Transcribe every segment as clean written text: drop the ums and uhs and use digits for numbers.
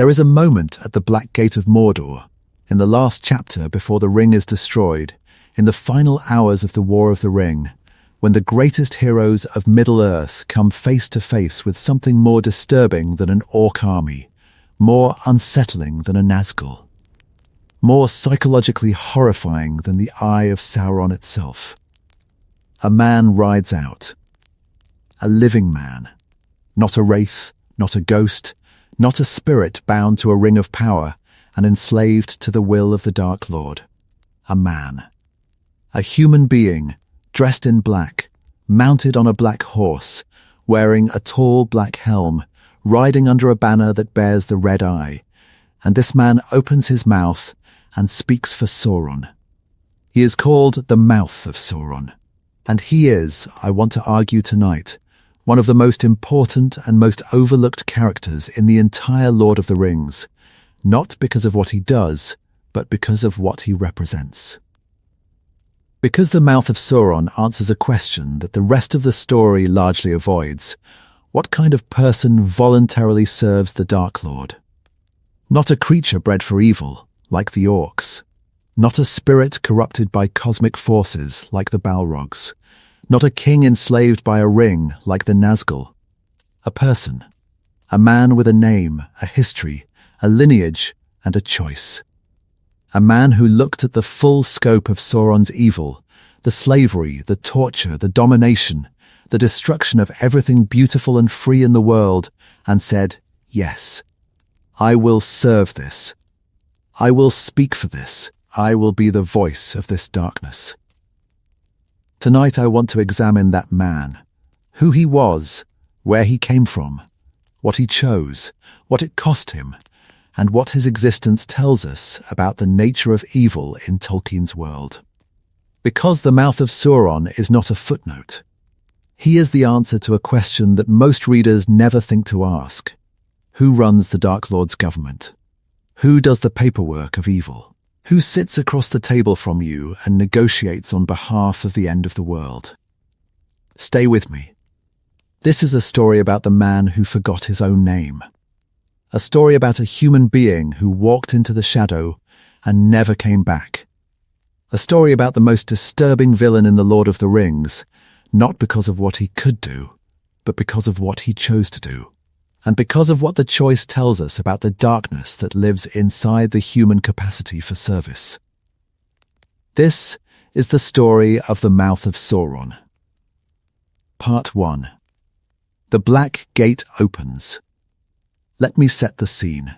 There is a moment at the Black Gate of Mordor, in the last chapter before the ring is destroyed, in the final hours of the War of the Ring, when the greatest heroes of Middle-earth come face to face with something more disturbing than an orc army, more unsettling than a Nazgul, more psychologically horrifying than the Eye of Sauron itself. A man rides out. A living man. Not a wraith, not a ghost, not a spirit bound to a ring of power and enslaved to the will of the Dark Lord. A man. A human being, dressed in black, mounted on a black horse, wearing a tall black helm, riding under a banner that bears the red eye. And this man opens his mouth and speaks for Sauron. He is called the Mouth of Sauron. And he is, I want to argue tonight, one of the most important and most overlooked characters in the entire Lord of the Rings, not because of what he does, but because of what he represents. Because the Mouth of Sauron answers a question that the rest of the story largely avoids: what kind of person voluntarily serves the Dark Lord? Not a creature bred for evil, like the orcs. Not a spirit corrupted by cosmic forces, like the Balrogs. Not a king enslaved by a ring, like the Nazgul. A person. A man with a name, a history, a lineage, and a choice. A man who looked at the full scope of Sauron's evil, the slavery, the torture, the domination, the destruction of everything beautiful and free in the world, and said, yes, I will serve this. I will speak for this. I will be the voice of this darkness. Tonight I want to examine that man, who he was, where he came from, what he chose, what it cost him, and what his existence tells us about the nature of evil in Tolkien's world. Because the Mouth of Sauron is not a footnote. He is the answer to a question that most readers never think to ask. Who runs the Dark Lord's government? Who does the paperwork of evil? Who sits across the table from you and negotiates on behalf of the end of the world? Stay with me. This is a story about the man who forgot his own name. A story about a human being who walked into the shadow and never came back. A story about the most disturbing villain in the Lord of the Rings, not because of what he could do, but because of what he chose to do. And because of what the choice tells us about the darkness that lives inside the human capacity for service. This is the story of the Mouth of Sauron. Part 1. The Black Gate opens. Let me set the scene.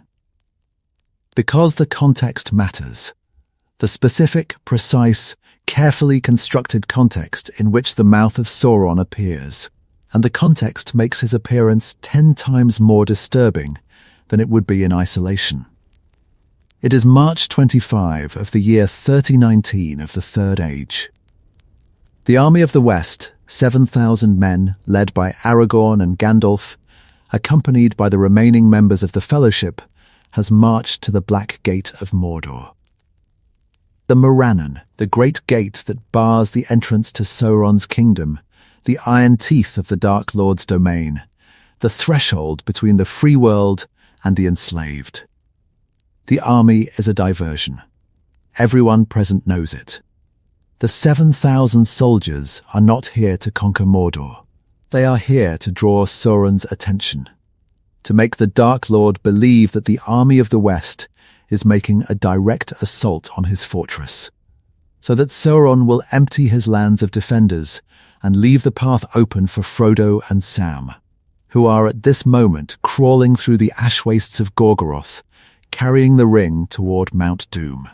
Because the context matters, the specific, precise, carefully constructed context in which the Mouth of Sauron appears, and the context makes his appearance 10 times more disturbing than it would be in isolation. It is March 25 of the year 3019 of the Third Age. The army of the West, 7,000 men, led by Aragorn and Gandalf, accompanied by the remaining members of the Fellowship, has marched to the Black Gate of Mordor. The Morannon, the great gate that bars the entrance to Sauron's kingdom, the iron teeth of the Dark Lord's domain, the threshold between the free world and the enslaved. The army is a diversion. Everyone present knows it. The 7,000 soldiers are not here to conquer Mordor. They are here to draw Sauron's attention, to make the Dark Lord believe that the army of the West is making a direct assault on his fortress, so that Sauron will empty his lands of defenders and leave the path open for Frodo and Sam, who are at this moment crawling through the ash wastes of Gorgoroth, carrying the ring toward Mount Doom.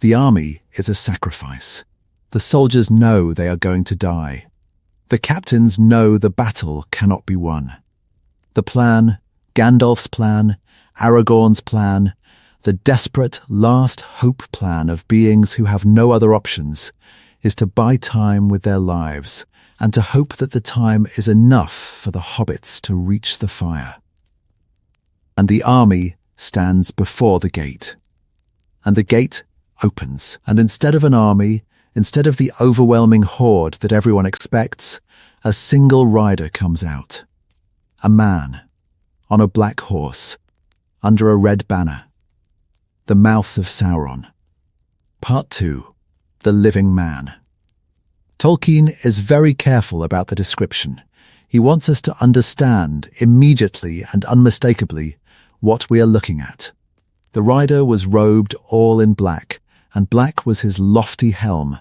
The army is a sacrifice. The soldiers know they are going to die. The captains know the battle cannot be won. The plan, Gandalf's plan, Aragorn's plan, the desperate last hope plan of beings who have no other options, is to buy time with their lives and to hope that the time is enough for the hobbits to reach the fire. And the army stands before the gate. And the gate opens, and instead of an army, instead of the overwhelming horde that everyone expects, a single rider comes out. A man, on a black horse, under a red banner. The Mouth of Sauron. Part 2. The Living Man. Tolkien is very careful about the description. He wants us to understand immediately and unmistakably what we are looking at. The rider was robed all in black, and black was his lofty helm.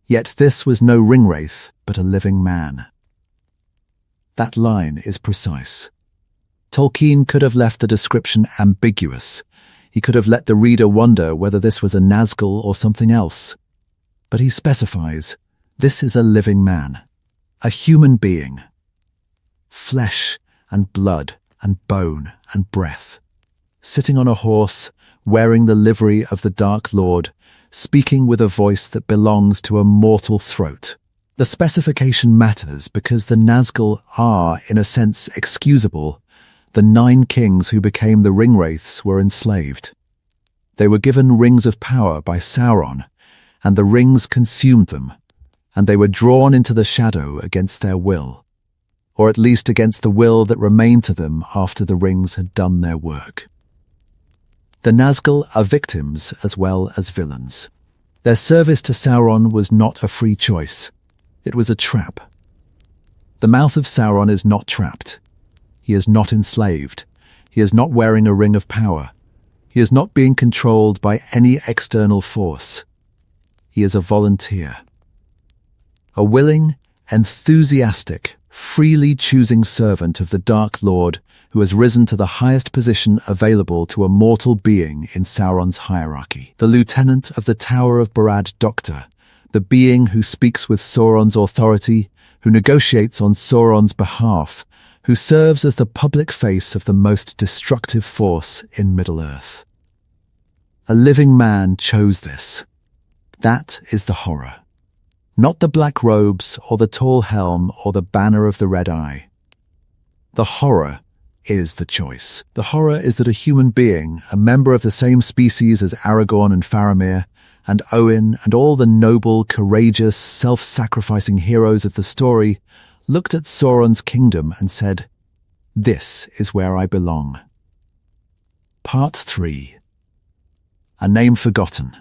Yet this was no ringwraith, but a living man. That line is precise. Tolkien could have left the description ambiguous. He could have let the reader wonder whether this was a Nazgul or something else. But he specifies, this is a living man, a human being. Flesh and blood and bone and breath. Sitting on a horse, wearing the livery of the Dark Lord, speaking with a voice that belongs to a mortal throat. The specification matters because the Nazgul are, in a sense, excusable. The 9 kings who became the Ringwraiths were enslaved. They were given rings of power by Sauron, and the rings consumed them, and they were drawn into the shadow against their will, or at least against the will that remained to them after the rings had done their work. The Nazgul are victims as well as villains. Their service to Sauron was not a free choice. It was a trap. The Mouth of Sauron is not trapped. He is not enslaved. He is not wearing a ring of power. He is not being controlled by any external force. He is a volunteer. A willing, enthusiastic, freely choosing servant of the Dark Lord who has risen to the highest position available to a mortal being in Sauron's hierarchy. The lieutenant of the Tower of Barad-dûchta, the being who speaks with Sauron's authority, who negotiates on Sauron's behalf, who serves as the public face of the most destructive force in Middle-earth. A living man chose this. That is the horror. Not the black robes or the tall helm or the banner of the red eye. The horror is the choice. The horror is that a human being, a member of the same species as Aragorn and Faramir, and Owen and all the noble, courageous, self-sacrificing heroes of the story, looked at Sauron's kingdom and said, "This is where I belong." Part 3. A Name Forgotten.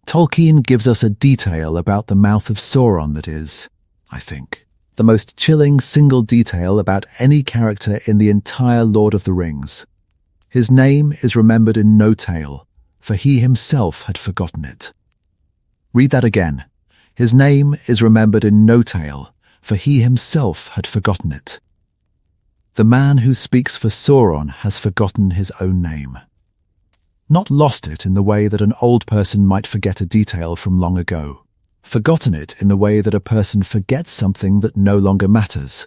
Tolkien gives us a detail about the Mouth of Sauron that is, I think, the most chilling single detail about any character in the entire Lord of the Rings. His name is remembered in no tale, for he himself had forgotten it. Read that again. His name is remembered in no tale, for he himself had forgotten it. The man who speaks for Sauron has forgotten his own name. Not lost it in the way that an old person might forget a detail from long ago. Forgotten it in the way that a person forgets something that no longer matters.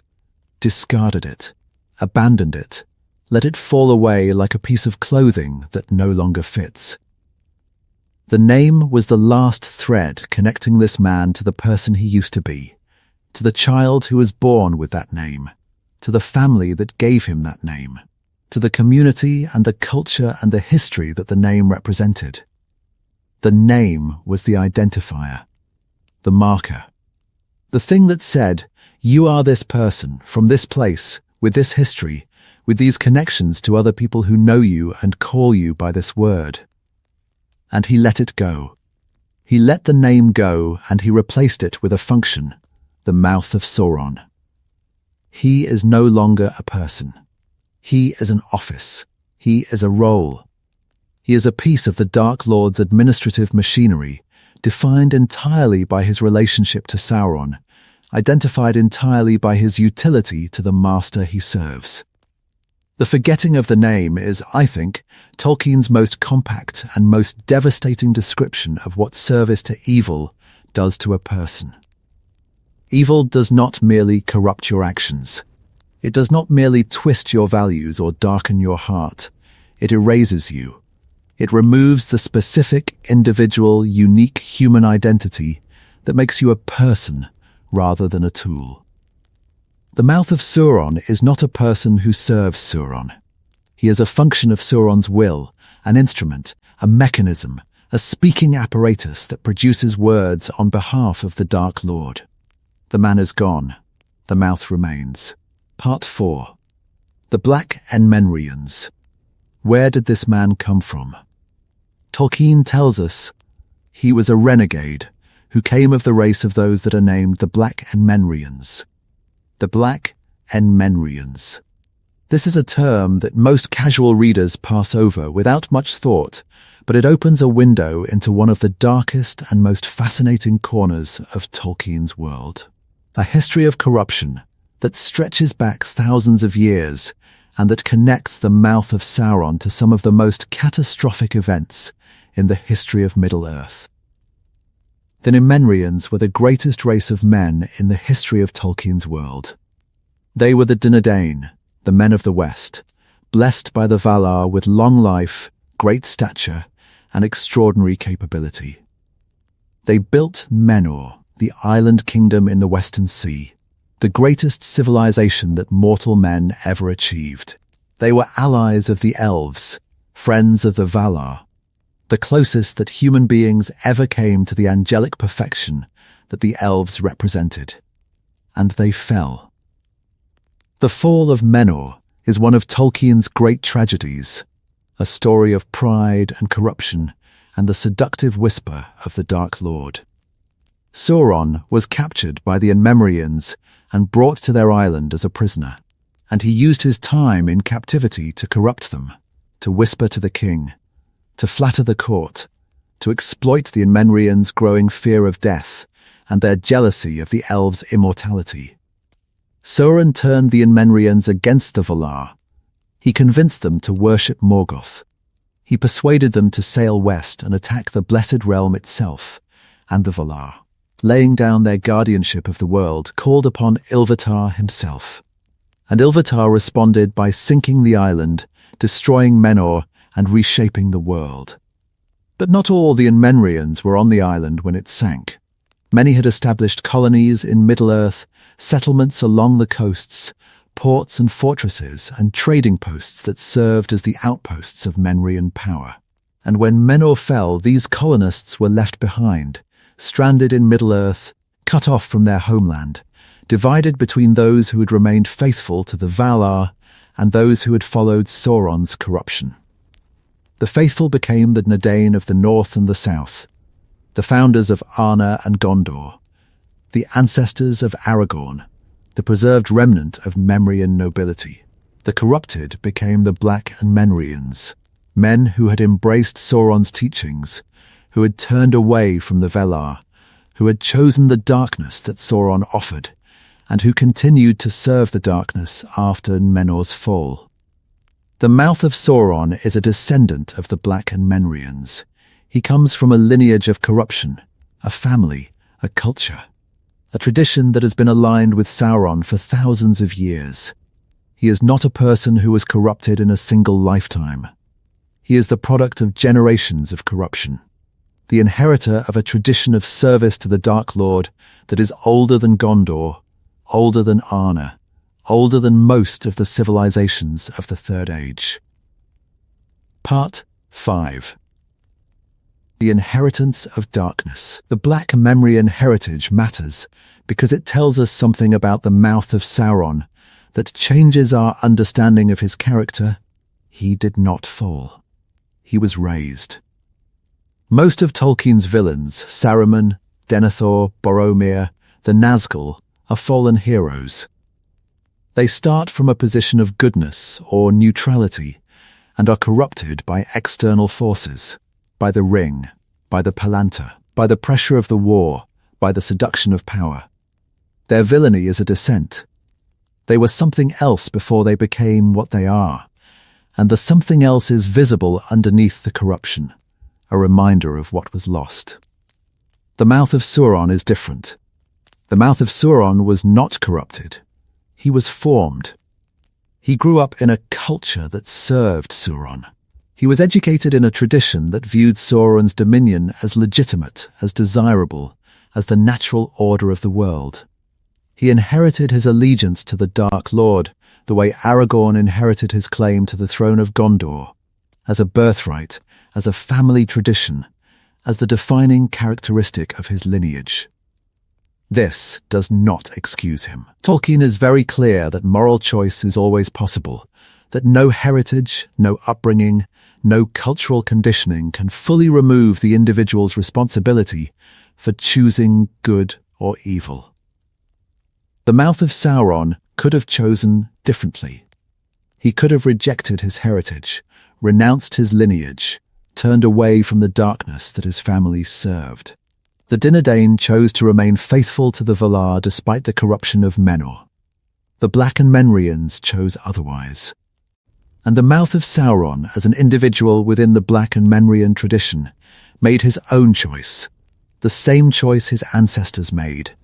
Discarded it. Abandoned it. Let it fall away like a piece of clothing that no longer fits. The name was the last thread connecting this man to the person he used to be, to the child who was born with that name, to the family that gave him that name, to the community and the culture and the history that the name represented. The name was the identifier, the marker, the thing that said, you are this person, from this place, with this history, with these connections to other people who know you and call you by this word. And he let it go. He let the name go and he replaced it with a function, the Mouth of Sauron. He is no longer a person. He is an office. He is a role. He is a piece of the Dark Lord's administrative machinery, defined entirely by his relationship to Sauron, identified entirely by his utility to the master he serves. The forgetting of the name is, I think, Tolkien's most compact and most devastating description of what service to evil does to a person. Evil does not merely corrupt your actions. It does not merely twist your values or darken your heart. It erases you. It removes the specific, individual, unique human identity that makes you a person rather than a tool. The Mouth of Sauron is not a person who serves Sauron. He is a function of Sauron's will, an instrument, a mechanism, a speaking apparatus that produces words on behalf of the Dark Lord. The man is gone. The mouth remains. Part 4. The Black Númenóreans. Where did this man come from? Tolkien tells us he was a renegade who came of the race of those that are named the Black Enmenrians. The Black Enmenrians. This is a term that most casual readers pass over without much thought, but it opens a window into one of the darkest and most fascinating corners of Tolkien's world. A history of corruption that stretches back thousands of years and that connects the Mouth of Sauron to some of the most catastrophic events in the history of Middle-earth. The Númenóreans were the greatest race of men in the history of Tolkien's world. They were the Dunedain, the men of the West, blessed by the Valar with long life, great stature, and extraordinary capability. They built Menor, the island kingdom in the Western Sea, the greatest civilization that mortal men ever achieved. They were allies of the elves, friends of the Valar, the closest that human beings ever came to the angelic perfection that the elves represented. And they fell. The fall of Menor is one of Tolkien's great tragedies, a story of pride and corruption and the seductive whisper of the Dark Lord. Sauron was captured by the Enmenrians and brought to their island as a prisoner, and he used his time in captivity to corrupt them, to whisper to the king, to flatter the court, to exploit the Enmenrians' growing fear of death and their jealousy of the elves' immortality. Sauron turned the Enmenrians against the Valar. He convinced them to worship Morgoth. He persuaded them to sail west and attack the Blessed Realm itself and the Valar. Laying down their guardianship of the world, called upon Ilúvatar himself. And Ilúvatar responded by sinking the island, destroying Menor, and reshaping the world. But not all the Enmenrians were on the island when it sank. Many had established colonies in Middle-earth, settlements along the coasts, ports and fortresses, and trading posts that served as the outposts of Menrian power. And when Menor fell, these colonists were left behind, stranded in Middle-earth, cut off from their homeland, divided between those who had remained faithful to the Valar and those who had followed Sauron's corruption. The faithful became the Dunedain of the north and the south, the founders of Arna and Gondor, the ancestors of Aragorn, the preserved remnant of Memrian nobility. The corrupted became the Black Enmenrians, men who had embraced Sauron's teachings, who had turned away from the Valar, who had chosen the darkness that Sauron offered, and who continued to serve the darkness after Menor's fall. The Mouth of Sauron is a descendant of the Black Enmenrians. He comes from a lineage of corruption, a family, a culture, a tradition that has been aligned with Sauron for thousands of years. He is not a person who was corrupted in a single lifetime. He is the product of generations of corruption, the inheritor of a tradition of service to the Dark Lord that is older than Gondor, older than Arna, older than most of the civilizations of the Third Age. Part 5. The Inheritance of Darkness. The Black Memrian heritage matters because it tells us something about the Mouth of Sauron that changes our understanding of his character. He did not fall. He was raised. Most of Tolkien's villains, Saruman, Denethor, Boromir, the Nazgul, are fallen heroes. They start from a position of goodness or neutrality and are corrupted by external forces, by the ring, by the Palantir, by the pressure of the war, by the seduction of power. Their villainy is a descent. They were something else before they became what they are, and the something else is visible underneath the corruption, a reminder of what was lost. The Mouth of Sauron is different. The Mouth of Sauron was not corrupted. He was formed. He grew up in a culture that served Sauron. He was educated in a tradition that viewed Sauron's dominion as legitimate, as desirable, as the natural order of the world. He inherited his allegiance to the Dark Lord, the way Aragorn inherited his claim to the throne of Gondor, as a birthright, as a family tradition, as the defining characteristic of his lineage. This does not excuse him. Tolkien is very clear that moral choice is always possible, that no heritage, no upbringing, no cultural conditioning can fully remove the individual's responsibility for choosing good or evil. The Mouth of Sauron could have chosen differently. He could have rejected his heritage, renounced his lineage, turned away from the darkness that his family served. The Dunedain chose to remain faithful to the Valar despite the corruption of Menor. The Black and Menrians chose otherwise. And the Mouth of Sauron, as an individual within the Black and Menrian tradition, made his own choice, the same choice his ancestors made,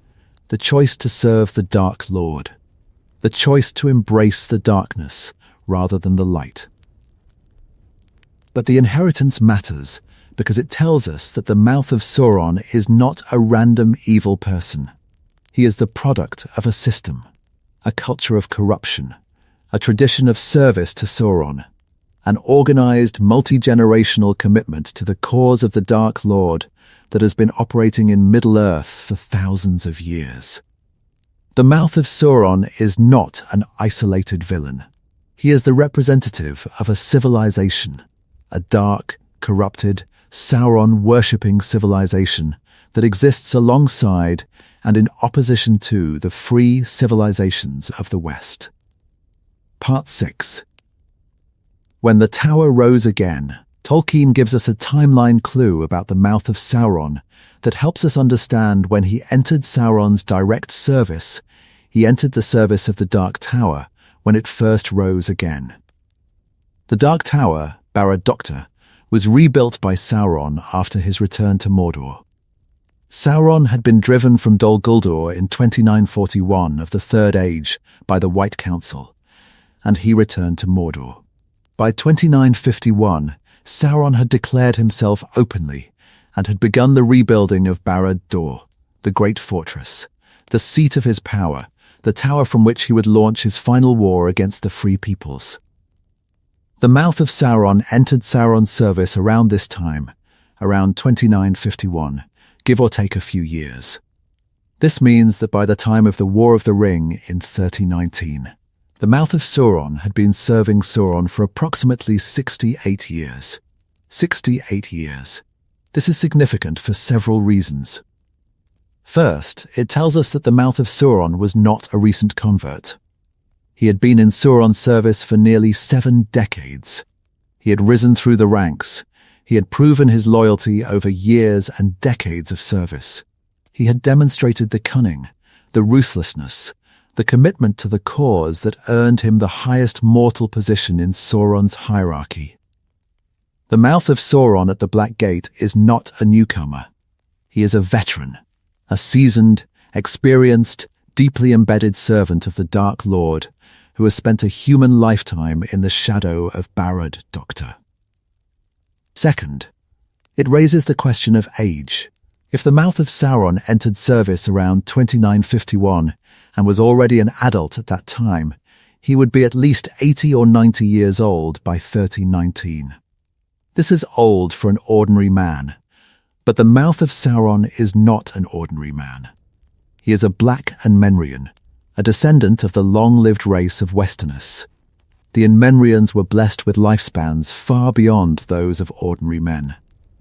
the choice to serve the Dark Lord, the choice to embrace the darkness rather than the light. But the inheritance matters because it tells us that the Mouth of Sauron is not a random evil person. He is the product of a system, a culture of corruption, a tradition of service to Sauron, an organized, multi-generational commitment to the cause of the Dark Lord that has been operating in Middle-earth for thousands of years. The Mouth of Sauron is not an isolated villain. He is the representative of a civilization, a dark, corrupted, Sauron-worshipping civilization that exists alongside and in opposition to the free civilizations of the West. Part 6. When the tower rose again, Tolkien gives us a timeline clue about the Mouth of Sauron that helps us understand when he entered Sauron's direct service. He entered the service of the Dark Tower when it first rose again. The Dark Tower, Barad-dûchtur, was rebuilt by Sauron after his return to Mordor. Sauron had been driven from Dol Guldur in 2941 of the Third Age by the White Council, and he returned to Mordor. By 2951, Sauron had declared himself openly and had begun the rebuilding of Barad-dûr, the great fortress, the seat of his power, the tower from which he would launch his final war against the Free Peoples. The Mouth of Sauron entered Sauron's service around this time, around 2951, give or take a few years. This means that by the time of the War of the Ring in 3019, the Mouth of Sauron had been serving Sauron for approximately 68 years. 68 years. This is significant for several reasons. First, it tells us that the Mouth of Sauron was not a recent convert. He had been in Sauron's service for nearly 7 decades. He had risen through the ranks. He had proven his loyalty over years and decades of service. He had demonstrated the cunning, the ruthlessness, the commitment to the cause that earned him the highest mortal position in Sauron's hierarchy. The Mouth of Sauron at the Black Gate is not a newcomer. He is a veteran, a seasoned, experienced, deeply embedded servant of the Dark Lord who has spent a human lifetime in the shadow of Barad-dûchtur. Second, it raises the question of age. If the Mouth of Sauron entered service around 2951 and was already an adult at that time, he would be at least 80 or 90 years old by 3019. This is old for an ordinary man, but the Mouth of Sauron is not an ordinary man. He is a Black and Menrian, a descendant of the long-lived race of Westerners. The Menrians were blessed with lifespans far beyond those of ordinary men.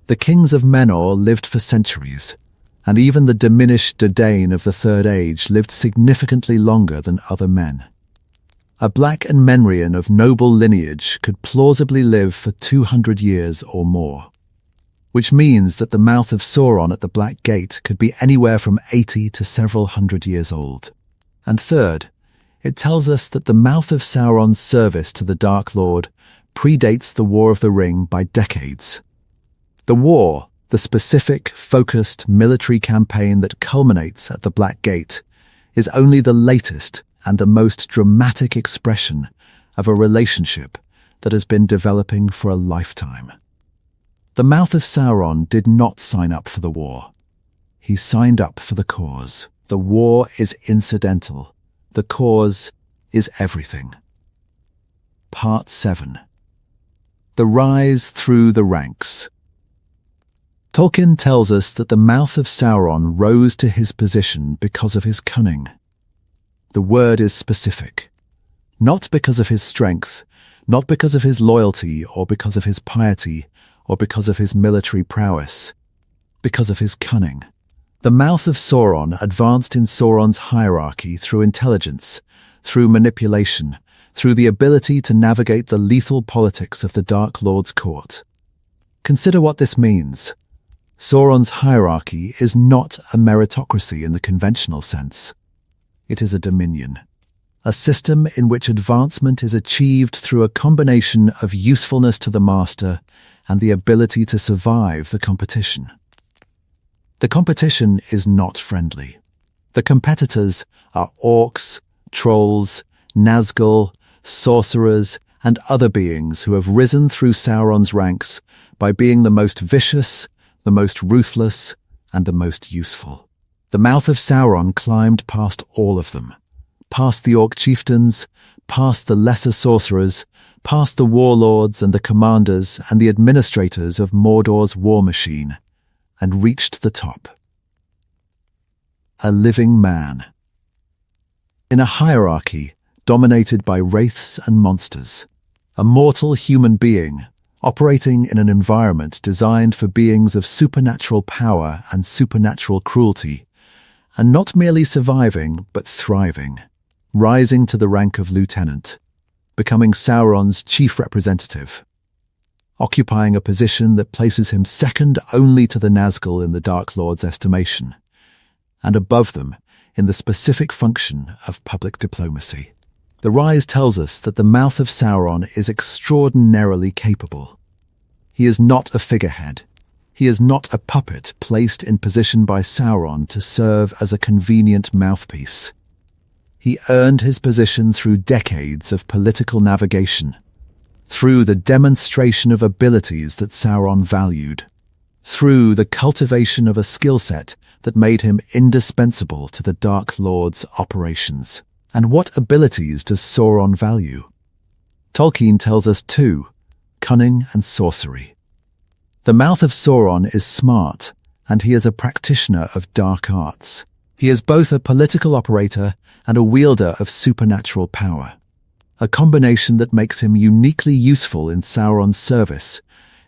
The kings of Menor lived for centuries, and even the diminished Dunedain of the Third Age lived significantly longer than other men. A Black and Menrian of noble lineage could plausibly live for 200 years or more, which means that the Mouth of Sauron at the Black Gate could be anywhere from 80 to several hundred years old. And third, it tells us that the Mouth of Sauron's service to the Dark Lord predates the War of the Ring by decades. The war, the specific, focused military campaign that culminates at the Black Gate, is only the latest and the most dramatic expression of a relationship that has been developing for a lifetime. The Mouth of Sauron did not sign up for the war. He signed up for the cause. The war is incidental. The cause is everything. Part 7. The Rise Through the Ranks. Tolkien tells us that the Mouth of Sauron rose to his position because of his cunning. The word is specific. Not because of his strength, not because of his loyalty or because of his piety or because of his military prowess, because of his cunning. The Mouth of Sauron advanced in Sauron's hierarchy through intelligence, through manipulation, through the ability to navigate the lethal politics of the Dark Lord's court. Consider what this means. Sauron's hierarchy is not a meritocracy in the conventional sense. It is a dominion, a system in which advancement is achieved through a combination of usefulness to the master and the ability to survive the competition. The competition is not friendly. The competitors are orcs, trolls, Nazgul, sorcerers, and other beings who have risen through Sauron's ranks by being the most vicious, the most ruthless, and the most useful. The Mouth of Sauron climbed past all of them, past the orc chieftains, past the lesser sorcerers, past the warlords and the commanders and the administrators of Mordor's war machine, and reached the top. A living man. In a hierarchy dominated by wraiths and monsters, a mortal human being operating in an environment designed for beings of supernatural power and supernatural cruelty, and not merely surviving but thriving, rising to the rank of lieutenant, becoming Sauron's chief representative, occupying a position that places him second only to the Nazgul in the Dark Lord's estimation, and above them in the specific function of public diplomacy. The Rise tells us that the Mouth of Sauron is extraordinarily capable. He is not a figurehead. He is not a puppet placed in position by Sauron to serve as a convenient mouthpiece. He earned his position through decades of political navigation, through the demonstration of abilities that Sauron valued, through the cultivation of a skill set that made him indispensable to the Dark Lord's operations. And what abilities does Sauron value? Tolkien tells us two: cunning and sorcery. The Mouth of Sauron is smart, and he is a practitioner of dark arts. He is both a political operator and a wielder of supernatural power, a combination that makes him uniquely useful in Sauron's service,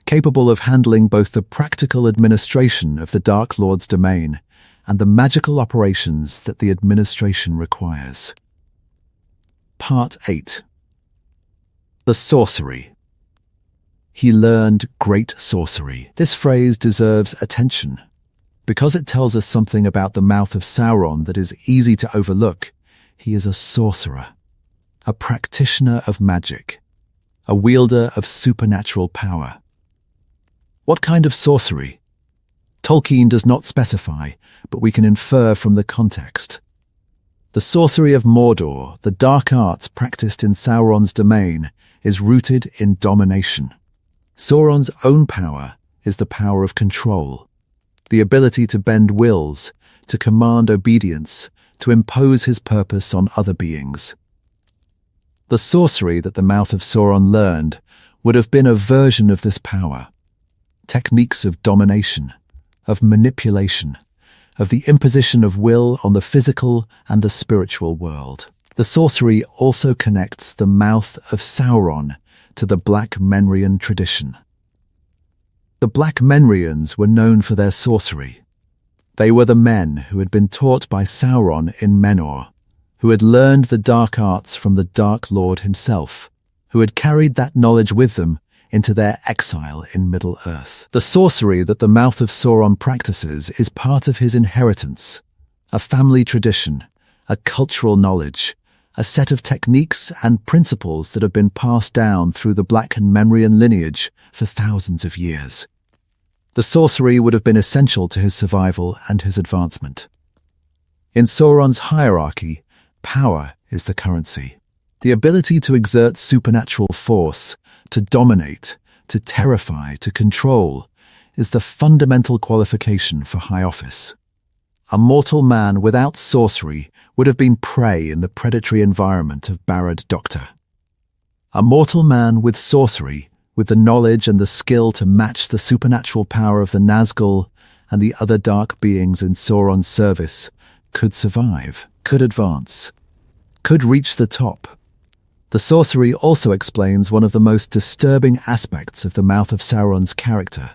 capable of handling both the practical administration of the Dark Lord's domain and the magical operations that the administration requires. Part 8. The Sorcery. He learned great sorcery. This phrase deserves attention, because it tells us something about the Mouth of Sauron that is easy to overlook. He is a sorcerer, a practitioner of magic, a wielder of supernatural power. What kind of sorcery? Tolkien does not specify, but we can infer from the context. The sorcery of Mordor, the dark arts practiced in Sauron's domain, is rooted in domination. Sauron's own power is the power of control, the ability to bend wills, to command obedience, to impose his purpose on other beings. The sorcery that the Mouth of Sauron learned would have been a version of this power. Techniques of domination, of manipulation, of the imposition of will on the physical and the spiritual world. The sorcery also connects the Mouth of Sauron to the Black Menrian tradition. The Black Menrians were known for their sorcery. They were the men who had been taught by Sauron in Menor, who had learned the dark arts from the Dark Lord himself, who had carried that knowledge with them into their exile in Middle-earth. The sorcery that the Mouth of Sauron practices is part of his inheritance, a family tradition, a cultural knowledge, a set of techniques and principles that have been passed down through the Black and Menrian lineage for thousands of years. The sorcery would have been essential to his survival and his advancement. In Sauron's hierarchy, power is the currency. The ability to exert supernatural force, to dominate, to terrify, to control, is the fundamental qualification for high office. A mortal man without sorcery would have been prey in the predatory environment of Barad Dûchtur. A mortal man with sorcery, with the knowledge and the skill to match the supernatural power of the Nazgul and the other dark beings in Sauron's service, could survive, could advance, could reach the top. The sorcery also explains one of the most disturbing aspects of the Mouth of Sauron's character,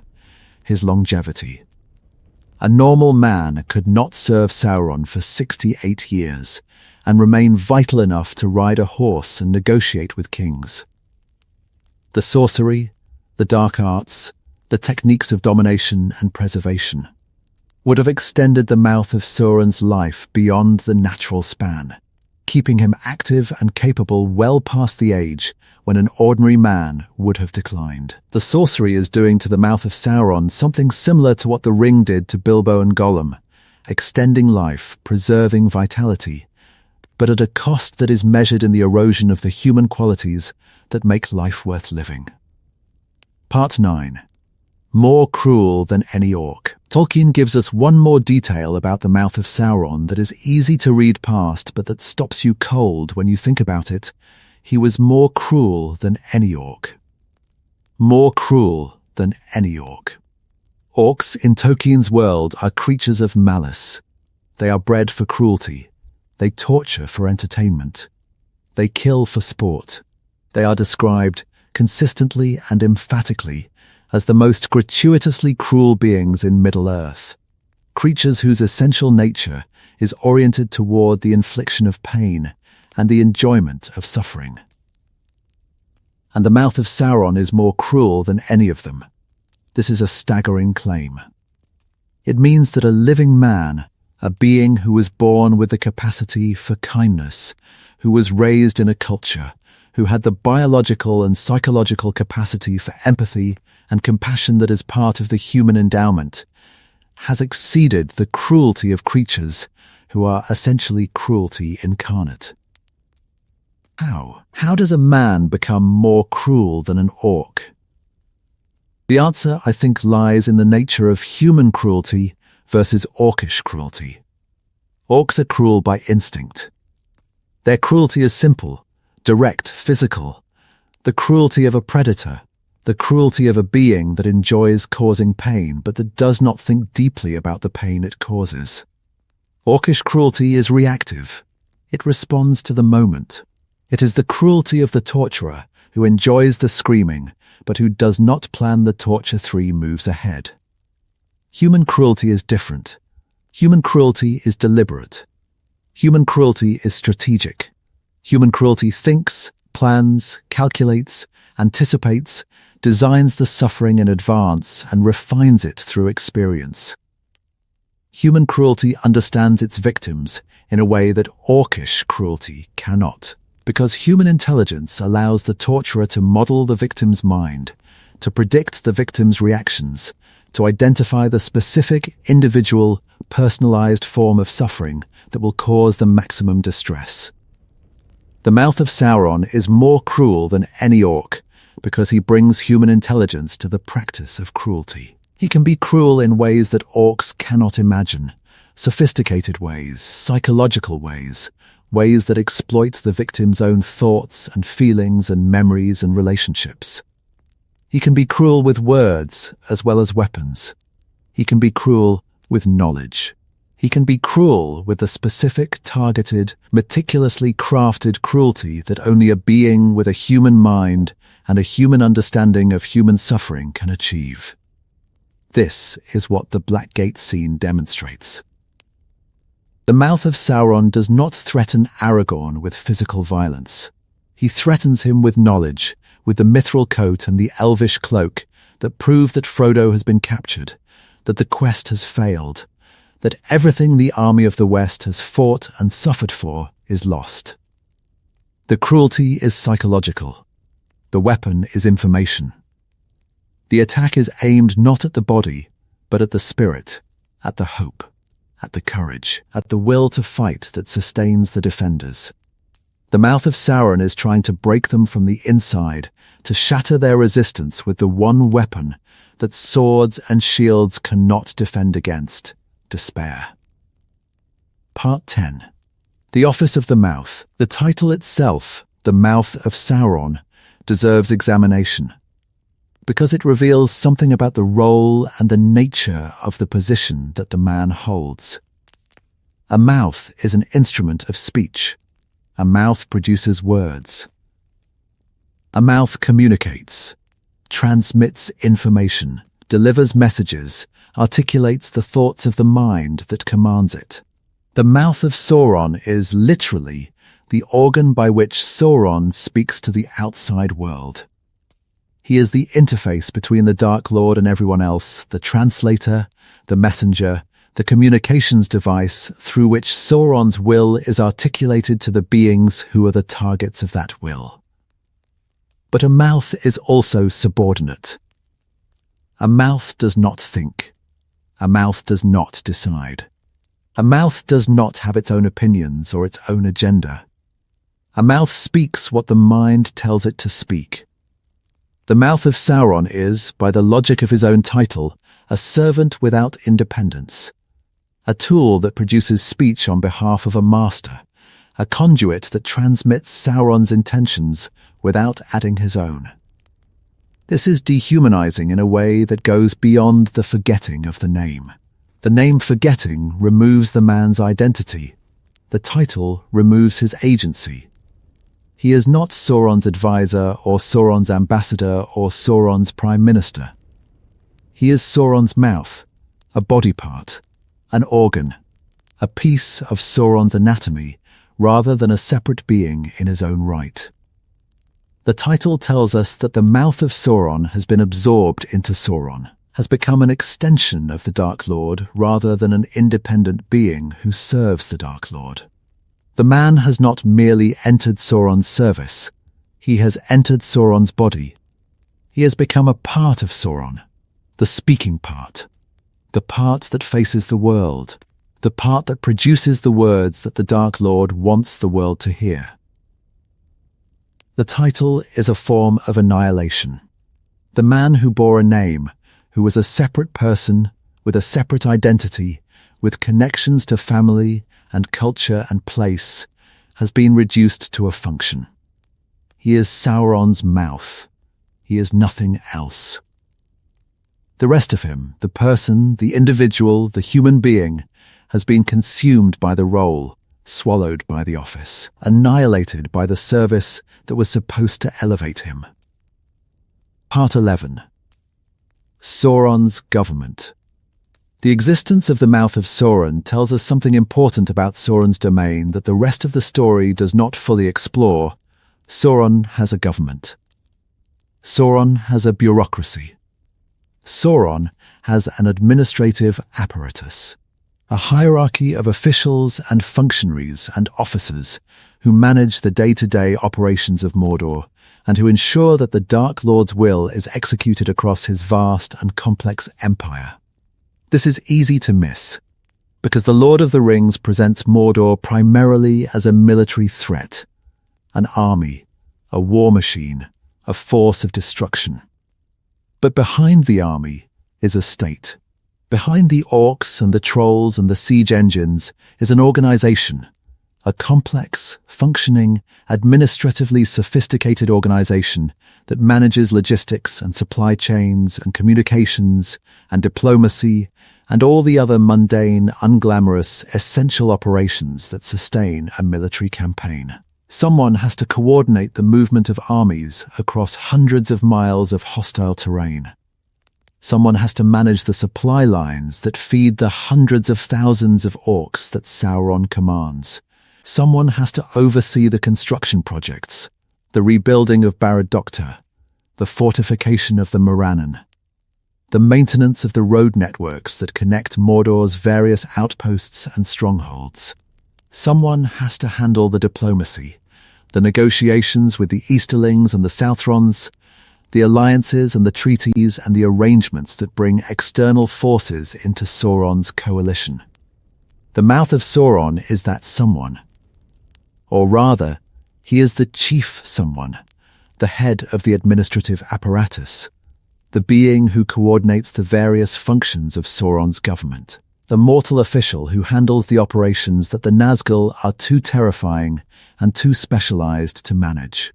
his longevity. A normal man could not serve Sauron for 68 years and remain vital enough to ride a horse and negotiate with kings. The sorcery, the dark arts, the techniques of domination and preservation would have extended the Mouth of Sauron's life beyond the natural span, keeping him active and capable well past the age when an ordinary man would have declined. The sorcery is doing to the Mouth of Sauron something similar to what the ring did to Bilbo and Gollum, extending life, preserving vitality, but at a cost that is measured in the erosion of the human qualities that make life worth living. Part 9. More cruel than any orc. Tolkien gives us one more detail about the Mouth of Sauron that is easy to read past but that stops you cold when you think about it. He was more cruel than any orc. More cruel than any orc. Orcs in Tolkien's world are creatures of malice. They are bred for cruelty. They torture for entertainment. They kill for sport. They are described consistently and emphatically as the most gratuitously cruel beings in Middle-earth, creatures whose essential nature is oriented toward the infliction of pain and the enjoyment of suffering. And the Mouth of Sauron is more cruel than any of them. This is a staggering claim. It means that a living man, a being who was born with the capacity for kindness, who was raised in a culture, who had the biological and psychological capacity for empathy and compassion that is part of the human endowment, has exceeded the cruelty of creatures who are essentially cruelty incarnate. How? How does a man become more cruel than an orc? The answer, I think, lies in the nature of human cruelty versus orcish cruelty. Orcs are cruel by instinct. Their cruelty is simple, direct, physical. The cruelty of a predator, the cruelty of a being that enjoys causing pain but that does not think deeply about the pain it causes. Orcish cruelty is reactive. It responds to the moment. It is the cruelty of the torturer who enjoys the screaming but who does not plan the torture 3 moves ahead. Human cruelty is different. Human cruelty is deliberate. Human cruelty is strategic. Human cruelty thinks, plans, calculates, anticipates, designs the suffering in advance and refines it through experience. Human cruelty understands its victims in a way that orcish cruelty cannot, because human intelligence allows the torturer to model the victim's mind, to predict the victim's reactions, to identify the specific, individual, personalized form of suffering that will cause the maximum distress. The Mouth of Sauron is more cruel than any orc because he brings human intelligence to the practice of cruelty. He can be cruel in ways that orcs cannot imagine, sophisticated ways, psychological ways, ways that exploit the victim's own thoughts and feelings and memories and relationships. He can be cruel with words as well as weapons. He can be cruel with knowledge. He can be cruel with the specific, targeted, meticulously crafted cruelty that only a being with a human mind and a human understanding of human suffering can achieve. This is what the Black Gate scene demonstrates. The Mouth of Sauron does not threaten Aragorn with physical violence. He threatens him with knowledge, with the mithril coat and the elvish cloak that prove that Frodo has been captured, that the quest has failed, that everything the army of the West has fought and suffered for is lost. The cruelty is psychological. The weapon is information. The attack is aimed not at the body, but at the spirit, at the hope, at the courage, at the will to fight that sustains the defenders. The Mouth of Sauron is trying to break them from the inside, to shatter their resistance with the one weapon that swords and shields cannot defend against: despair. Part 10. The Office of the Mouth. The title itself, The Mouth of Sauron, deserves examination, because it reveals something about the role and the nature of the position that the man holds. A mouth is an instrument of speech. A mouth produces words. A mouth communicates, transmits information, delivers messages, articulates the thoughts of the mind that commands it. The Mouth of Sauron is literally the organ by which Sauron speaks to the outside world. He is the interface between the Dark Lord and everyone else, the translator, the messenger, the communications device through which Sauron's will is articulated to the beings who are the targets of that will. But a mouth is also subordinate. A mouth does not think. A mouth does not decide. A mouth does not have its own opinions or its own agenda. A mouth speaks what the mind tells it to speak. The Mouth of Sauron is, by the logic of his own title, a servant without independence, a tool that produces speech on behalf of a master, a conduit that transmits Sauron's intentions without adding his own. This is dehumanizing in a way that goes beyond the forgetting of the name. The name forgetting removes the man's identity. The title removes his agency. He is not Sauron's advisor or Sauron's ambassador or Sauron's prime minister. He is Sauron's mouth, a body part, an organ, a piece of Sauron's anatomy rather than a separate being in his own right. The title tells us that the Mouth of Sauron has been absorbed into Sauron, has become an extension of the Dark Lord rather than an independent being who serves the Dark Lord. The man has not merely entered Sauron's service, he has entered Sauron's body. He has become a part of Sauron, the speaking part, the part that faces the world, the part that produces the words that the Dark Lord wants the world to hear. The title is a form of annihilation. The man who bore a name, who was a separate person with a separate identity, with connections to family and culture and place, has been reduced to a function. He is Sauron's mouth. He is nothing else. The rest of him, the person, the individual, the human being, has been consumed by the role, swallowed by the office, annihilated by the service that was supposed to elevate him. Part 11. Sauron's government. The existence of the Mouth of Sauron tells us something important about Sauron's domain that the rest of the story does not fully explore. Sauron has a government. Sauron has a bureaucracy. Sauron has an administrative apparatus, a hierarchy of officials and functionaries and officers who manage the day-to-day operations of Mordor and who ensure that the Dark Lord's will is executed across his vast and complex empire. This is easy to miss, because the Lord of the Rings presents Mordor primarily as a military threat, an army, a war machine, a force of destruction. But behind the army is a state. Behind the orcs and the trolls and the siege engines is an organization, a complex, functioning, administratively sophisticated organization that manages logistics and supply chains and communications and diplomacy and all the other mundane, unglamorous, essential operations that sustain a military campaign. Someone has to coordinate the movement of armies across hundreds of miles of hostile terrain. Someone has to manage the supply lines that feed the hundreds of thousands of orcs that Sauron commands. Someone has to oversee the construction projects, the rebuilding of Barad-dûrtr, the fortification of the Morannon, the maintenance of the road networks that connect Mordor's various outposts and strongholds. Someone has to handle the diplomacy, the negotiations with the Easterlings and the Southrons, the alliances and the treaties and the arrangements that bring external forces into Sauron's coalition. The Mouth of Sauron is that someone. Or rather, he is the chief someone, the head of the administrative apparatus, the being who coordinates the various functions of Sauron's government, the mortal official who handles the operations that the Nazgul are too terrifying and too specialized to manage.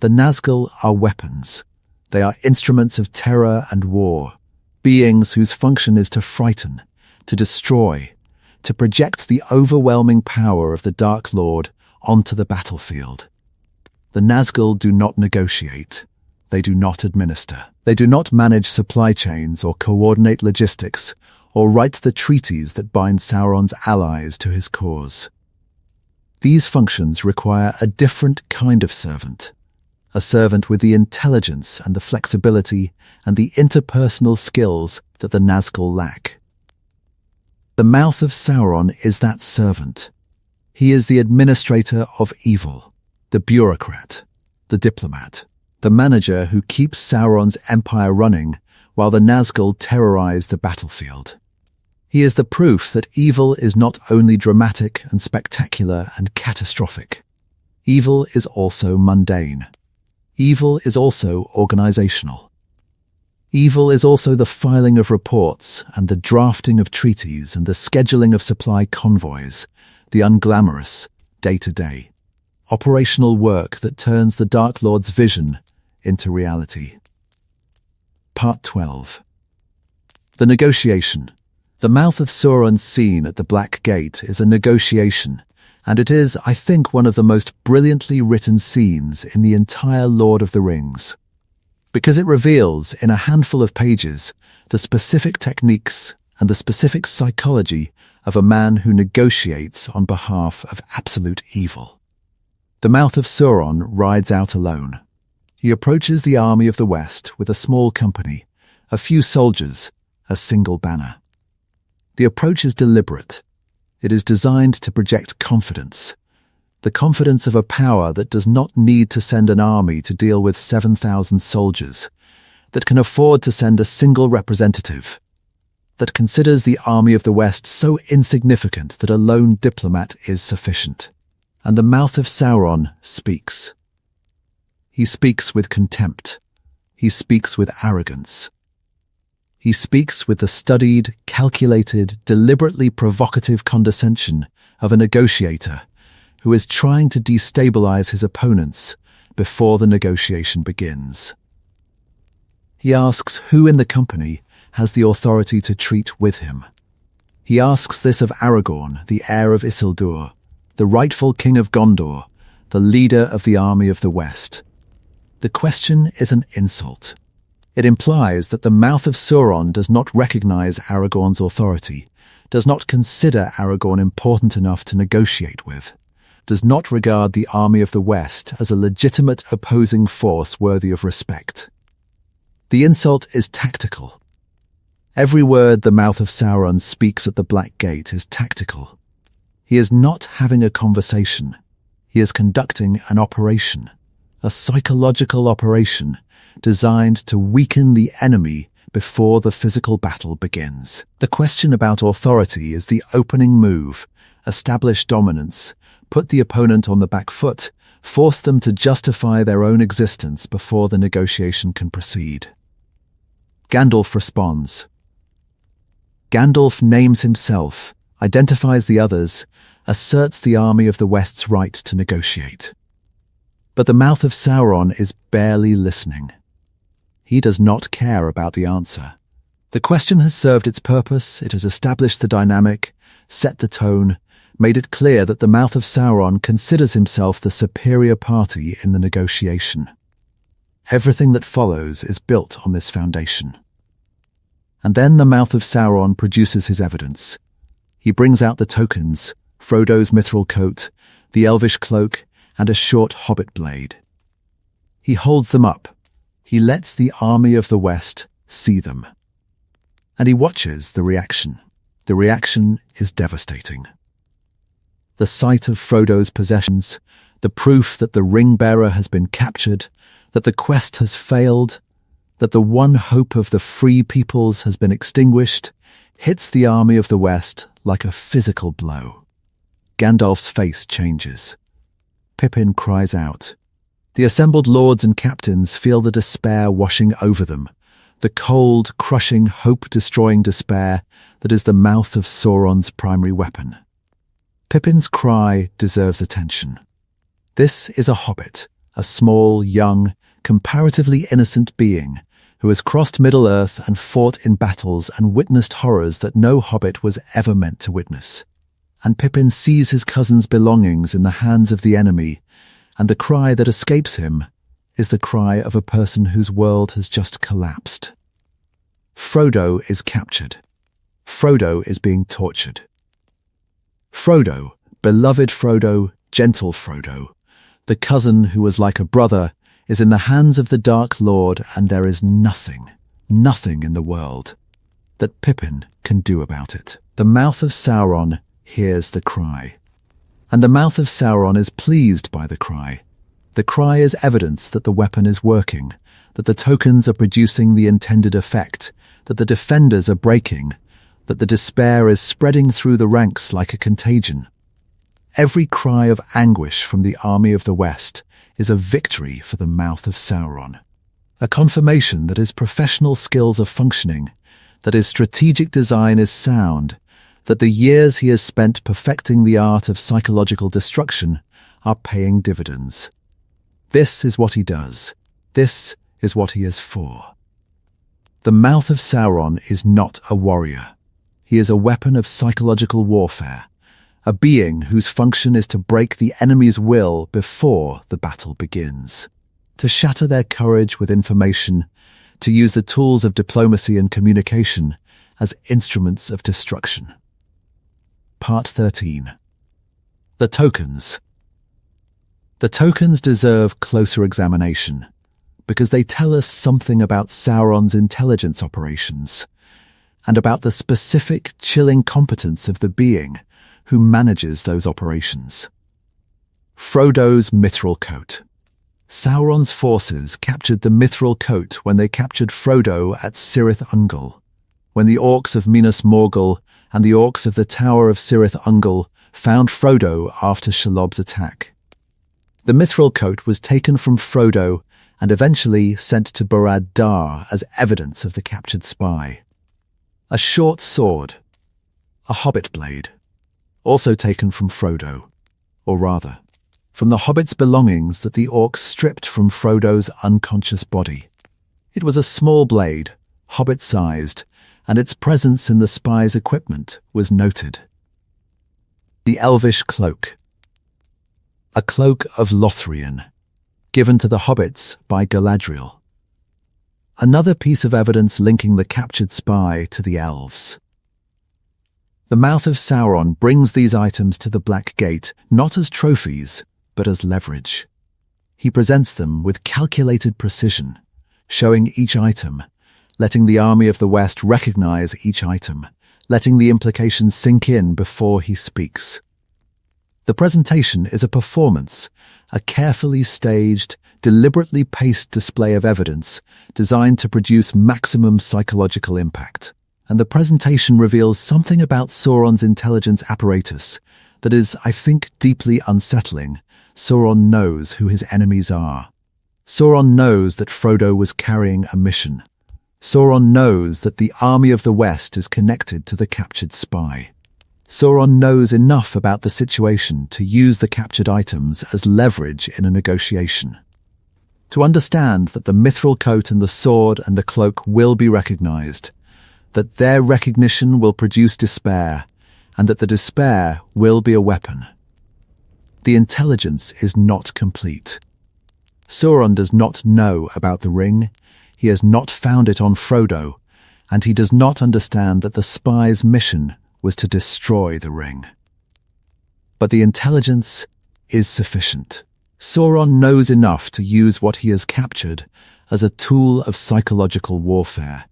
The Nazgul are weapons. They are instruments of terror and war, beings whose function is to frighten, to destroy, to project the overwhelming power of the Dark Lord onto the battlefield. The Nazgul do not negotiate. They do not administer. They do not manage supply chains or coordinate logistics or write the treaties that bind Sauron's allies to his cause. These functions require a different kind of servant, a servant with the intelligence and the flexibility and the interpersonal skills that the Nazgul lack. The Mouth of Sauron is that servant. He is the administrator of evil, the bureaucrat, the diplomat, the manager who keeps Sauron's empire running while the Nazgul terrorize the battlefield. He is the proof that evil is not only dramatic and spectacular and catastrophic. Evil is also mundane. Evil is also organizational. Evil is also the filing of reports and the drafting of treaties and the scheduling of supply convoys, the unglamorous, day-to-day, operational work that turns the Dark Lord's vision into reality. Part 12. The negotiation. The Mouth of Sauron's scene at the Black Gate is a negotiation, and it is, I think, one of the most brilliantly written scenes in the entire Lord of the Rings, because it reveals, in a handful of pages, the specific techniques and the specific psychology of a man who negotiates on behalf of absolute evil. The Mouth of Sauron rides out alone. He approaches the army of the West with a small company, a few soldiers, a single banner. The approach is deliberate. It is designed to project confidence, the confidence of a power that does not need to send an army to deal with 7,000 soldiers, that can afford to send a single representative, that considers the army of the West so insignificant that a lone diplomat is sufficient. And the Mouth of Sauron speaks. He speaks with contempt. He speaks with arrogance. He speaks with the studied, calculated, deliberately provocative condescension of a negotiator who is trying to destabilize his opponents before the negotiation begins. He asks who in the company has the authority to treat with him. He asks this of Aragorn, the heir of Isildur, the rightful king of Gondor, the leader of the army of the West. The question is an insult. It implies that the Mouth of Sauron does not recognize Aragorn's authority, does not consider Aragorn important enough to negotiate with, does not regard the army of the West as a legitimate opposing force worthy of respect. The insult is tactical. Every word the Mouth of Sauron speaks at the Black Gate is tactical. He is not having a conversation. He is conducting an operation, a psychological operation designed to weaken the enemy before the physical battle begins. The question about authority is the opening move, establish dominance, put the opponent on the back foot, force them to justify their own existence before the negotiation can proceed. Gandalf responds. Gandalf names himself, identifies the others, asserts the army of the West's right to negotiate. But the Mouth of Sauron is barely listening. He does not care about the answer. The question has served its purpose, it has established the dynamic, set the tone, made it clear that the Mouth of Sauron considers himself the superior party in the negotiation. Everything that follows is built on this foundation. And then the Mouth of Sauron produces his evidence. He brings out the tokens, Frodo's mithril coat, the elvish cloak, and a short hobbit blade. He holds them up. He lets the army of the West see them. And he watches the reaction. The reaction is devastating. The sight of Frodo's possessions, the proof that the ring-bearer has been captured, that the quest has failed, that the one hope of the free peoples has been extinguished, hits the army of the West like a physical blow. Gandalf's face changes. Pippin cries out. The assembled lords and captains feel the despair washing over them, the cold, crushing, hope-destroying despair that is the Mouth of Sauron's primary weapon. Pippin's cry deserves attention. This is a hobbit, a small, young, comparatively innocent being who has crossed Middle-earth and fought in battles and witnessed horrors that no hobbit was ever meant to witness. And Pippin sees his cousin's belongings in the hands of the enemy, and the cry that escapes him is the cry of a person whose world has just collapsed. Frodo is captured. Frodo is being tortured. Frodo, beloved Frodo, gentle Frodo, the cousin who was like a brother, is in the hands of the Dark Lord, and there is nothing in the world that Pippin can do about it. The Mouth of Sauron hears the cry, and the Mouth of Sauron is pleased by the cry. The cry is evidence that the weapon is working, that the tokens are producing the intended effect, that the defenders are breaking, that the despair is spreading through the ranks like a contagion. Every cry of anguish from the army of the West is a victory for the Mouth of Sauron, a confirmation that his professional skills are functioning, that his strategic design is sound, that the years he has spent perfecting the art of psychological destruction are paying dividends. This is what he does. This is what he is for. The Mouth of Sauron is not a warrior. He is a weapon of psychological warfare, a being whose function is to break the enemy's will before the battle begins, to shatter their courage with information, to use the tools of diplomacy and communication as instruments of destruction. Part 13. The Tokens. The tokens deserve closer examination, because they tell us something about Sauron's intelligence operations, and about the specific chilling competence of the being who manages those operations. Frodo's mithril coat. Sauron's forces captured the mithril coat when they captured Frodo at Cirith Ungol, when the orcs of Minas Morgul and the orcs of the Tower of Cirith Ungol found Frodo after Shelob's attack. The mithril coat was taken from Frodo and eventually sent to Barad-dûr as evidence of the captured spy. A short sword, a hobbit blade, also taken from Frodo, or rather, from the hobbit's belongings that the orcs stripped from Frodo's unconscious body. It was a small blade, hobbit-sized, and its presence in the spy's equipment was noted. The Elvish Cloak. A cloak of Lothlorien, given to the hobbits by Galadriel. Another piece of evidence linking the captured spy to the elves. The Mouth of Sauron brings these items to the Black Gate not as trophies, but as leverage. He presents them with calculated precision, showing each item, letting the army of the West recognize each item, letting the implications sink in before he speaks. The presentation is a performance, a carefully staged, deliberately paced display of evidence designed to produce maximum psychological impact. And the presentation reveals something about Sauron's intelligence apparatus that is, I think, deeply unsettling. Sauron knows who his enemies are. Sauron knows that Frodo was carrying a mission. Sauron knows that the army of the West is connected to the captured spy. Sauron knows enough about the situation to use the captured items as leverage in a negotiation. To understand that the mithril coat and the sword and the cloak will be recognized, that their recognition will produce despair, and that the despair will be a weapon. The intelligence is not complete. Sauron does not know about the ring, he has not found it on Frodo, and he does not understand that the spy's mission was to destroy the ring. But the intelligence is sufficient. Sauron knows enough to use what he has captured as a tool of psychological warfare,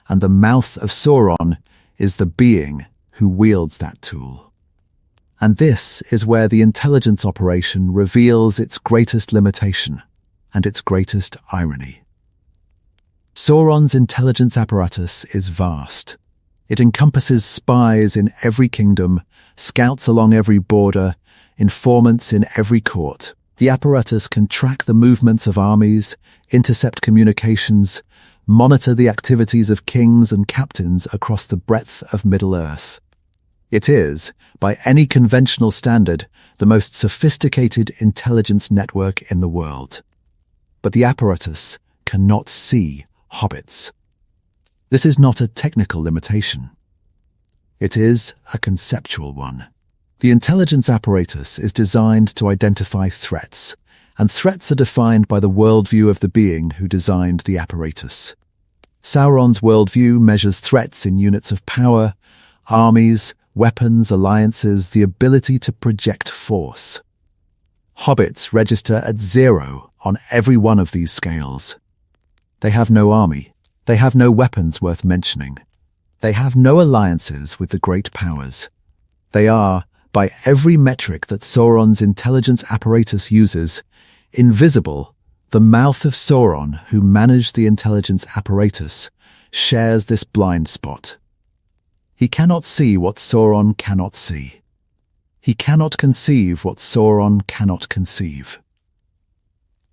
and the Mouth of Sauron is the being who wields that tool. And this is where the intelligence operation reveals its greatest limitation and its greatest irony. Sauron's intelligence apparatus is vast. It encompasses spies in every kingdom, scouts along every border, informants in every court. The apparatus can track the movements of armies, intercept communications, monitor the activities of kings and captains across the breadth of Middle-earth. It is, by any conventional standard, the most sophisticated intelligence network in the world. But the apparatus cannot see hobbits. This is not a technical limitation. It is a conceptual one. The intelligence apparatus is designed to identify threats, and threats are defined by the worldview of the being who designed the apparatus. Sauron's worldview measures threats in units of power, armies, weapons, alliances, the ability to project force. Hobbits register at 0 on every one of these scales. They have no army. They have no weapons worth mentioning. They have no alliances with the great powers. They are, by every metric that Sauron's intelligence apparatus uses, invisible. The Mouth of Sauron, who managed the intelligence apparatus, shares this blind spot. He cannot see what Sauron cannot see. He cannot conceive what Sauron cannot conceive.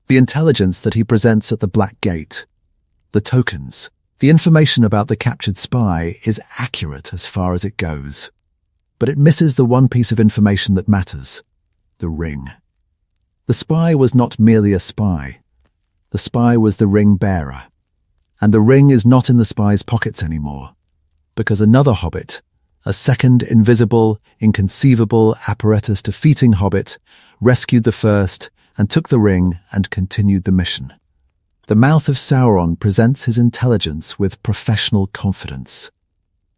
The intelligence that he presents at the Black Gate, the tokens, the information about the captured spy is accurate as far as it goes. But it misses the one piece of information that matters, the ring. The spy was not merely a spy. The spy was the ring bearer. And the ring is not in the spy's pockets anymore, because another hobbit, a second invisible, inconceivable apparatus-defeating hobbit, rescued the first and took the ring and continued the mission. The Mouth of Sauron presents his intelligence with professional confidence.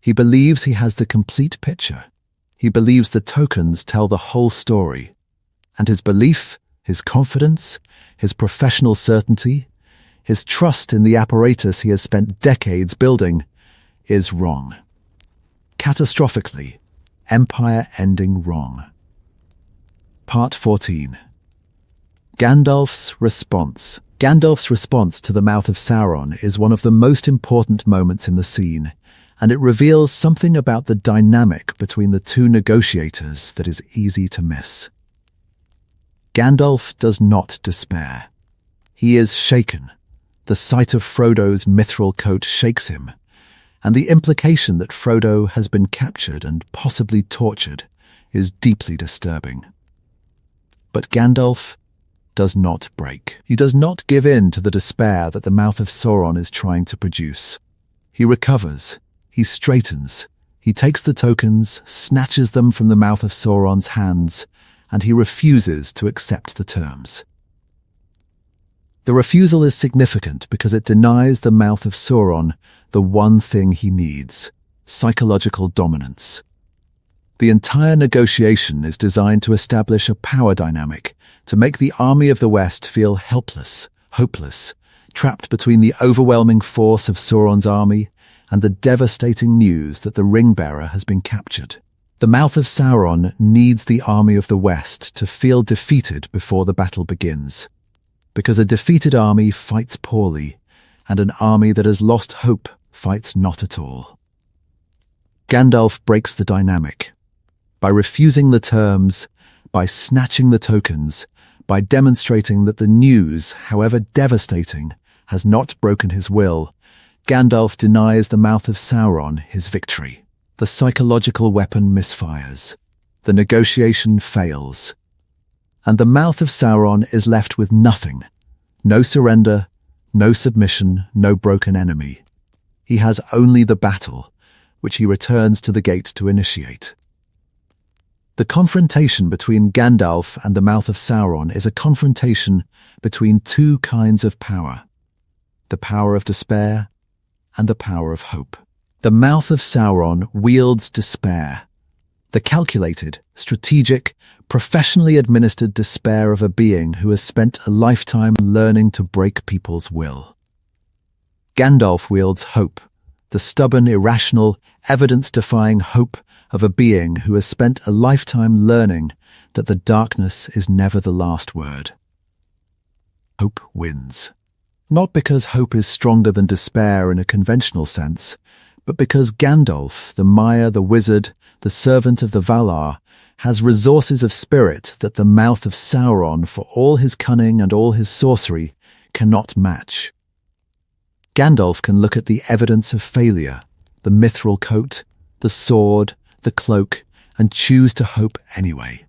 He believes he has the complete picture. He believes the tokens tell the whole story. And his belief, his confidence, his professional certainty, his trust in the apparatus he has spent decades building, is wrong. Catastrophically, empire-ending wrong. Part 14. Gandalf's response. Gandalf's response to the Mouth of Sauron is one of the most important moments in the scene, and it reveals something about the dynamic between the two negotiators that is easy to miss. Gandalf does not despair. He is shaken. The sight of Frodo's mithril coat shakes him, and the implication that Frodo has been captured and possibly tortured is deeply disturbing. But Gandalf does not break. He does not give in to the despair that the Mouth of Sauron is trying to produce. He recovers. He straightens. He takes the tokens, snatches them from the Mouth of Sauron's hands, and he refuses to accept the terms. The refusal is significant because it denies the Mouth of Sauron the one thing he needs: psychological dominance. The entire negotiation is designed to establish a power dynamic, to make the army of the West feel helpless, hopeless, trapped between the overwhelming force of Sauron's army and the devastating news that the ring-bearer has been captured. The Mouth of Sauron needs the army of the West to feel defeated before the battle begins, because a defeated army fights poorly, and an army that has lost hope fights not at all. Gandalf breaks the dynamic. By refusing the terms, by snatching the tokens, by demonstrating that the news, however devastating, has not broken his will, Gandalf denies the Mouth of Sauron his victory. The psychological weapon misfires. The negotiation fails. And the Mouth of Sauron is left with nothing. No surrender, no submission, no broken enemy. He has only the battle, which he returns to the gate to initiate. The confrontation between Gandalf and the Mouth of Sauron is a confrontation between two kinds of power: the power of despair and the power of hope. The Mouth of Sauron wields despair, the calculated, strategic, professionally administered despair of a being who has spent a lifetime learning to break people's will. Gandalf wields hope, the stubborn, irrational, evidence-defying hope of a being who has spent a lifetime learning that the darkness is never the last word. Hope wins. Not because hope is stronger than despair in a conventional sense, but because Gandalf, the Maya, the wizard, the servant of the Valar, has resources of spirit that the Mouth of Sauron, for all his cunning and all his sorcery, cannot match. Gandalf can look at the evidence of failure, the mithril coat, the sword, the cloak, and choose to hope anyway.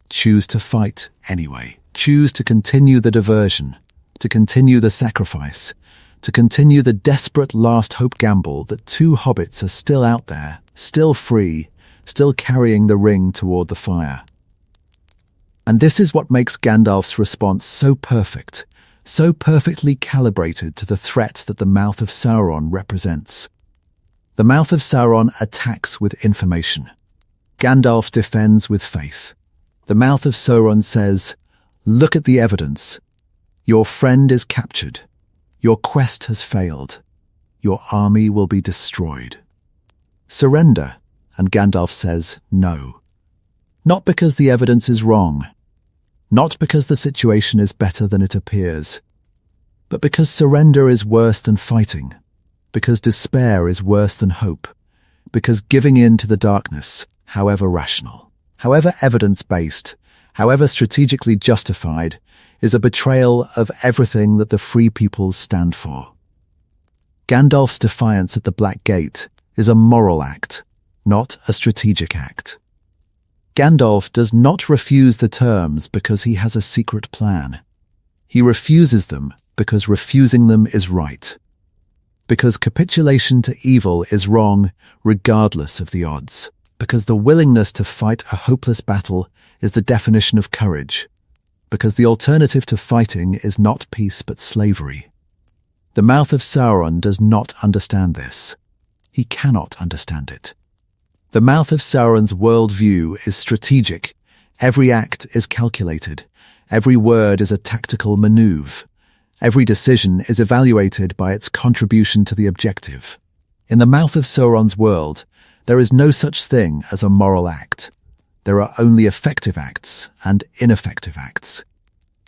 Choose to fight anyway. Choose to continue the diversion, to continue the sacrifice, to continue the desperate last hope gamble that two hobbits are still out there, still free, still carrying the ring toward the fire. And this is what makes Gandalf's response so perfect, so perfectly calibrated to the threat that the Mouth of Sauron represents. The Mouth of Sauron attacks with information. Gandalf defends with faith. The Mouth of Sauron says, "Look at the evidence. Your friend is captured. Your quest has failed. Your army will be destroyed. Surrender." And Gandalf says, "No." Not because the evidence is wrong, not because the situation is better than it appears, but because surrender is worse than fighting, because despair is worse than hope, because giving in to the darkness, however rational, however evidence-based, however strategically justified, is a betrayal of everything that the free peoples stand for. Gandalf's defiance at the Black Gate is a moral act, not a strategic act. Gandalf does not refuse the terms because he has a secret plan. He refuses them because refusing them is right. Because capitulation to evil is wrong regardless of the odds. Because the willingness to fight a hopeless battle is the definition of courage. Because the alternative to fighting is not peace but slavery. The Mouth of Sauron does not understand this. He cannot understand it. The Mouth of Sauron's worldview is strategic. Every act is calculated. Every word is a tactical maneuver. Every decision is evaluated by its contribution to the objective. In the Mouth of Sauron's world, there is no such thing as a moral act. There are only effective acts and ineffective acts.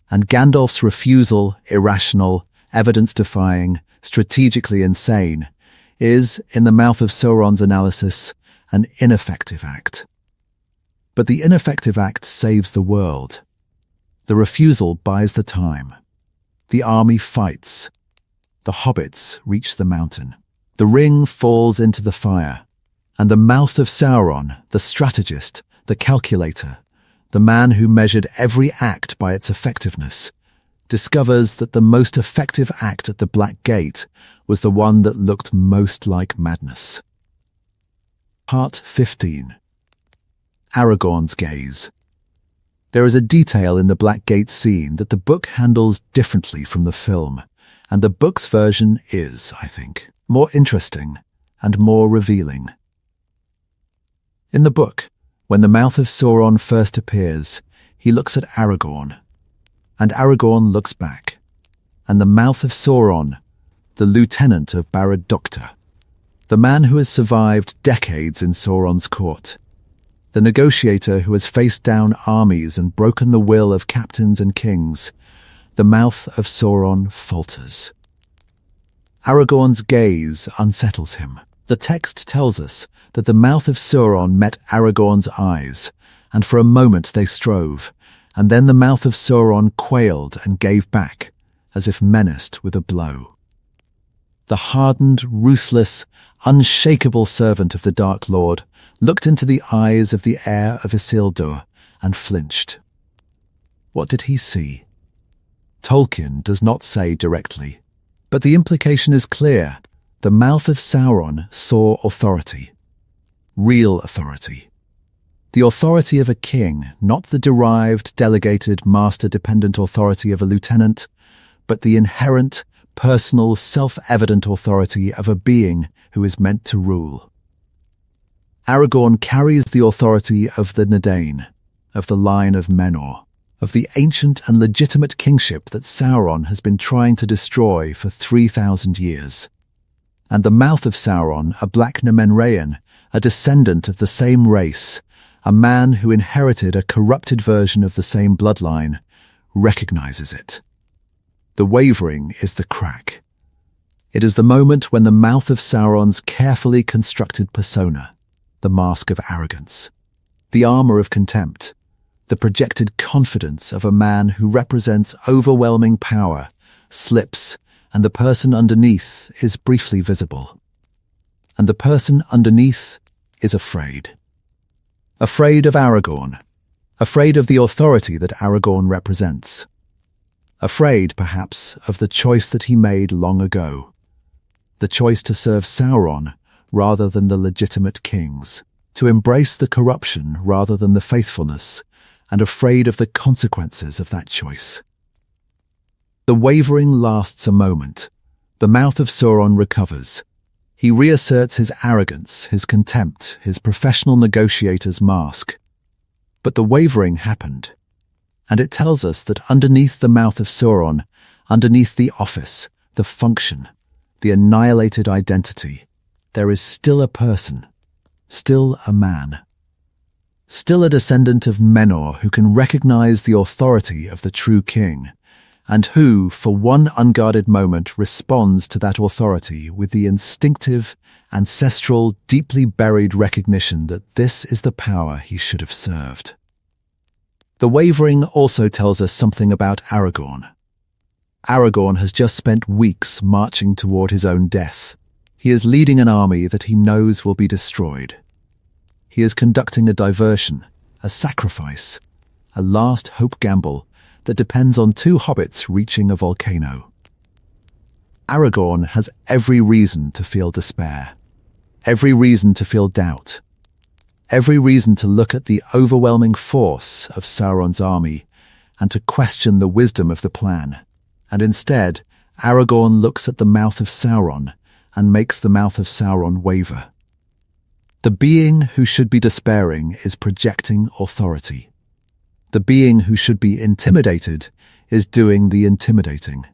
And Gandalf's refusal, irrational, evidence-defying, strategically insane, is, in the Mouth of Sauron's analysis, an ineffective act. But the ineffective act saves the world. The refusal buys the time. The army fights. The hobbits reach the mountain. The ring falls into the fire. And the Mouth of Sauron, the strategist, the calculator, the man who measured every act by its effectiveness, discovers that the most effective act at the Black Gate was the one that looked most like madness. Part 15. Aragorn's Gaze. There is a detail in the Black Gate scene that the book handles differently from the film, and the book's version is, I think, more interesting and more revealing. In the book, when the Mouth of Sauron first appears, he looks at Aragorn, and Aragorn looks back, and the Mouth of Sauron, the lieutenant of Barad-dûrtr, the man who has survived decades in Sauron's court, the negotiator who has faced down armies and broken the will of captains and kings, the Mouth of Sauron falters. Aragorn's gaze unsettles him. The text tells us that the Mouth of Sauron met Aragorn's eyes, and for a moment they strove, and then the Mouth of Sauron quailed and gave back, as if menaced with a blow. The hardened, ruthless, unshakable servant of the Dark Lord looked into the eyes of the heir of Isildur and flinched. What did he see? Tolkien does not say directly, but the implication is clear. The Mouth of Sauron saw authority. Real authority. The authority of a king, not the derived, delegated, master-dependent authority of a lieutenant, but the inherent, personal, self-evident authority of a being who is meant to rule. Aragorn carries the authority of the Nadain, of the line of Menor, of the ancient and legitimate kingship that Sauron has been trying to destroy for 3,000 years. And the Mouth of Sauron, a black Númenórean, a descendant of the same race, a man who inherited a corrupted version of the same bloodline, recognizes it. The wavering is the crack. It is the moment when the Mouth of Sauron's carefully constructed persona, the mask of arrogance, the armor of contempt, the projected confidence of a man who represents overwhelming power, slips, and the person underneath is briefly visible. And the person underneath is afraid. Afraid of Aragorn, afraid of the authority that Aragorn represents. Afraid, perhaps, of the choice that he made long ago. The choice to serve Sauron rather than the legitimate kings. To embrace the corruption rather than the faithfulness. and afraid of the consequences of that choice. The wavering lasts a moment. The Mouth of Sauron recovers. He reasserts his arrogance, his contempt, his professional negotiator's mask. But the wavering happened, and it tells us that underneath the Mouth of Sauron, underneath the office, the function, the annihilated identity, there is still a person, still a man, still a descendant of Menor who can recognize the authority of the true king, and who, for one unguarded moment, responds to that authority with the instinctive, ancestral, deeply buried recognition that this is the power he should have served. The wavering also tells us something about Aragorn. Aragorn has just spent weeks marching toward his own death. He is leading an army that he knows will be destroyed. He is conducting a diversion, a sacrifice, a last hope gamble that depends on two hobbits reaching a volcano. Aragorn has every reason to feel despair, every reason to feel doubt, every reason to look at the overwhelming force of Sauron's army and to question the wisdom of the plan. And instead, Aragorn looks at the Mouth of Sauron and makes the Mouth of Sauron waver. The being who should be despairing is projecting authority. The being who should be intimidated is doing the intimidating.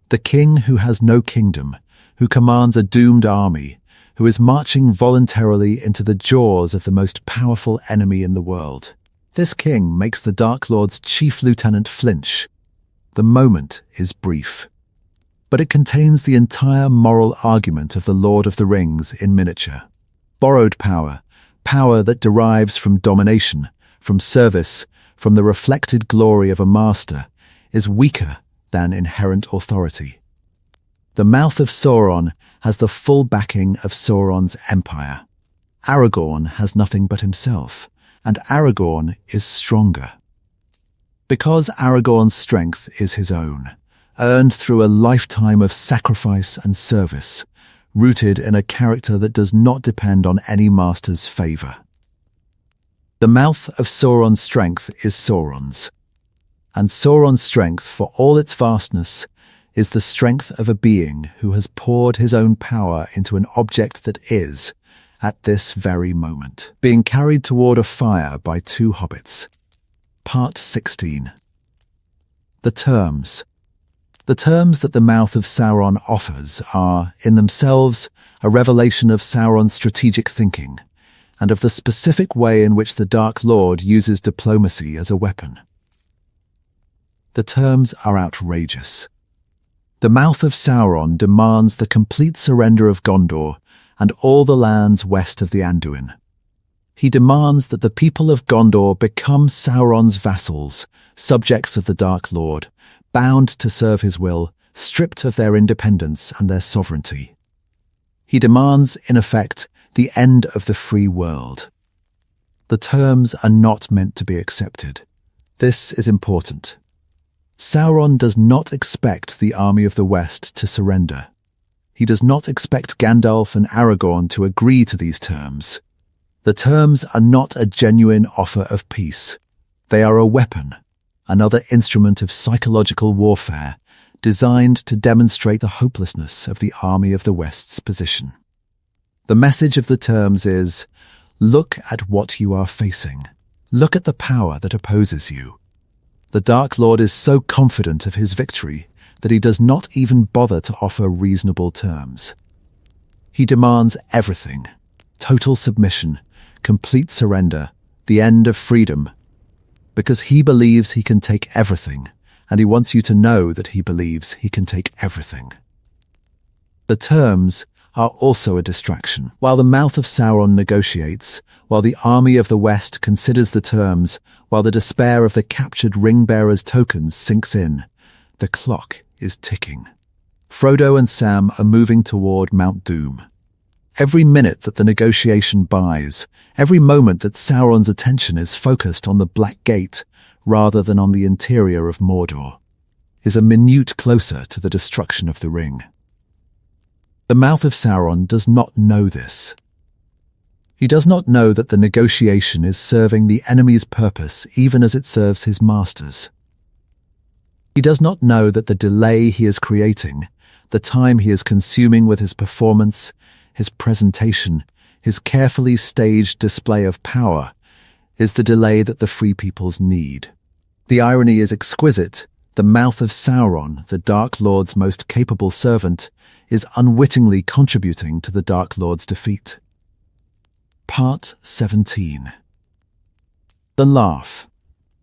The king who has no kingdom, who commands a doomed army, who is marching voluntarily into the jaws of the most powerful enemy in the world. This king makes the Dark Lord's chief lieutenant flinch. The moment is brief, but it contains the entire moral argument of the Lord of the Rings in miniature. Borrowed power, power that derives from domination, from service, from the reflected glory of a master, is weaker than inherent authority. The Mouth of Sauron has the full backing of Sauron's empire. Aragorn has nothing but himself, and Aragorn is stronger. Because Aragorn's strength is his own, earned through a lifetime of sacrifice and service, rooted in a character that does not depend on any master's favor. The Mouth of Sauron's strength is Sauron's, and Sauron's strength, for all its vastness, is the strength of a being who has poured his own power into an object that is, at this very moment, being carried toward a fire by two hobbits. Part 16. The terms. The terms that the Mouth of Sauron offers are, in themselves, a revelation of Sauron's strategic thinking, and of the specific way in which the Dark Lord uses diplomacy as a weapon. The terms are outrageous. The Mouth of Sauron demands the complete surrender of Gondor and all the lands west of the Anduin. He demands that the people of Gondor become Sauron's vassals, subjects of the Dark Lord, bound to serve his will, stripped of their independence and their sovereignty. He demands, in effect, the end of the free world. The terms are not meant to be accepted. This is important. Sauron does not expect the army of the West to surrender. He does not expect Gandalf and Aragorn to agree to these terms. The terms are not a genuine offer of peace. They are a weapon, another instrument of psychological warfare, designed to demonstrate the hopelessness of the army of the West's position. The message of the terms is, look at what you are facing. Look at the power that opposes you. The Dark Lord is so confident of his victory that he does not even bother to offer reasonable terms. He demands everything: total submission, complete surrender, the end of freedom, because he believes he can take everything, and he wants you to know that he believes he can take everything. The terms are also a distraction. While the Mouth of Sauron negotiates, while the army of the West considers the terms, while the despair of the captured ring-bearers' tokens sinks in, the clock is ticking. Frodo and Sam are moving toward Mount Doom. Every minute that the negotiation buys, every moment that Sauron's attention is focused on the Black Gate rather than on the interior of Mordor, is a minute closer to the destruction of the ring. The Mouth of Sauron does not know this. He does not know that the negotiation is serving the enemy's purpose even as it serves his master's. He does not know that the delay he is creating, the time he is consuming with his performance, his presentation, his carefully staged display of power, is the delay that the free peoples need. The irony is exquisite. The Mouth of Sauron, the Dark Lord's most capable servant, is unwittingly contributing to the Dark Lord's defeat. Part 17. The Laugh.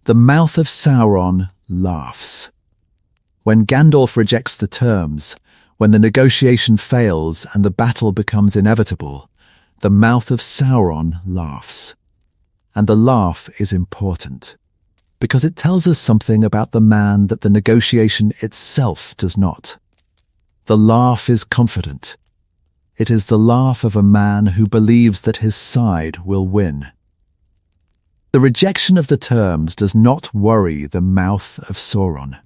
The Mouth of Sauron laughs. When Gandalf rejects the terms, when the negotiation fails and the battle becomes inevitable, the Mouth of Sauron laughs. And the laugh is important, because it tells us something about the man that the negotiation itself does not. The laugh is confident. It is the laugh of a man who believes that his side will win. The rejection of the terms does not worry the Mouth of Sauron.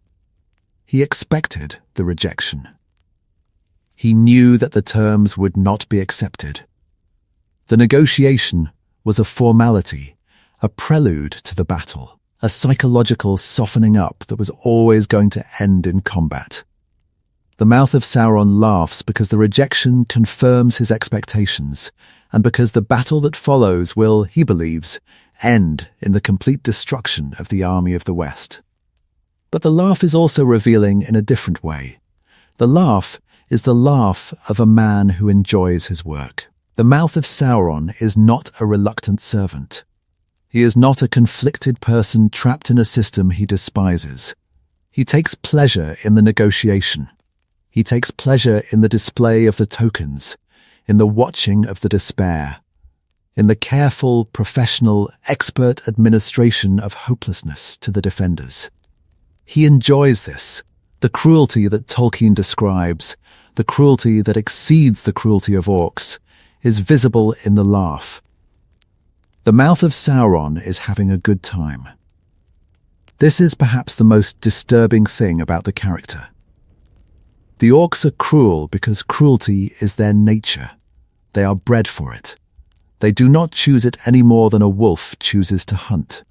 He expected the rejection. He knew that the terms would not be accepted. The negotiation was a formality, a prelude to the battle, a psychological softening up that was always going to end in combat. The Mouth of Sauron laughs because the rejection confirms his expectations, and because the battle that follows will, he believes, end in the complete destruction of the army of the West. But the laugh is also revealing in a different way. The laugh is the laugh of a man who enjoys his work. The Mouth of Sauron is not a reluctant servant. He is not a conflicted person trapped in a system he despises. He takes pleasure in the negotiation. He takes pleasure in the display of the tokens, in the watching of the despair, in the careful, professional, expert administration of hopelessness to the defenders. He enjoys this, the cruelty that Tolkien describes, the cruelty that exceeds the cruelty of orcs, is visible in the laugh. The Mouth of Sauron is having a good time. This is perhaps the most disturbing thing about the character. The orcs are cruel because cruelty is their nature. They are bred for it. They do not choose it any more than a wolf chooses to hunt.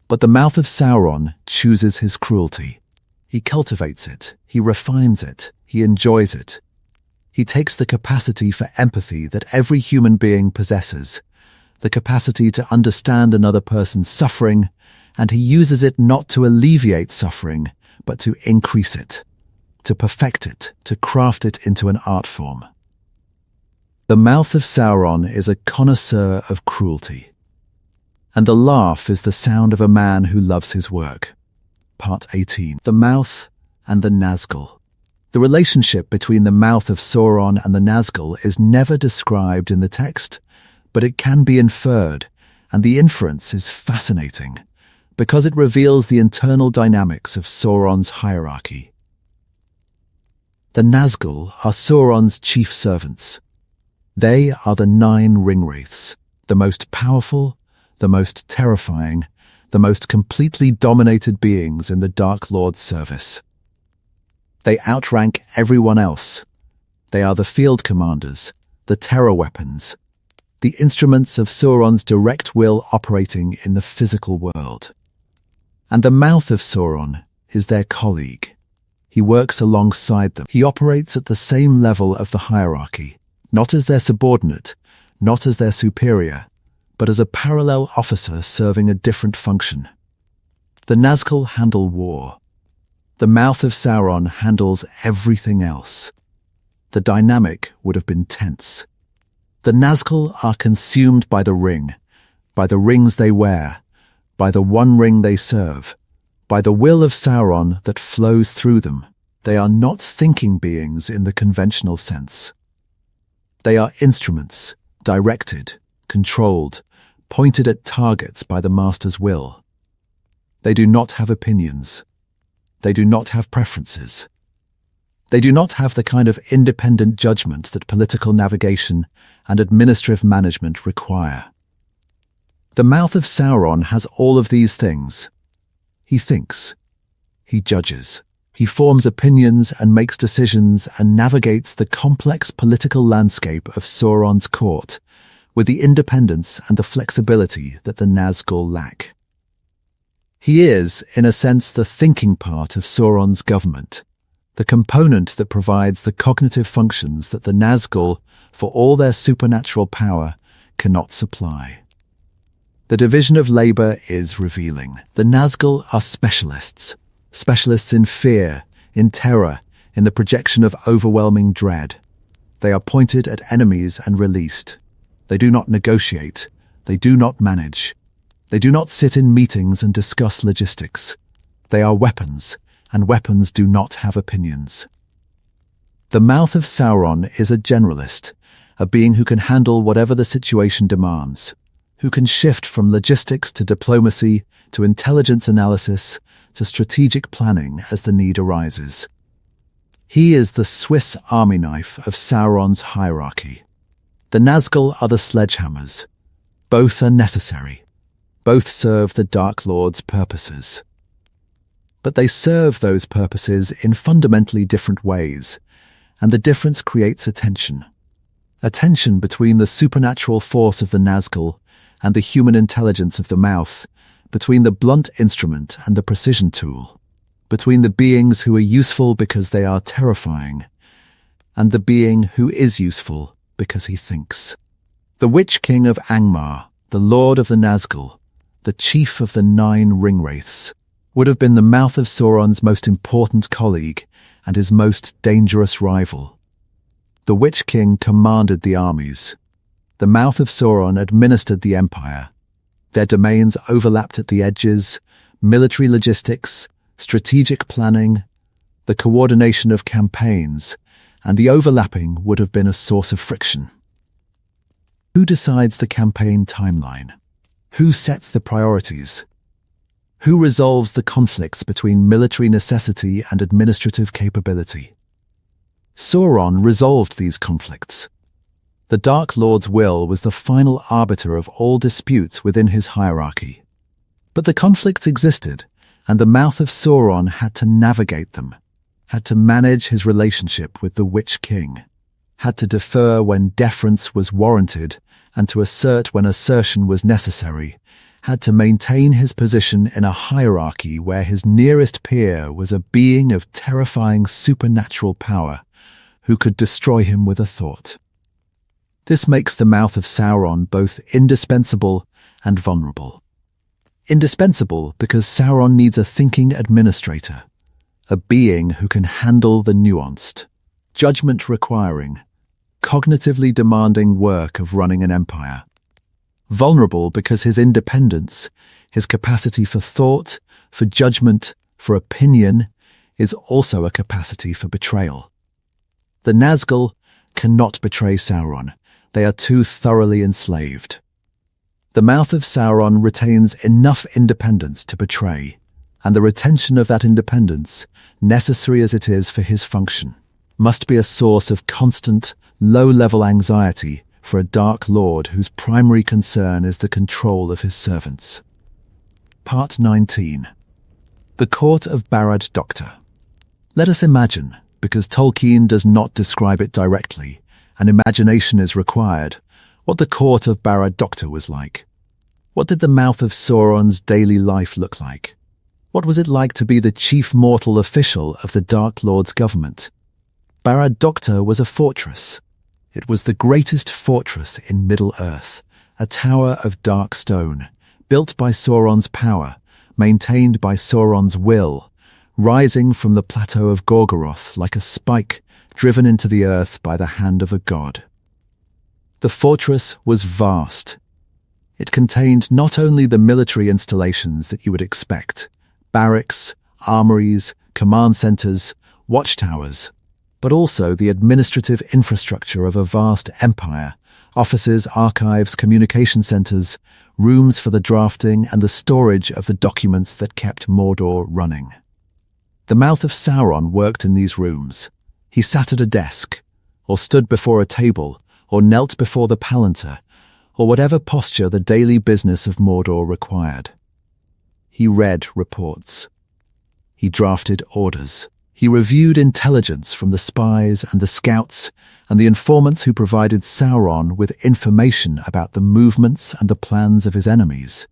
But the Mouth of Sauron chooses his cruelty. He cultivates it, he refines it, he enjoys it. He takes the capacity for empathy that every human being possesses, the capacity to understand another person's suffering, and he uses it not to alleviate suffering, but to increase it, to perfect it, to craft it into an art form. The Mouth of Sauron is a connoisseur of cruelty, and the laugh is the sound of a man who loves his work. Part 18. The Mouth and the Nazgul. The relationship between the Mouth of Sauron and the Nazgul is never described in the text, but it can be inferred, and the inference is fascinating, because it reveals the internal dynamics of Sauron's hierarchy. The Nazgul are Sauron's chief servants. They are the 9 Ringwraiths, the most powerful, the most terrifying, the most completely dominated beings in the Dark Lord's service. They outrank everyone else. They are the field commanders, the terror weapons, the instruments of Sauron's direct will operating in the physical world. And the Mouth of Sauron is their colleague. He works alongside them. He operates at the same level of the hierarchy, not as their subordinate, not as their superior, but as a parallel officer serving a different function. The Nazgul handle war. The Mouth of Sauron handles everything else. The dynamic would have been tense. The Nazgul are consumed by the ring, by the rings they wear, by the one ring they serve, by the will of Sauron that flows through them. They are not thinking beings in the conventional sense. They are instruments, directed, controlled, pointed at targets by the Master's will. They do not have opinions. They do not have preferences. They do not have the kind of independent judgment that political navigation and administrative management require. The Mouth of Sauron has all of these things. He thinks. He judges. He forms opinions and makes decisions and navigates the complex political landscape of Sauron's court with the independence and the flexibility that the Nazgul lack. He is, in a sense, the thinking part of Sauron's government, the component that provides the cognitive functions that the Nazgul, for all their supernatural power, cannot supply. The division of labor is revealing. The Nazgul are specialists in fear, in terror, in the projection of overwhelming dread. They are pointed at enemies and released. They do not negotiate. They do not manage. They do not sit in meetings and discuss logistics. They are weapons, and weapons do not have opinions. The Mouth of Sauron is a generalist, a being who can handle whatever the situation demands, who can shift from logistics to diplomacy, to intelligence analysis, to strategic planning as the need arises. He is the Swiss army knife of Sauron's hierarchy. The Nazgul are the sledgehammers. Both are necessary. Both serve the Dark Lord's purposes. But they serve those purposes in fundamentally different ways, and the difference creates a tension. A tension between the supernatural force of the Nazgul and the human intelligence of the Mouth, between the blunt instrument and the precision tool, between the beings who are useful because they are terrifying, and the being who is useful because he thinks. The Witch King of Angmar, the Lord of the Nazgul, the chief of the 9 Ringwraiths, would have been the Mouth of Sauron's most important colleague and his most dangerous rival. The Witch King commanded the armies. The Mouth of Sauron administered the empire. Their domains overlapped at the edges: military logistics, strategic planning, the coordination of campaigns, and the overlapping would have been a source of friction. Who decides the campaign timeline? Who sets the priorities? Who resolves the conflicts between military necessity and administrative capability? Sauron resolved these conflicts. The Dark Lord's will was the final arbiter of all disputes within his hierarchy. But the conflicts existed, and the Mouth of Sauron had to navigate them, had to manage his relationship with the Witch King, had to defer when deference was warranted and to assert when assertion was necessary, had to maintain his position in a hierarchy where his nearest peer was a being of terrifying supernatural power who could destroy him with a thought. This makes the Mouth of Sauron both indispensable and vulnerable. Indispensable because Sauron needs a thinking administrator, a being who can handle the nuanced, judgment-requiring, cognitively demanding work of running an empire. Vulnerable because his independence, his capacity for thought, for judgment, for opinion, is also a capacity for betrayal. The Nazgul cannot betray Sauron. They are too thoroughly enslaved. The Mouth of Sauron retains enough independence to betray, and the retention of that independence, necessary as it is for his function, must be a source of constant, low-level anxiety for a Dark Lord whose primary concern is the control of his servants. Part 19. The Court of Barad-dûrtr. Let us imagine, because Tolkien does not describe it directly, and imagination is required, what the court of Barad-dûrtr was like. What did the Mouth of Sauron's daily life look like? What was it like to be the chief mortal official of the Dark Lord's government? Barad-dûrtr was a fortress. It was the greatest fortress in Middle-earth, a tower of dark stone, built by Sauron's power, maintained by Sauron's will, rising from the plateau of Gorgoroth like a spike driven into the earth by the hand of a god. The fortress was vast. It contained not only the military installations that you would expect, barracks, armories, command centers, watchtowers, but also the administrative infrastructure of a vast empire, offices, archives, communication centers, rooms for the drafting and the storage of the documents that kept Mordor running. The Mouth of Sauron worked in these rooms. He sat at a desk, or stood before a table, or knelt before the palantir, or whatever posture the daily business of Mordor required. He read reports. He drafted orders. He reviewed intelligence from the spies and the scouts and the informants who provided Sauron with information about the movements and the plans of his enemies.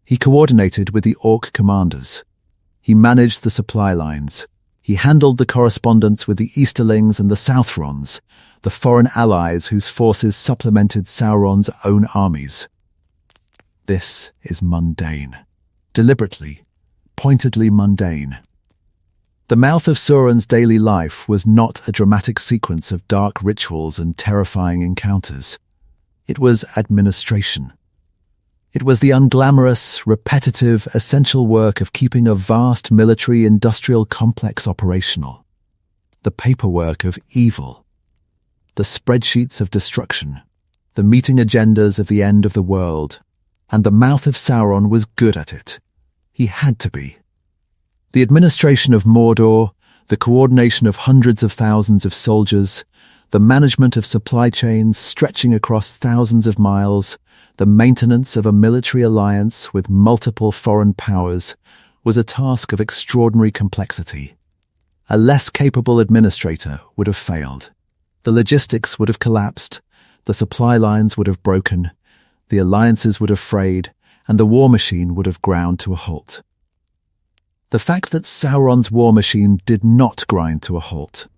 He coordinated with the Orc commanders. He managed the supply lines. He handled the correspondence with the Easterlings and the Southrons, the foreign allies whose forces supplemented Sauron's own armies. This is mundane. Deliberately, pointedly mundane. The Mouth of Sauron's daily life was not a dramatic sequence of dark rituals and terrifying encounters. It was administration. It was the unglamorous, repetitive, essential work of keeping a vast military-industrial complex operational. The paperwork of evil. The spreadsheets of destruction. The meeting agendas of the end of the world. And the Mouth of Sauron was good at it. He had to be. The administration of Mordor, the coordination of hundreds of thousands of soldiers, the management of supply chains stretching across thousands of miles, the maintenance of a military alliance with multiple foreign powers was a task of extraordinary complexity. A less capable administrator would have failed. The logistics would have collapsed, the supply lines would have broken, the alliances would have frayed, and the war machine would have ground to a halt. The fact that Sauron's war machine did not grind to a halt.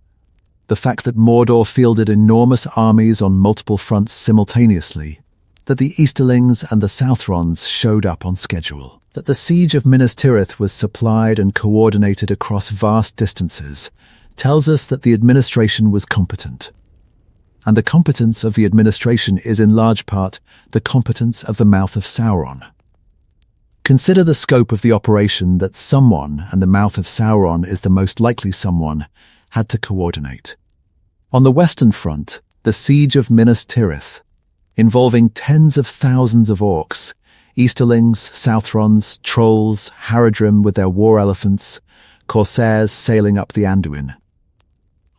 The fact that Mordor fielded enormous armies on multiple fronts simultaneously. That the Easterlings and the Southrons showed up on schedule. That the siege of Minas Tirith was supplied and coordinated across vast distances tells us that the administration was competent. And the competence of the administration is in large part the competence of the Mouth of Sauron. Consider the scope of the operation that someone, and the Mouth of Sauron is the most likely someone, had to coordinate. On the Western Front, the siege of Minas Tirith, involving tens of thousands of orcs, Easterlings, Southrons, trolls, Haradrim with their war elephants, corsairs sailing up the Anduin.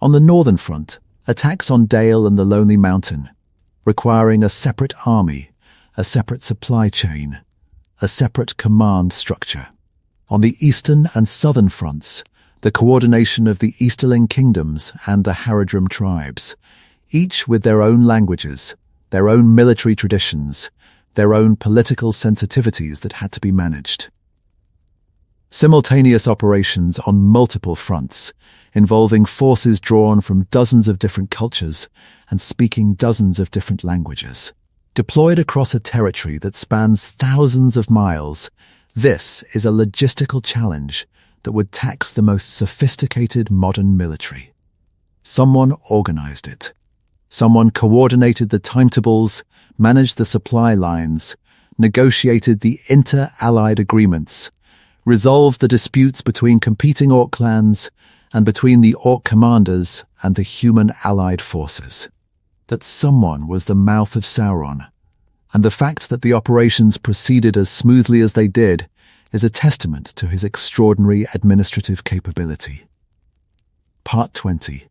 On the Northern Front, attacks on Dale and the Lonely Mountain, requiring a separate army, a separate supply chain, a separate command structure. On the Eastern and Southern fronts, the coordination of the Easterling kingdoms and the Haradrim tribes, each with their own languages, their own military traditions, their own political sensitivities that had to be managed. Simultaneous operations on multiple fronts, involving forces drawn from dozens of different cultures and speaking dozens of different languages. Deployed across a territory that spans thousands of miles, this is a logistical challenge that would tax the most sophisticated modern military. Someone organized it. Someone coordinated the timetables, managed the supply lines, negotiated the inter-allied agreements, resolved the disputes between competing orc clans and between the orc commanders and the human allied forces. That someone was the Mouth of Sauron, and the fact that the operations proceeded as smoothly as they did is a testament to his extraordinary administrative capability. Part 20.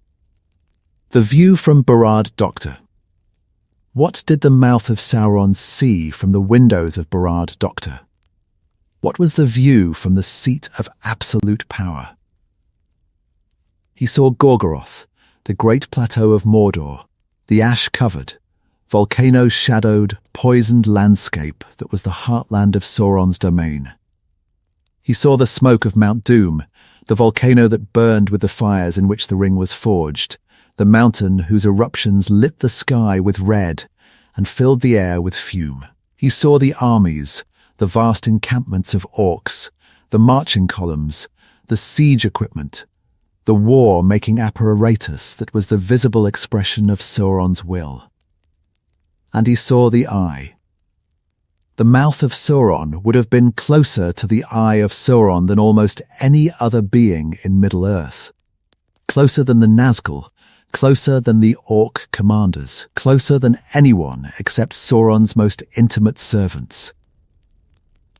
The view from Barad Doctor. What did the Mouth of Sauron see from the windows of Barad Doctor? What was the view from the seat of absolute power? He saw Gorgoroth, the great plateau of Mordor, the ash-covered, volcano-shadowed, poisoned landscape that was the heartland of Sauron's domain. He saw the smoke of Mount Doom, the volcano that burned with the fires in which the ring was forged, the mountain whose eruptions lit the sky with red and filled the air with fume. He saw the armies, the vast encampments of orcs, the marching columns, the siege equipment, the war-making apparatus that was the visible expression of Sauron's will. And he saw the Eye. The Mouth of Sauron would have been closer to the Eye of Sauron than almost any other being in Middle-earth. Closer than the Nazgul, closer than the Orc commanders, closer than anyone except Sauron's most intimate servants.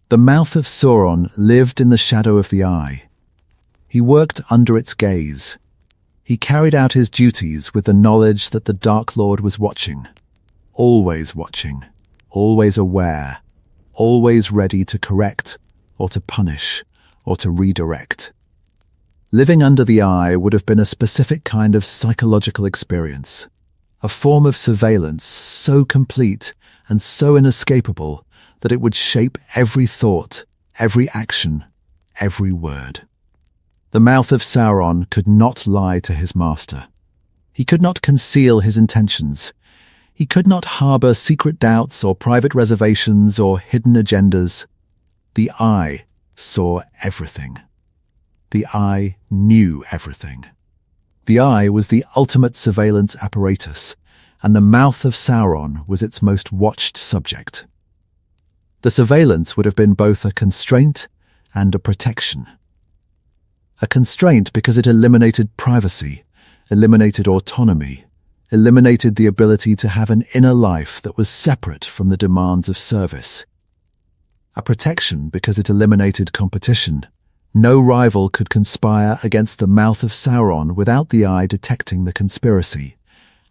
The Mouth of Sauron lived in the shadow of the Eye. He worked under its gaze. He carried out his duties with the knowledge that the Dark Lord was watching, always aware, always ready to correct or to punish or to redirect. Living under the eye would have been a specific kind of psychological experience, a form of surveillance so complete and so inescapable that it would shape every thought, every action, every word. The mouth of Sauron could not lie to his master. He could not conceal his intentions. He could not harbor secret doubts or private reservations or hidden agendas. The eye saw everything. The eye knew everything. The eye was the ultimate surveillance apparatus, and the mouth of Sauron was its most watched subject. The surveillance would have been both a constraint and a protection. A constraint because it eliminated privacy, eliminated autonomy, eliminated the ability to have an inner life that was separate from the demands of service. A protection because it eliminated competition. No rival could conspire against the mouth of Sauron without the eye detecting the conspiracy,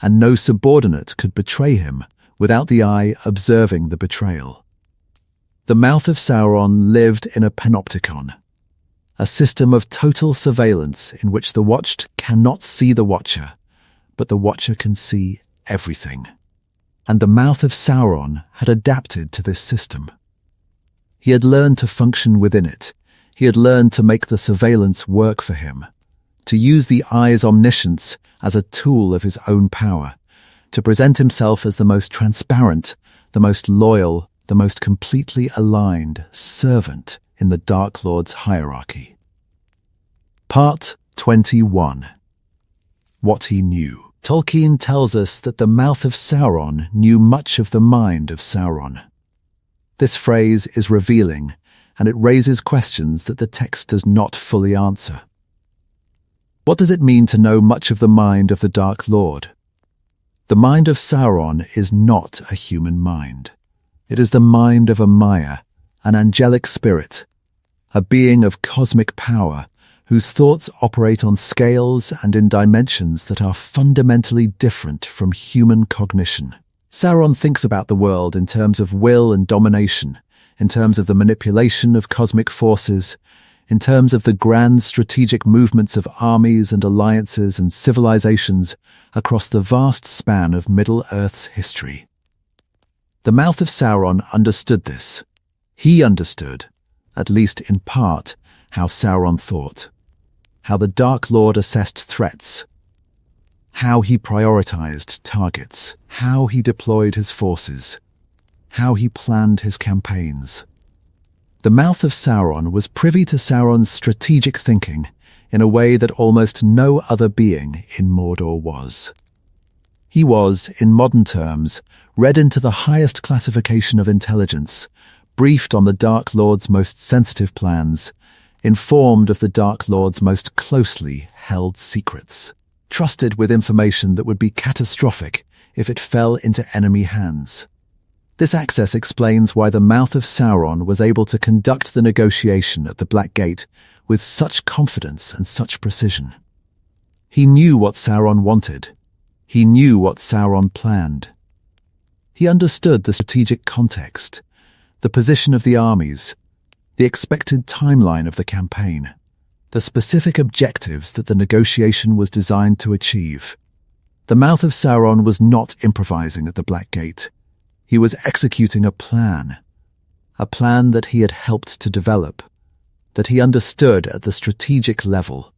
and no subordinate could betray him without the eye observing the betrayal. The mouth of Sauron lived in a panopticon, a system of total surveillance in which the watched cannot see the watcher, but the watcher can see everything. And the mouth of Sauron had adapted to this system. He had learned to function within it. He had learned to make the surveillance work for him, to use the eye's omniscience as a tool of his own power, to present himself as the most transparent, the most loyal, the most completely aligned servant in the Dark Lord's hierarchy. Part 21. What he knew. Tolkien tells us that the mouth of Sauron knew much of the mind of Sauron. This phrase is revealing, and it raises questions that the text does not fully answer. What does it mean to know much of the mind of the Dark Lord? The mind of Sauron is not a human mind. It is the mind of a Maya, an angelic spirit, a being of cosmic power whose thoughts operate on scales and in dimensions that are fundamentally different from human cognition. Sauron thinks about the world in terms of will and domination, in terms of the manipulation of cosmic forces, in terms of the grand strategic movements of armies and alliances and civilizations across the vast span of Middle-earth's history. The mouth of Sauron understood this. He understood, at least in part, how Sauron thought, how the Dark Lord assessed threats, how he prioritized targets, how he deployed his forces, how he planned his campaigns. The mouth of Sauron was privy to Sauron's strategic thinking in a way that almost no other being in Mordor was. He was, in modern terms, read into the highest classification of intelligence, briefed on the Dark Lord's most sensitive plans, informed of the Dark Lord's most closely held secrets, trusted with information that would be catastrophic if it fell into enemy hands. This access explains why the mouth of Sauron was able to conduct the negotiation at the Black Gate with such confidence and such precision. He knew what Sauron wanted. He knew what Sauron planned. He understood the strategic context, the position of the armies, the expected timeline of the campaign, the specific objectives that the negotiation was designed to achieve. The mouth of Sauron was not improvising at the Black Gate. He was executing a plan that he had helped to develop, that he understood at the strategic level,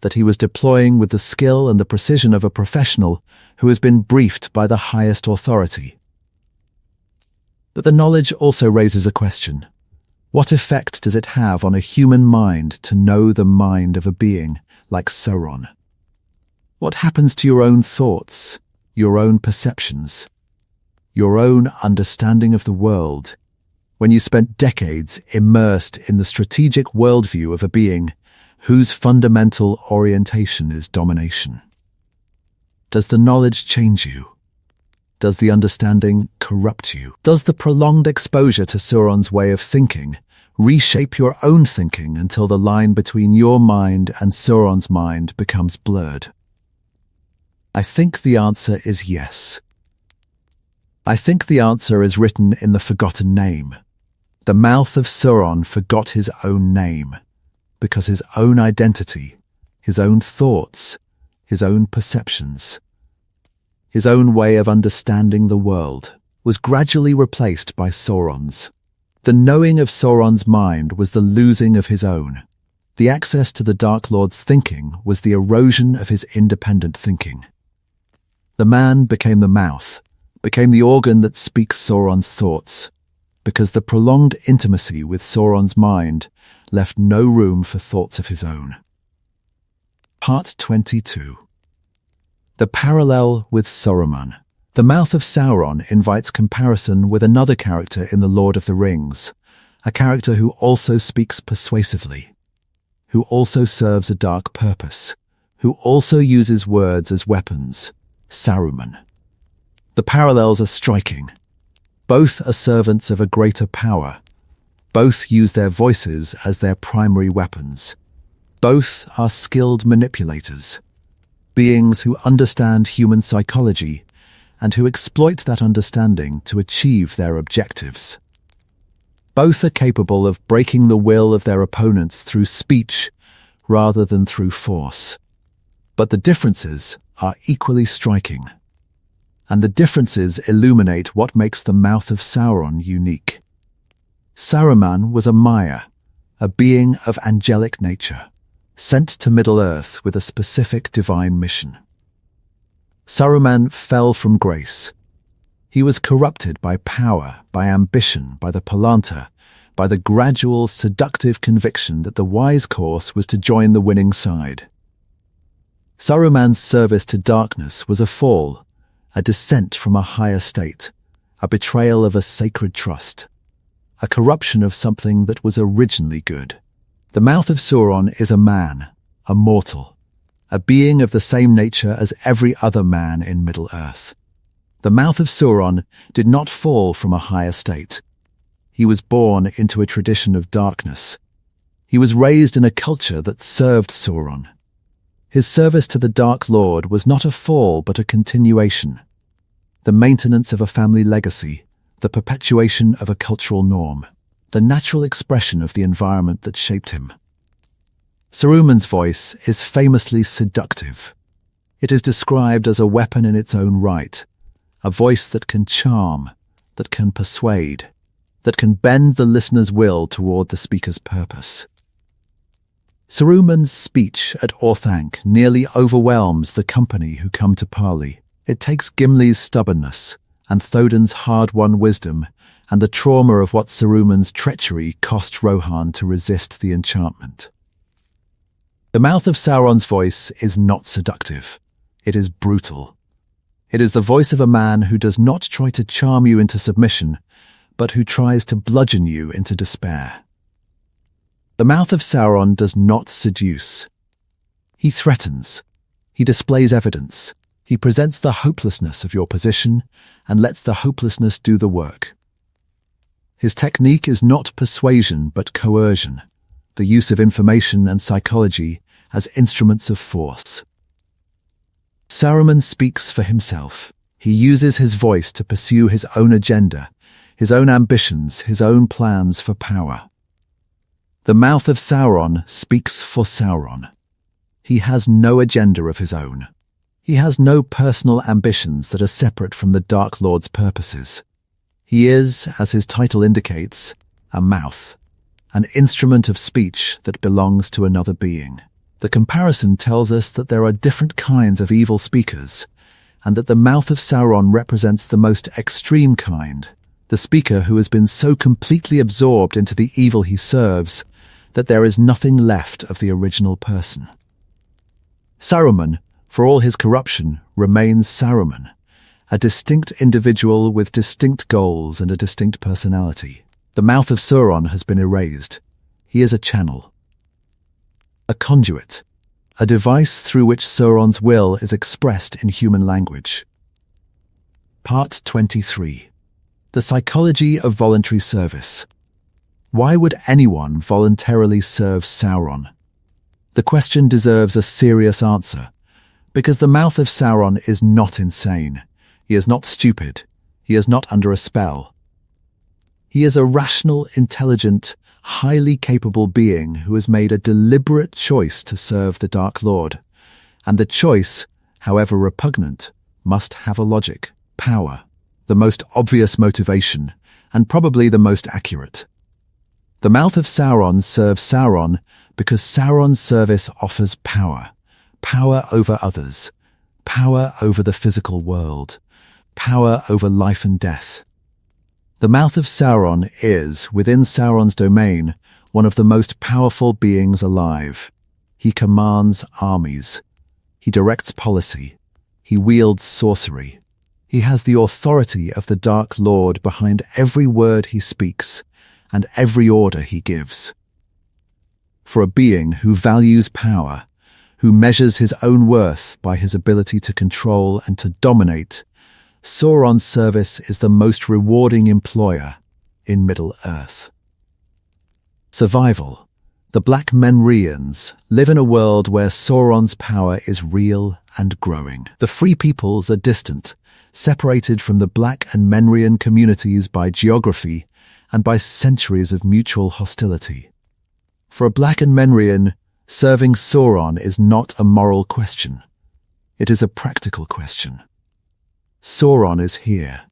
that he was deploying with the skill and the precision of a professional who has been briefed by the highest authority. But the knowledge also raises a question. What effect does it have on a human mind to know the mind of a being like Sauron? What happens to your own thoughts, your own perceptions, your own understanding of the world, when you spent decades immersed in the strategic worldview of a being whose fundamental orientation is domination? Does the knowledge change you? Does the understanding corrupt you? Does the prolonged exposure to Sauron's way of thinking reshape your own thinking until the line between your mind and Sauron's mind becomes blurred? I think the answer is yes. I think the answer is written in the forgotten name. The mouth of Sauron forgot his own name, because his own identity, his own thoughts, his own perceptions. His own way of understanding the world was gradually replaced by Sauron's. The knowing of Sauron's mind was the losing of his own. The access to the Dark Lord's thinking was the erosion of his independent thinking. The man became the mouth, became the organ that speaks Sauron's thoughts, because the prolonged intimacy with Sauron's mind left no room for thoughts of his own. Part 22. The parallel with Saruman. The Mouth of Sauron invites comparison with another character in The Lord of the Rings, a character who also speaks persuasively, who also serves a dark purpose, who also uses words as weapons, Saruman. The parallels are striking. Both are servants of a greater power. Both use their voices as their primary weapons. Both are skilled manipulators, beings who understand human psychology and who exploit that understanding to achieve their objectives. Both are capable of breaking the will of their opponents through speech rather than through force. But the differences are equally striking. And the differences illuminate what makes the Mouth of Sauron unique. Saruman was a Maya, a being of angelic nature, sent to Middle-earth with a specific divine mission. Saruman fell from grace. He was corrupted by power, by ambition, by the Palantir, by the gradual, seductive conviction that the wise course was to join the winning side. Saruman's service to darkness was a fall, a descent from a higher state, a betrayal of a sacred trust, a corruption of something that was originally good. The Mouth of Sauron is a man, a mortal, a being of the same nature as every other man in Middle-earth. The Mouth of Sauron did not fall from a higher state. He was born into a tradition of darkness. He was raised in a culture that served Sauron. His service to the Dark Lord was not a fall but a continuation, the maintenance of a family legacy, the perpetuation of a cultural norm, the natural expression of the environment that shaped him. Saruman's voice is famously seductive. It is described as a weapon in its own right, a voice that can charm, that can persuade, that can bend the listener's will toward the speaker's purpose. Saruman's speech at Orthanc nearly overwhelms the company who come to parley. It takes Gimli's stubbornness and Thodin's hard-won wisdom and the trauma of what Saruman's treachery cost Rohan to resist the enchantment. The Mouth of Sauron's voice is not seductive. It is brutal. It is the voice of a man who does not try to charm you into submission, but who tries to bludgeon you into despair. The Mouth of Sauron does not seduce. He threatens. He displays evidence. He presents the hopelessness of your position and lets the hopelessness do the work. His technique is not persuasion but coercion, the use of information and psychology as instruments of force. Saruman speaks for himself. He uses his voice to pursue his own agenda, his own ambitions, his own plans for power. The Mouth of Sauron speaks for Sauron. He has no agenda of his own. He has no personal ambitions that are separate from the Dark Lord's purposes. He is, as his title indicates, a mouth, an instrument of speech that belongs to another being. The comparison tells us that there are different kinds of evil speakers, and that the Mouth of Sauron represents the most extreme kind, the speaker who has been so completely absorbed into the evil he serves that there is nothing left of the original person. Saruman, for all his corruption, remains Saruman, a distinct individual with distinct goals and a distinct personality. The Mouth of Sauron has been erased. He is a channel, a conduit, a device through which Sauron's will is expressed in human language. Part 23. The psychology of voluntary service. Why would anyone voluntarily serve Sauron? The question deserves a serious answer, because the Mouth of Sauron is not insane. He is not stupid. He is not under a spell. He is a rational, intelligent, highly capable being who has made a deliberate choice to serve the Dark Lord. And the choice, however repugnant, must have a logic, power, the most obvious motivation, and probably the most accurate. The Mouth of Sauron serves Sauron because Sauron's service offers power, power over others, power over the physical world, power over life and death. The Mouth of Sauron is, within Sauron's domain, one of the most powerful beings alive. He commands armies. He directs policy. He wields sorcery. He has the authority of the Dark Lord behind every word he speaks and every order he gives. For a being who values power, who measures his own worth by his ability to control and to dominate, Sauron's service is the most rewarding employer in Middle-earth. Survival. The Black Menrians live in a world where Sauron's power is real and growing. The Free Peoples are distant, separated from the Black and Menrian communities by geography and by centuries of mutual hostility. For a Black and Menrian, serving Sauron is not a moral question. It is a practical question. Sauron is here.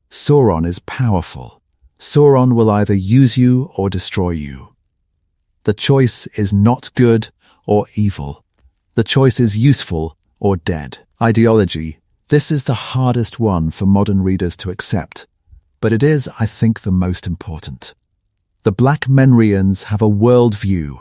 Sauron is powerful. Sauron will either use you or destroy you. The choice is not good or evil. The choice is useful or dead. Ideology. This is the hardest one for modern readers to accept, but it is, I think, the most important. The Black Menrians have a worldview,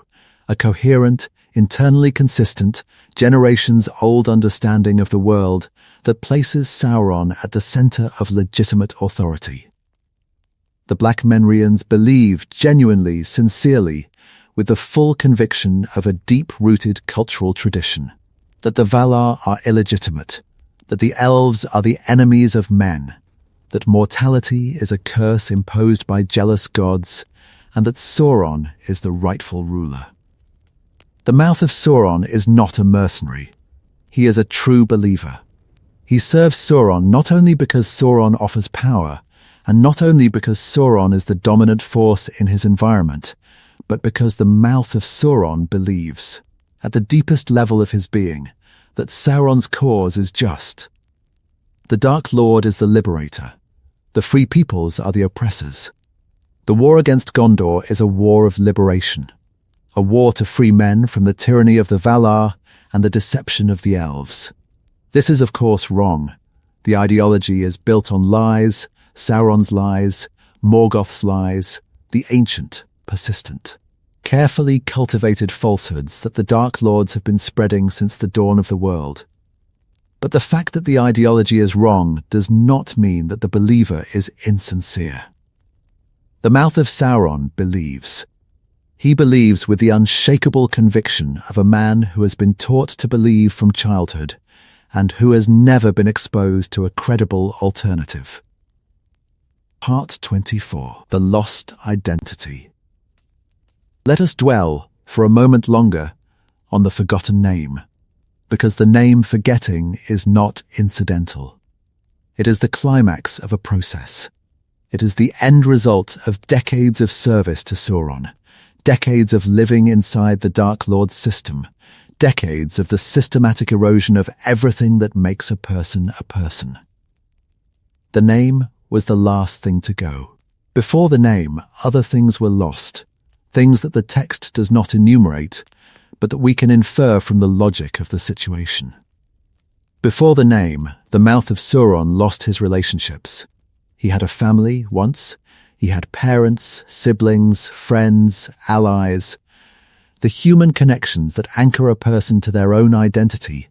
a coherent, internally consistent, generations-old understanding of the world that places Sauron at the center of legitimate authority. The Black Menrians believe genuinely, sincerely, with the full conviction of a deep-rooted cultural tradition, that the Valar are illegitimate, that the elves are the enemies of men, that mortality is a curse imposed by jealous gods, and that Sauron is the rightful ruler. The Mouth of Sauron is not a mercenary. He is a true believer. He serves Sauron not only because Sauron offers power, and not only because Sauron is the dominant force in his environment, but because the Mouth of Sauron believes, at the deepest level of his being, that Sauron's cause is just. The Dark Lord is the liberator. The Free Peoples are the oppressors. The war against Gondor is a war of liberation, a war to free men from the tyranny of the Valar and the deception of the elves. This is, of course, wrong. The ideology is built on lies, Sauron's lies, Morgoth's lies, the ancient, persistent, carefully cultivated falsehoods that the Dark Lords have been spreading since the dawn of the world. But the fact that the ideology is wrong does not mean that the believer is insincere. The Mouth of Sauron believes. He believes with the unshakable conviction of a man who has been taught to believe from childhood and who has never been exposed to a credible alternative. Part 24. The Lost Identity. Let us dwell, for a moment longer, on the forgotten name, because the name forgetting is not incidental. It is the climax of a process. It is the end result of decades of service to Sauron, decades of living inside the Dark Lord's system, decades of the systematic erosion of everything that makes a person a person. The name was the last thing to go. Before the name, other things were lost, things that the text does not enumerate, but that we can infer from the logic of the situation. Before the name, the Mouth of Sauron lost his relationships. He had a family once. He had parents, siblings, friends, allies, the human connections that anchor a person to their own identity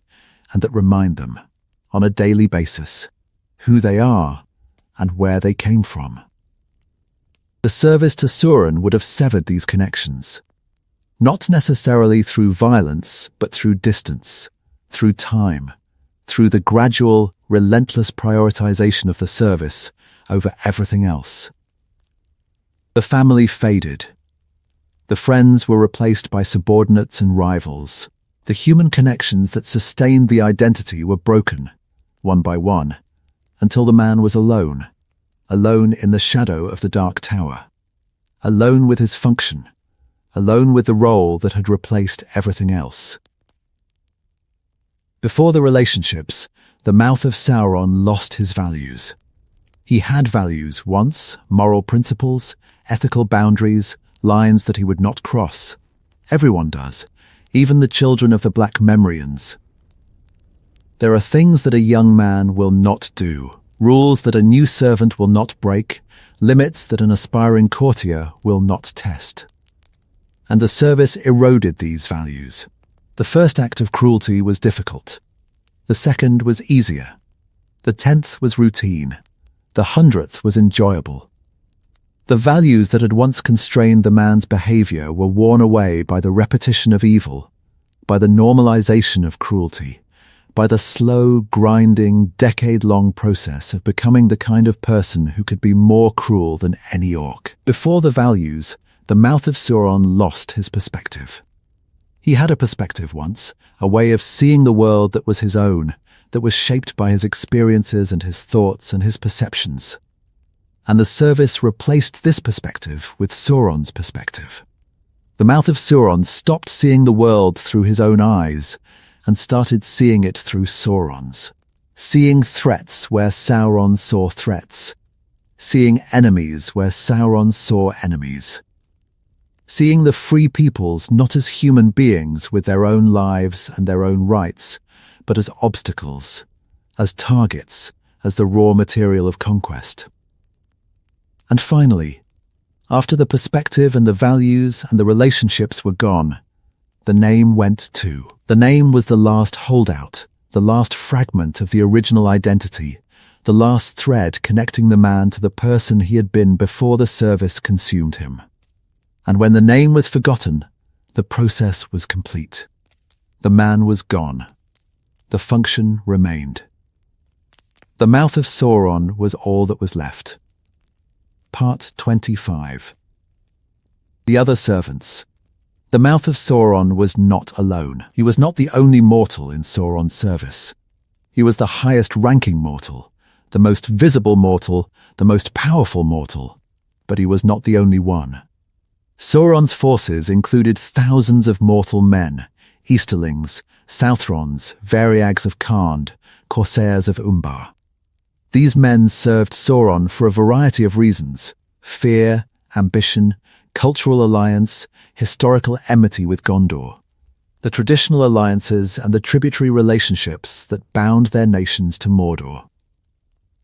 and that remind them, on a daily basis, who they are and where they came from. The service to Sauron would have severed these connections, not necessarily through violence, but through distance, through time, through the gradual, relentless prioritization of the service over everything else. The family faded. The friends were replaced by subordinates and rivals. The human connections that sustained the identity were broken, one by one, until the man was alone in the shadow of the Dark Tower. alone with his function, alone with the role that had replaced everything else. Before the relationships, the Mouth of Sauron lost his values. He had values once, moral principles, ethical boundaries, lines that he would not cross. Everyone does, even the children of the Black Memorians. There are things that a young man will not do, rules that a new servant will not break, limits that an aspiring courtier will not test. And the service eroded these values. The first act of cruelty was difficult. The second was easier. The 10th was routine. The 100th was enjoyable. The values that had once constrained the man's behavior were worn away by the repetition of evil, by the normalization of cruelty, by the slow, grinding, decade-long process of becoming the kind of person who could be more cruel than any orc. Before the values, the Mouth of Sauron lost his perspective. He had a perspective once, a way of seeing the world that was his own, that was shaped by his experiences and his thoughts and his perceptions. And the service replaced this perspective with Sauron's perspective. The Mouth of Sauron stopped seeing the world through his own eyes and started seeing it through Sauron's, seeing threats where Sauron saw threats, seeing enemies where Sauron saw enemies, seeing the free peoples not as human beings with their own lives and their own rights, but as obstacles, as targets, as the raw material of conquest. And finally, after the perspective and the values and the relationships were gone, the name went too. The name was the last holdout, the last fragment of the original identity, the last thread connecting the man to the person he had been before the service consumed him. And when the name was forgotten, the process was complete. The man was gone. The function remained. The Mouth of Sauron was all that was left. Part 25. The other servants. The Mouth of Sauron was not alone. He was not the only mortal in Sauron's service. He was the highest-ranking mortal, the most visible mortal, the most powerful mortal, but he was not the only one. Sauron's forces included thousands of mortal men, Easterlings, Southrons, Variags of Khand, Corsairs of Umbar. These men served Sauron for a variety of reasons: fear, ambition, cultural alliance, historical enmity with Gondor, the traditional alliances and the tributary relationships that bound their nations to Mordor.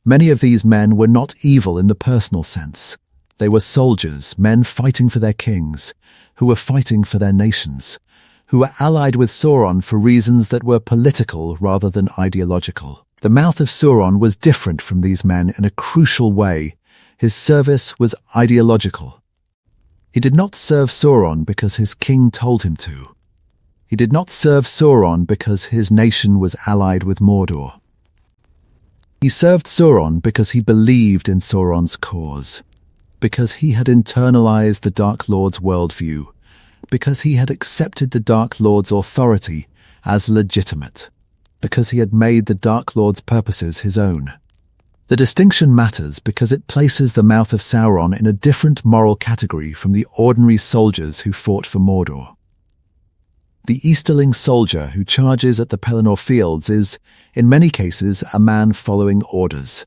Many of these men were not evil in the personal sense. They were soldiers, men fighting for their kings, who were fighting for their nations, who were allied with Sauron for reasons that were political rather than ideological. The Mouth of Sauron was different from these men in a crucial way. His service was ideological. He did not serve Sauron because his king told him to. He did not serve Sauron because his nation was allied with Mordor. He served Sauron because he believed in Sauron's cause, because he had internalized the Dark Lord's worldview, because he had accepted the Dark Lord's authority as legitimate, because he had made the Dark Lord's purposes his own. The distinction matters because it places the Mouth of Sauron in a different moral category from the ordinary soldiers who fought for Mordor. The Easterling soldier who charges at the Pelennor Fields is, in many cases, a man following orders,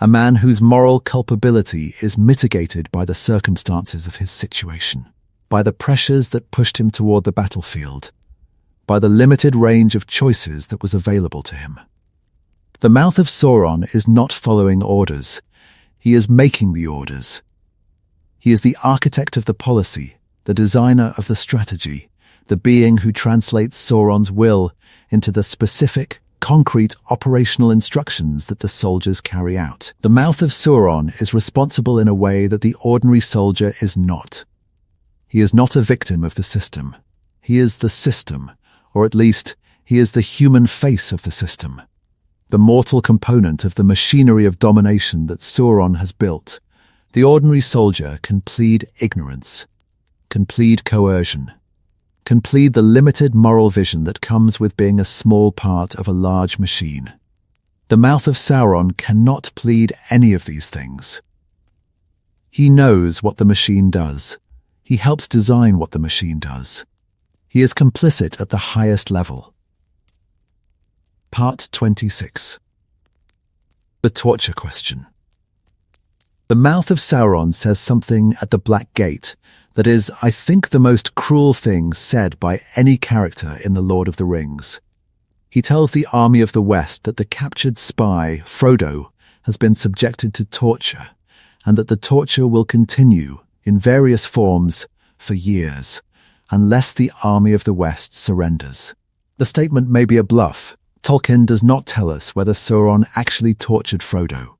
a man whose moral culpability is mitigated by the circumstances of his situation, by the pressures that pushed him toward the battlefield, by the limited range of choices that was available to him. The Mouth of Sauron is not following orders. He is making the orders. He is the architect of the policy, the designer of the strategy, the being who translates Sauron's will into the specific, concrete operational instructions that the soldiers carry out. The Mouth of Sauron is responsible in a way that the ordinary soldier is not. He is not a victim of the system. He is the system, or at least, he is the human face of the system, the mortal component of the machinery of domination that Sauron has built. The ordinary soldier can plead ignorance, can plead coercion, can plead the limited moral vision that comes with being a small part of a large machine. The Mouth of Sauron cannot plead any of these things. He knows what the machine does. He helps design what the machine does. He is complicit at the highest level. Part 26. The torture question. The Mouth of Sauron says something at the Black Gate that is, I think, the most cruel thing said by any character in The Lord of the Rings. He tells the army of the West that the captured spy, Frodo, has been subjected to torture, and that the torture will continue, in various forms, for years, unless the army of the West surrenders. The statement may be a bluff. Tolkien does not tell us whether Sauron actually tortured Frodo.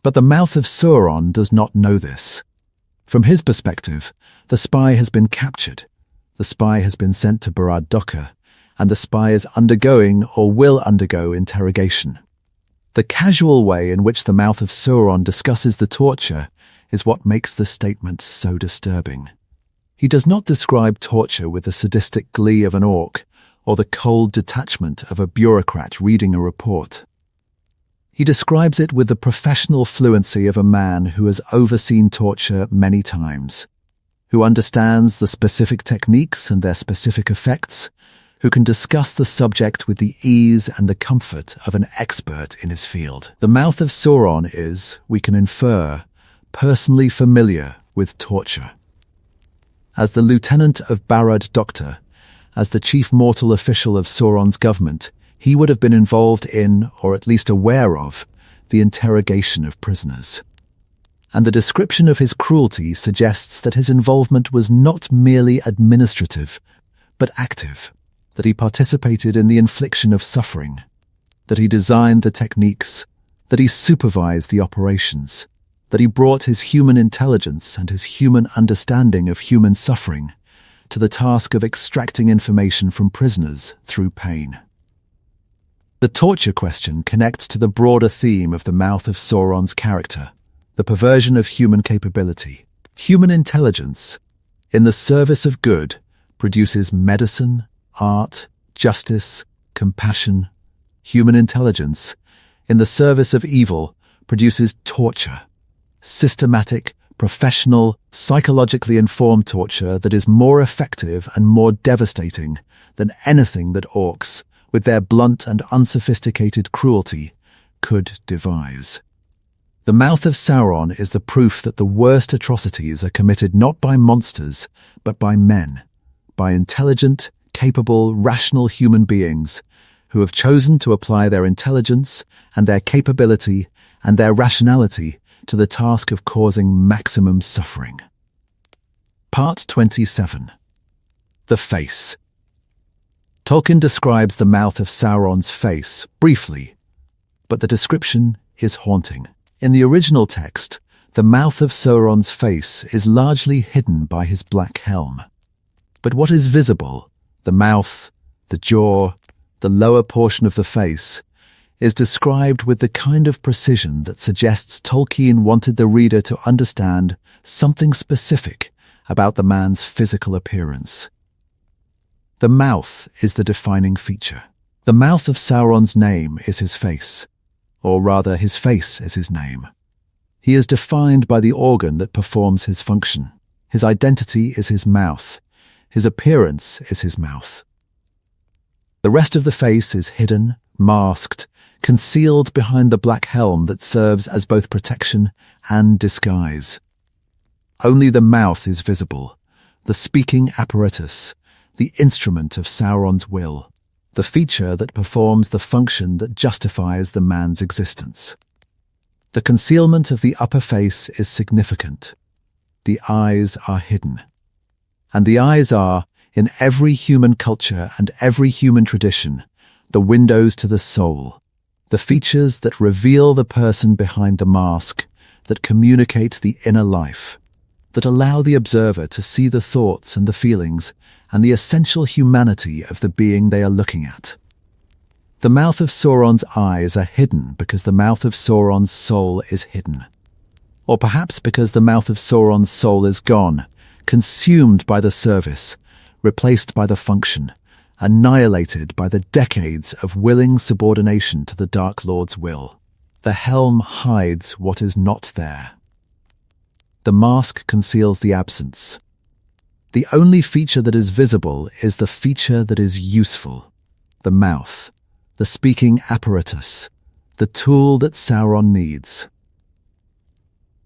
But the Mouth of Sauron does not know this. From his perspective, the spy has been captured, the spy has been sent to Barad-dûrka, and the spy is undergoing or will undergo interrogation. The casual way in which the Mouth of Sauron discusses the torture is what makes the statement so disturbing. He does not describe torture with the sadistic glee of an orc or the cold detachment of a bureaucrat reading a report. He describes it with the professional fluency of a man who has overseen torture many times, who understands the specific techniques and their specific effects, who can discuss the subject with the ease and the comfort of an expert in his field. The Mouth of Sauron is, we can infer, personally familiar with torture. As the lieutenant of Barad-dûrka, as the chief mortal official of Sauron's government, he would have been involved in, or at least aware of, the interrogation of prisoners. And the description of his cruelty suggests that his involvement was not merely administrative, but active, that he participated in the infliction of suffering, that he designed the techniques, that he supervised the operations, that he brought his human intelligence and his human understanding of human suffering to the task of extracting information from prisoners through pain. The torture question connects to the broader theme of the Mouth of Sauron's character, the perversion of human capability. Human intelligence, in the service of good, produces medicine, art, justice, compassion. Human intelligence, in the service of evil, produces torture. Systematic, professional, psychologically informed torture that is more effective and more devastating than anything that orcs, with their blunt and unsophisticated cruelty, could devise. The Mouth of Sauron is the proof that the worst atrocities are committed not by monsters, but by men, by intelligent, capable, rational human beings who have chosen to apply their intelligence and their capability and their rationality to the task of causing maximum suffering. Part 27. The Face. Tolkien describes the Mouth of Sauron's face briefly, but the description is haunting. In the original text, the Mouth of Sauron's face is largely hidden by his black helm. But what is visible, the mouth, the jaw, the lower portion of the face, is described with the kind of precision that suggests Tolkien wanted the reader to understand something specific about the man's physical appearance. The mouth is the defining feature. The Mouth of Sauron's name is his face, or rather his face is his name. He is defined by the organ that performs his function. His identity is his mouth. His appearance is his mouth. The rest of the face is hidden, masked, concealed behind the black helm that serves as both protection and disguise. Only the mouth is visible, the speaking apparatus, the instrument of Sauron's will, the feature that performs the function that justifies the man's existence. The concealment of the upper face is significant. The eyes are hidden. And the eyes are, in every human culture and every human tradition, the windows to the soul, the features that reveal the person behind the mask, that communicate the inner life, that allow the observer to see the thoughts and the feelings and the essential humanity of the being they are looking at. The Mouth of Sauron's eyes are hidden because the Mouth of Sauron's soul is hidden. Or perhaps because the Mouth of Sauron's soul is gone, consumed by the service, replaced by the function, annihilated by the decades of willing subordination to the Dark Lord's will. The helm hides what is not there. The mask conceals the absence. The only feature that is visible is the feature that is useful. The mouth, the speaking apparatus, the tool that Sauron needs.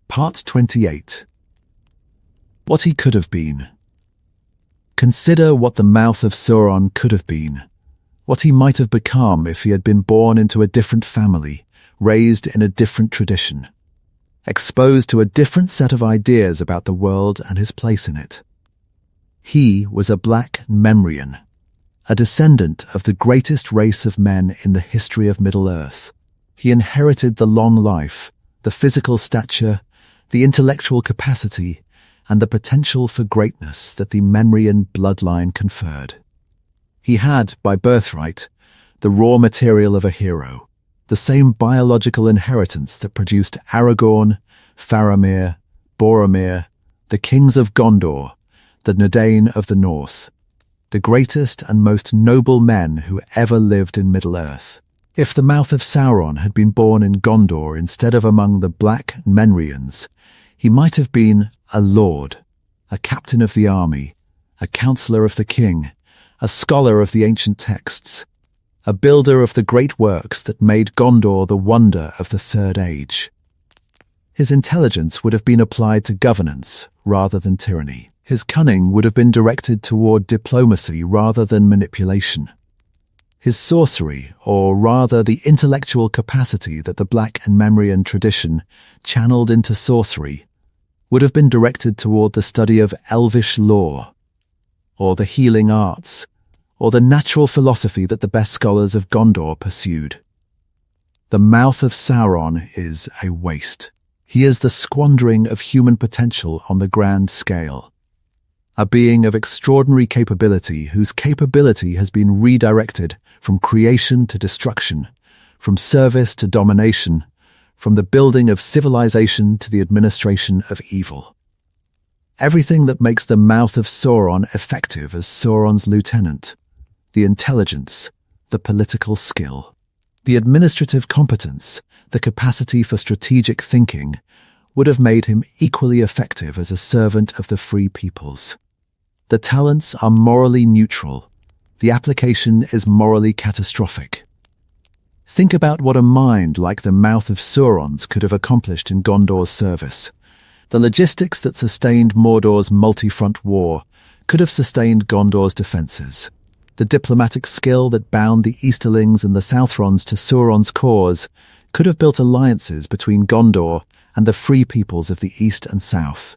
Part 28. What he could have been. Consider what the Mouth of Sauron could have been, what he might have become if he had been born into a different family, raised in a different tradition, exposed to a different set of ideas about the world and his place in it. He was a black Númenórean, a descendant of the greatest race of men in the history of Middle-earth. He inherited the long life, the physical stature, the intellectual capacity, and the potential for greatness that the Númenórean bloodline conferred. He had, by birthright, the raw material of a hero, the same biological inheritance that produced Aragorn, Faramir, Boromir, the kings of Gondor, the Númenórean of the North, the greatest and most noble men who ever lived in Middle-earth. If the Mouth of Sauron had been born in Gondor instead of among the black Númenóreans, he might have been a lord, a captain of the army, a counselor of the king, a scholar of the ancient texts, a builder of the great works that made Gondor the wonder of the Third Age. His intelligence would have been applied to governance rather than tyranny. His cunning would have been directed toward diplomacy rather than manipulation. His sorcery, or rather the intellectual capacity that the Black and Númenórean tradition channeled into sorcery, would have been directed toward the study of elvish lore, or the healing arts, or the natural philosophy that the best scholars of Gondor pursued. The Mouth of Sauron is a waste. He is the squandering of human potential on the grand scale. A being of extraordinary capability whose capability has been redirected from creation to destruction, from service to domination, from the building of civilization to the administration of evil. Everything that makes the Mouth of Sauron effective as Sauron's lieutenant, the intelligence, the political skill, the administrative competence, the capacity for strategic thinking, would have made him equally effective as a servant of the free peoples. The talents are morally neutral. The application is morally catastrophic. Think about what a mind like the Mouth of Sauron's could have accomplished in Gondor's service. The logistics that sustained Mordor's multi-front war could have sustained Gondor's defences. The diplomatic skill that bound the Easterlings and the Southrons to Sauron's cause could have built alliances between Gondor and the free peoples of the East and South.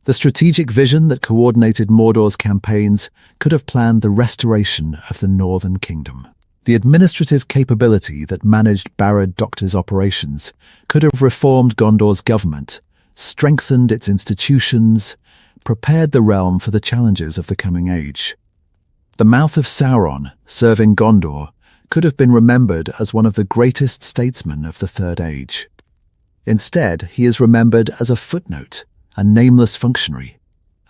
The strategic vision that coordinated Mordor's campaigns could have planned the restoration of the Northern Kingdom. The administrative capability that managed Barad Doctor's operations could have reformed Gondor's government, strengthened its institutions, prepared the realm for the challenges of the coming age. The Mouth of Sauron, serving Gondor, could have been remembered as one of the greatest statesmen of the Third Age. Instead, he is remembered as a footnote, a nameless functionary,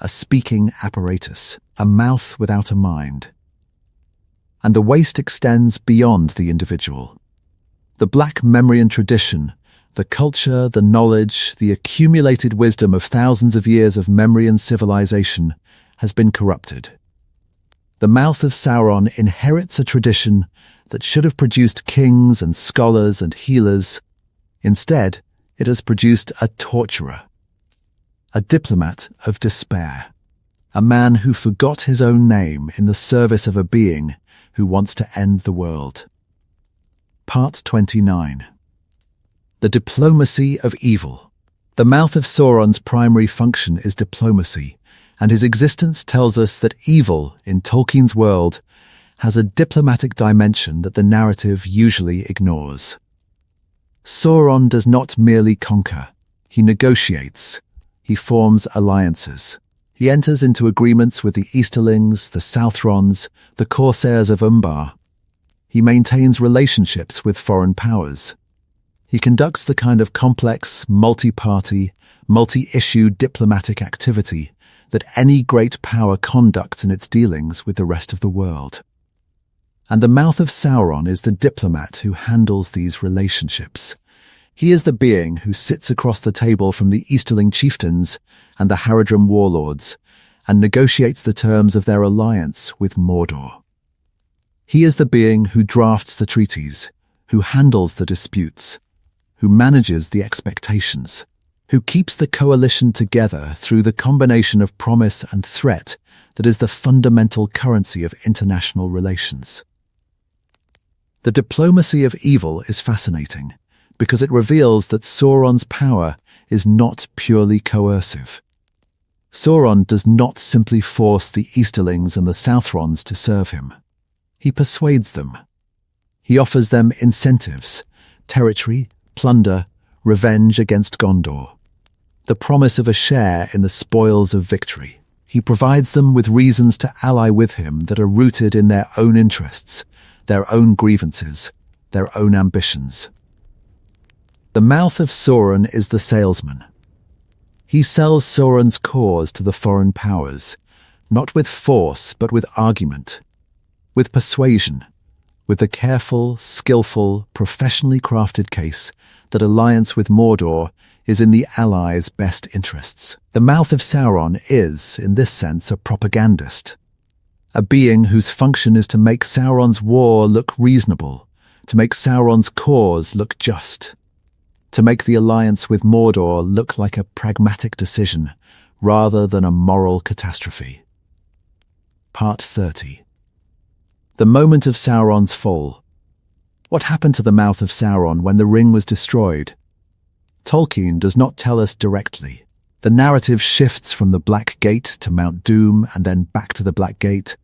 a speaking apparatus, a mouth without a mind. And the waste extends beyond the individual. The Black Númenórean tradition, the culture, the knowledge, the accumulated wisdom of thousands of years of Númenórean civilization has been corrupted. The Mouth of Sauron inherits a tradition that should have produced kings and scholars and healers. Instead, it has produced a torturer, a diplomat of despair, a man who forgot his own name in the service of a being who wants to end the world. Part 29. The diplomacy of evil. The Mouth of Sauron's primary function is diplomacy, and his existence tells us that evil, in Tolkien's world, has a diplomatic dimension that the narrative usually ignores. Sauron does not merely conquer, he negotiates, he forms alliances. He enters into agreements with the Easterlings, the Southrons, the Corsairs of Umbar. He maintains relationships with foreign powers. He conducts the kind of complex, multi-party, multi-issue diplomatic activity that any great power conducts in its dealings with the rest of the world. And the Mouth of Sauron is the diplomat who handles these relationships. He is the being who sits across the table from the Easterling chieftains and the Haradrim warlords and negotiates the terms of their alliance with Mordor. He is the being who drafts the treaties, who handles the disputes, who manages the expectations, who keeps the coalition together through the combination of promise and threat that is the fundamental currency of international relations. The diplomacy of evil is fascinating because it reveals that Sauron's power is not purely coercive. Sauron does not simply force the Easterlings and the Southrons to serve him. He persuades them. He offers them incentives, territory, plunder, revenge against Gondor, the promise of a share in the spoils of victory. He provides them with reasons to ally with him that are rooted in their own interests, their own grievances, their own ambitions. The Mouth of Sauron is the salesman. He sells Sauron's cause to the foreign powers, not with force but with argument, with persuasion, with the careful, skillful, professionally crafted case that alliance with Mordor is in the allies' best interests. The Mouth of Sauron is, in this sense, a propagandist, a being whose function is to make Sauron's war look reasonable, to make Sauron's cause look just, to make the alliance with Mordor look like a pragmatic decision rather than a moral catastrophe. Part 30. The moment of Sauron's fall. What happened to the Mouth of Sauron when the ring was destroyed? Tolkien does not tell us directly. The narrative shifts from the Black Gate to Mount Doom and then back to the Black Gate,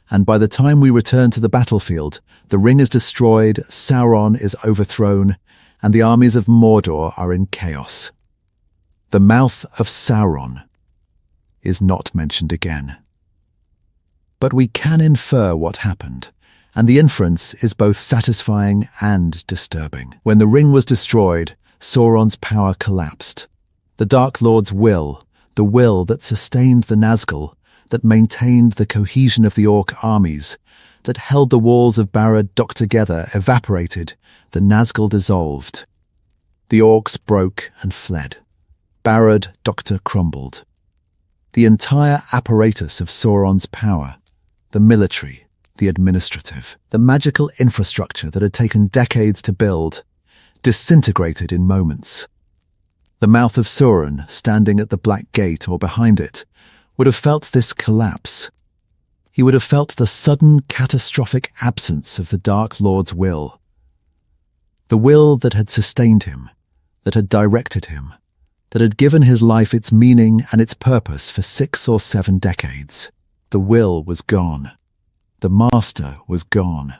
and by the time we return to the battlefield, the ring is destroyed, Sauron is overthrown, and the armies of Mordor are in chaos. The Mouth of Sauron is not mentioned again. But we can infer what happened, and the inference is both satisfying and disturbing. When the ring was destroyed, Sauron's power collapsed. The Dark Lord's will, the will that sustained the Nazgul, that maintained the cohesion of the Orc armies, that held the walls of Barad-dûr together, evaporated, the Nazgul dissolved. The Orcs broke and fled. Barad-dûr crumbled. The entire apparatus of Sauron's power, the military, the administrative, the magical infrastructure that had taken decades to build, disintegrated in moments. The Mouth of Sauron, standing at the Black Gate or behind it, would have felt this collapse. He would have felt the sudden catastrophic absence of the Dark Lord's will. The will that had sustained him, that had directed him, that had given his life its meaning and its purpose for 6 or 7 decades. The will was gone. The master was gone.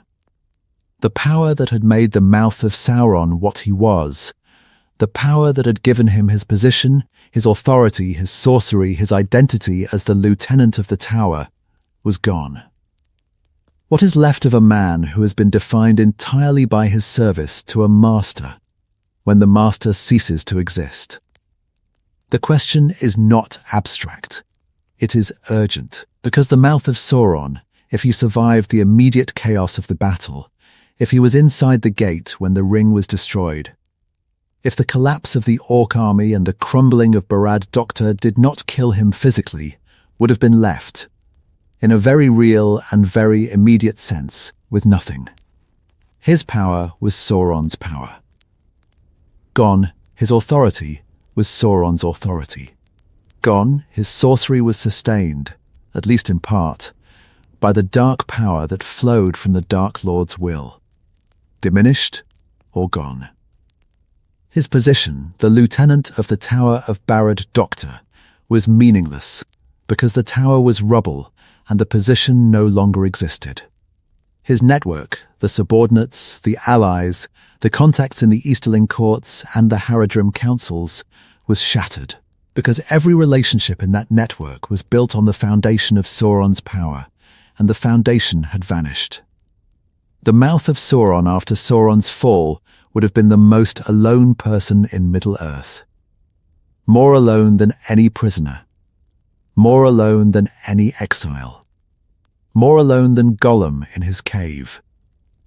The power that had made the Mouth of Sauron what he was, the power that had given him his position, his authority, his sorcery, his identity as the lieutenant of the tower, was gone. What is left of a man who has been defined entirely by his service to a master when the master ceases to exist? The question is not abstract. It is urgent, because the Mouth of Sauron, if he survived the immediate chaos of the battle, if he was inside the gate when the ring was destroyed, if the collapse of the Orc army and the crumbling of Barad-dûr did not kill him physically, would have been left, in a very real and very immediate sense, with nothing. His power was Sauron's power. Gone, his authority was Sauron's authority. Gone, his sorcery was sustained, at least in part, by the dark power that flowed from the Dark Lord's will. Diminished or gone. His position, the lieutenant of the Tower of Barad-dûr, was meaningless, because the tower was rubble and the position no longer existed. His network, the subordinates, the allies, the contacts in the Easterling courts and the Haradrim councils, was shattered, because every relationship in that network was built on the foundation of Sauron's power, and the foundation had vanished. The Mouth of Sauron after Sauron's fall would have been the most alone person in Middle-earth. More alone than any prisoner. More alone than any exile. More alone than Gollum in his cave.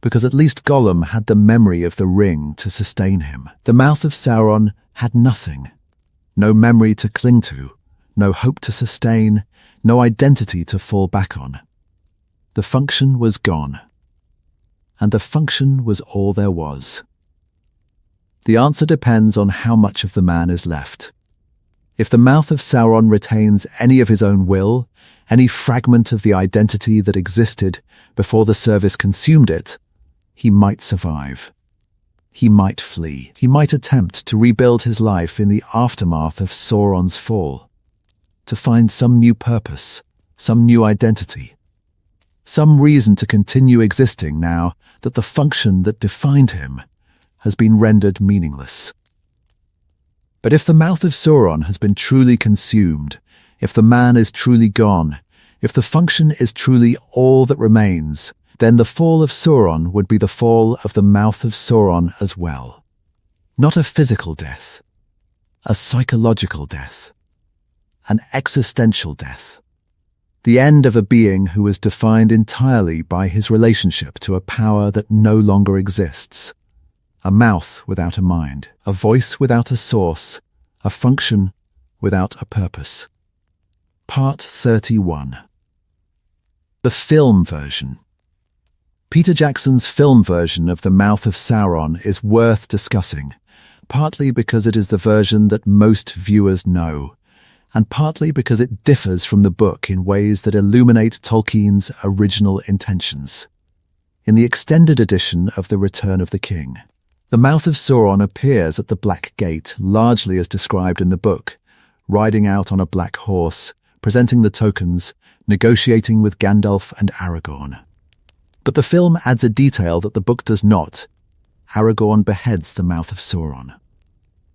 because at least Gollum had the memory of the ring to sustain him. The Mouth of Sauron had nothing. No memory to cling to, no hope to sustain, no identity to fall back on. The function was gone. And the function was all there was. The answer depends on how much of the man is left. If the Mouth of Sauron retains any of his own will, any fragment of the identity that existed before the service consumed it, he might survive. He might flee. He might attempt to rebuild his life in the aftermath of Sauron's fall, to find some new purpose, some new identity, some reason to continue existing now that the function that defined him has been rendered meaningless. But if the Mouth of Sauron has been truly consumed, if the man is truly gone, if the function is truly all that remains, then the fall of Sauron would be the fall of the Mouth of Sauron as well. Not a physical death, a psychological death, an existential death. The end of a being who is defined entirely by his relationship to a power that no longer exists. A mouth without a mind, a voice without a source, a function without a purpose. Part 31. The film version. Peter Jackson's film version of The Mouth of Sauron is worth discussing, partly because it is the version that most viewers know, and partly because it differs from the book in ways that illuminate Tolkien's original intentions. In the extended edition of The Return of the King, the Mouth of Sauron appears at the Black Gate largely as described in the book, riding out on a black horse, presenting the tokens, negotiating with Gandalf and Aragorn. But the film adds a detail that the book does not. Aragorn beheads the Mouth of Sauron.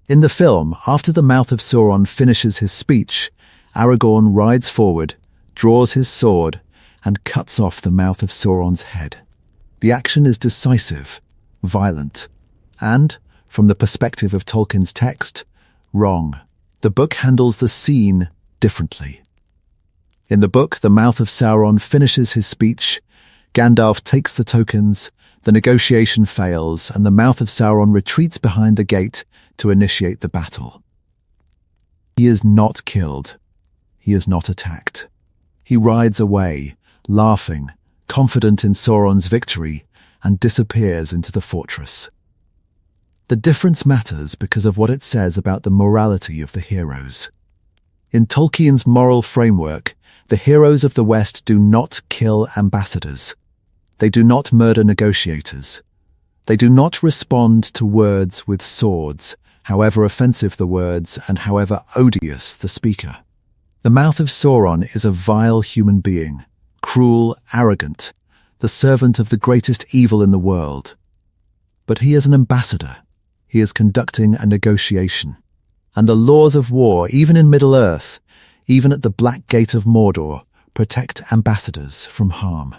In the film, after the Mouth of Sauron finishes his speech, Aragorn rides forward, draws his sword, and cuts off the Mouth of Sauron's head. The action is decisive, violent, and, from the perspective of Tolkien's text, wrong. The book handles the scene differently. In the book, the Mouth of Sauron finishes his speech, Gandalf takes the tokens, the negotiation fails, and the Mouth of Sauron retreats behind the gate to initiate the battle. He is not killed. He is not attacked. He rides away, laughing, confident in Sauron's victory, and disappears into the fortress. The difference matters because of what it says about the morality of the heroes. In Tolkien's moral framework, the heroes of the West do not kill ambassadors. They do not murder negotiators. They do not respond to words with swords, however offensive the words and however odious the speaker. The Mouth of Sauron is a vile human being, cruel, arrogant, the servant of the greatest evil in the world. But he is an ambassador. He is conducting a negotiation. And the laws of war, even in Middle-earth, even at the Black Gate of Mordor, protect ambassadors from harm.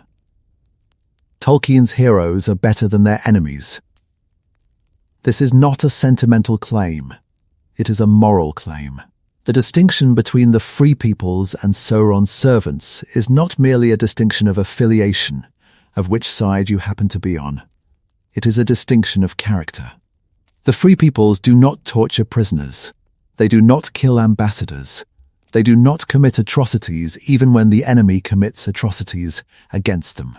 Tolkien's heroes are better than their enemies. This is not a sentimental claim. It is a moral claim. The distinction between the Free Peoples and Sauron's servants is not merely a distinction of affiliation, of which side you happen to be on. It is a distinction of character. The Free Peoples do not torture prisoners. They do not kill ambassadors. They do not commit atrocities even when the enemy commits atrocities against them.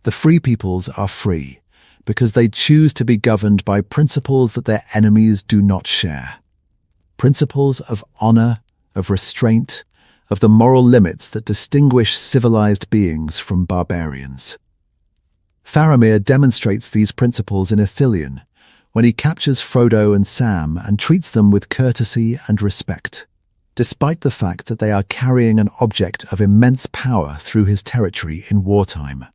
The Free Peoples are free because they choose to be governed by principles that their enemies do not share. Principles of honor, of restraint, of the moral limits that distinguish civilized beings from barbarians. Faramir demonstrates these principles in Ithilien, when he captures Frodo and Sam and treats them with courtesy and respect, despite the fact that they are carrying an object of immense power through his territory in wartime.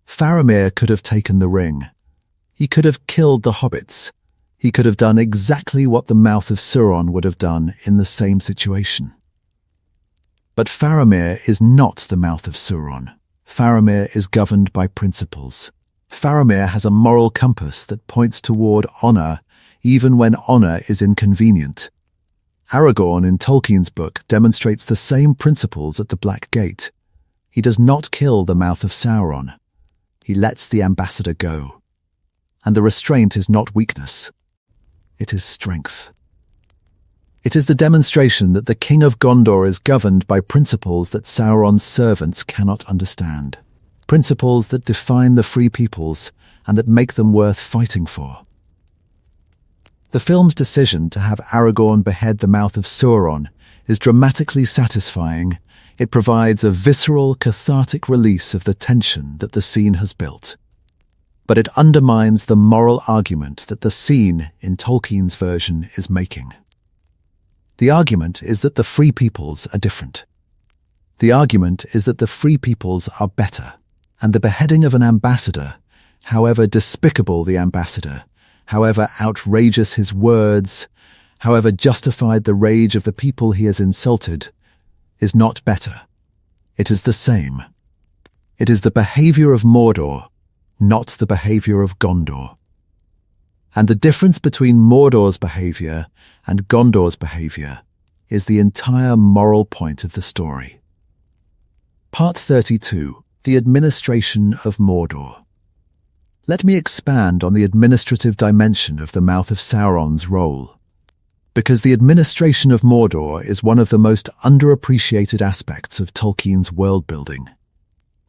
Faramir could have taken the ring. He could have killed the hobbits. He could have done exactly what the Mouth of Sauron would have done in the same situation. But Faramir is not the Mouth of Sauron. Faramir is governed by principles. Faramir has a moral compass that points toward honor, even when honor is inconvenient. Aragorn in Tolkien's book demonstrates the same principles at the Black Gate. He does not kill the Mouth of Sauron. he lets the ambassador go. And the restraint is not weakness. It is strength. It is the demonstration that the King of Gondor is governed by principles that Sauron's servants cannot understand. Principles that define the free peoples and that make them worth fighting for. The film's decision to have Aragorn behead the Mouth of Sauron is dramatically satisfying. It provides a visceral, cathartic release of the tension that the scene has built. But it undermines the moral argument that the scene in Tolkien's version is making. The argument is that the free peoples are different. The argument is that the free peoples are better, and the beheading of an ambassador, however despicable the ambassador, however outrageous his words, however justified the rage of the people he has insulted, is not better. It is the same. It is the behavior of Mordor, not the behavior of Gondor. And the difference between Mordor's behavior and Gondor's behavior is the entire moral point of the story. Part 32. The Administration of Mordor. Let me expand on the administrative dimension of the Mouth of Sauron's role, because the administration of Mordor is one of the most underappreciated aspects of Tolkien's world-building.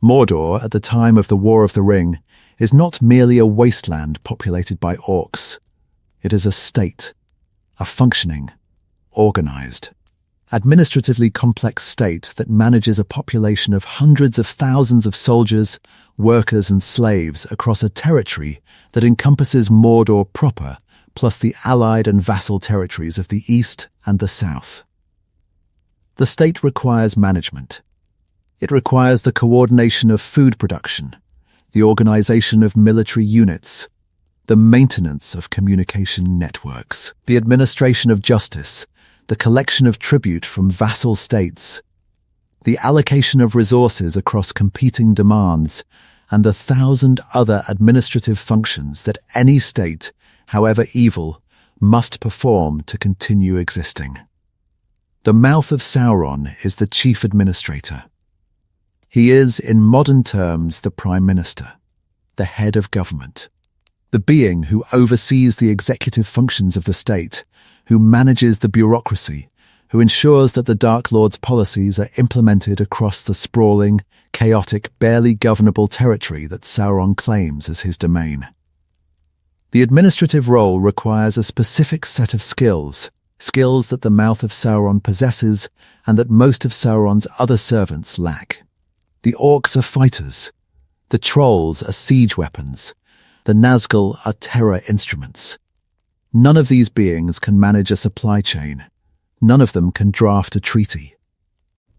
Mordor, at the time of the War of the Ring, is not merely a wasteland populated by orcs. It is a state, a functioning, organized, administratively complex state that manages a population of hundreds of thousands of soldiers, workers and slaves across a territory that encompasses Mordor proper, plus the allied and vassal territories of the east and the south. The state requires management. It requires the coordination of food production, the organization of military units, the maintenance of communication networks, the administration of justice, the collection of tribute from vassal states, the allocation of resources across competing demands, and the 1,000 other administrative functions that any state, however evil, must perform to continue existing. The Mouth of Sauron is the chief administrator. He is, in modern terms, the Prime Minister, the head of government, the being who oversees the executive functions of the state, who manages the bureaucracy, who ensures that the Dark Lord's policies are implemented across the sprawling, chaotic, barely governable territory that Sauron claims as his domain. The administrative role requires a specific set of skills that the Mouth of Sauron possesses and that most of Sauron's other servants lack. The orcs are fighters, the trolls are siege weapons, the Nazgul are terror instruments. None of these beings can manage a supply chain. None of them can draft a treaty.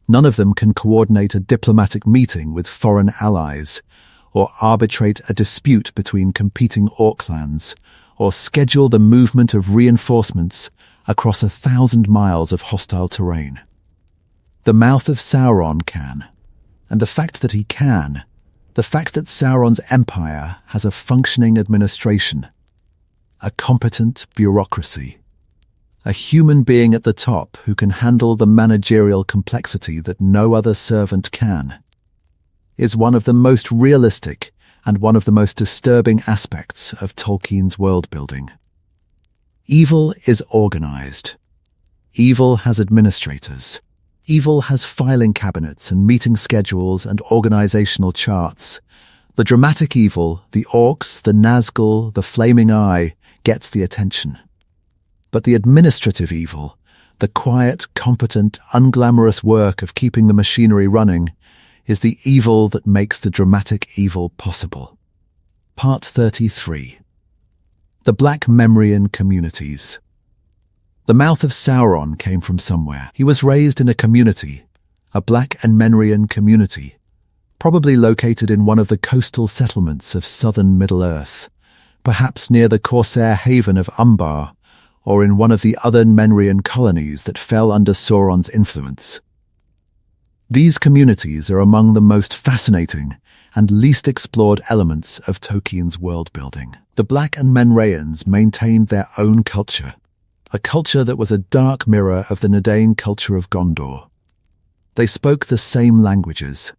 None of them can coordinate a diplomatic meeting with foreign allies, or arbitrate a dispute between competing orc clans, or schedule the movement of reinforcements across 1,000 miles of hostile terrain. The Mouth of Sauron can. And the fact that he can, the fact that Sauron's empire has a functioning administration, a competent bureaucracy, a human being at the top who can handle the managerial complexity that no other servant can, is one of the most realistic and one of the most disturbing aspects of Tolkien's world-building. Evil is organized. Evil has administrators. Evil has filing cabinets and meeting schedules and organizational charts. The dramatic evil, the orcs, the Nazgul, the flaming eye, gets the attention. But the administrative evil, the quiet, competent, unglamorous work of keeping the machinery running, is the evil that makes the dramatic evil possible. Part 33. The Black Memrian Communities. The Mouth of Sauron came from somewhere. He was raised in a community, a Black and Memrian community, probably located in one of the coastal settlements of southern Middle-earth, perhaps near the Corsair haven of Umbar, or in one of the other Memrian colonies that fell under Sauron's influence. These communities are among the most fascinating and least explored elements of Tolkien's world-building. The Black and Memrians maintained their own culture, a culture that was a dark mirror of the Nadain culture of Gondor. They spoke the same languages.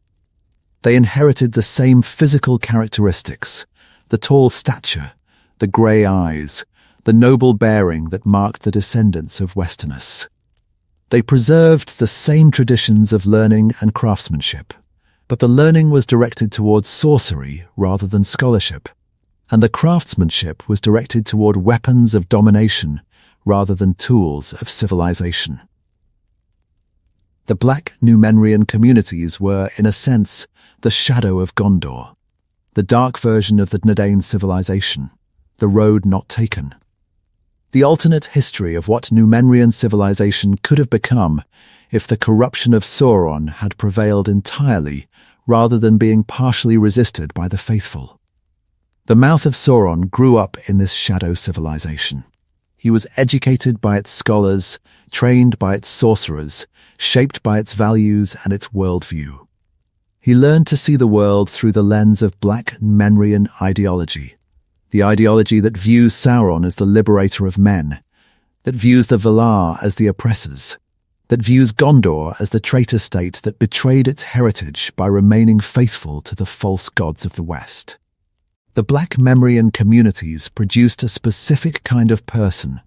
They inherited the same physical characteristics, the tall stature, the grey eyes, the noble bearing that marked the descendants of Westerners. They preserved the same traditions of learning and craftsmanship, but the learning was directed towards sorcery rather than scholarship, and the craftsmanship was directed toward weapons of domination rather than tools of civilization. The Black Númenórean communities were, in a sense, the shadow of Gondor, the dark version of the Dnedain civilization, the road not taken. The alternate history of what Númenórean civilization could have become if the corruption of Sauron had prevailed entirely rather than being partially resisted by the faithful. The Mouth of Sauron grew up in this shadow civilization. He was educated by its scholars, trained by its sorcerers, shaped by its values and its worldview. He learned to see the world through the lens of Black Númenórean ideology, the ideology that views Sauron as the liberator of men, that views the Valar as the oppressors, that views Gondor as the traitor state that betrayed its heritage by remaining faithful to the false gods of the West. The Black Númenórean communities produced a specific kind of person,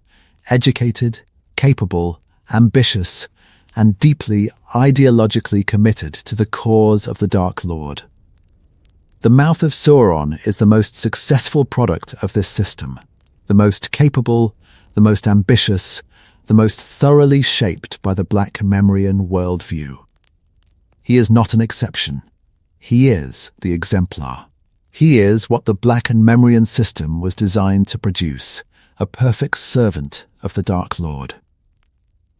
educated, capable, ambitious, and deeply ideologically committed to the cause of the Dark Lord. The Mouth of Sauron is the most successful product of this system, the most capable, the most ambitious, the most thoroughly shaped by the Black Númenórean worldview. He is not an exception. He is the exemplar. He is what the Black Númenórean system was designed to produce, a perfect servant of the Dark Lord.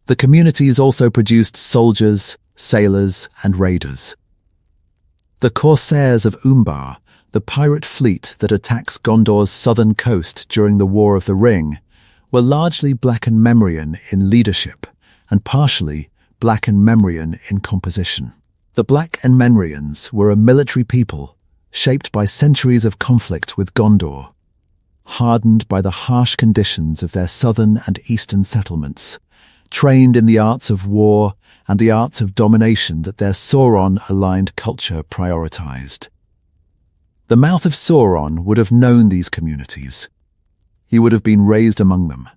The communities also produced soldiers, sailors, and raiders. The Corsairs of Umbar, the pirate fleet that attacks Gondor's southern coast during the War of the Ring, were largely Black Númenórean in leadership and partially Black Númenórean in composition. The Black Númenóreans were a military people shaped by centuries of conflict with Gondor, hardened by the harsh conditions of their southern and eastern settlements, trained in the arts of war and the arts of domination that their Sauron-aligned culture prioritized. The Mouth of Sauron would have known these communities. He would have been raised among them.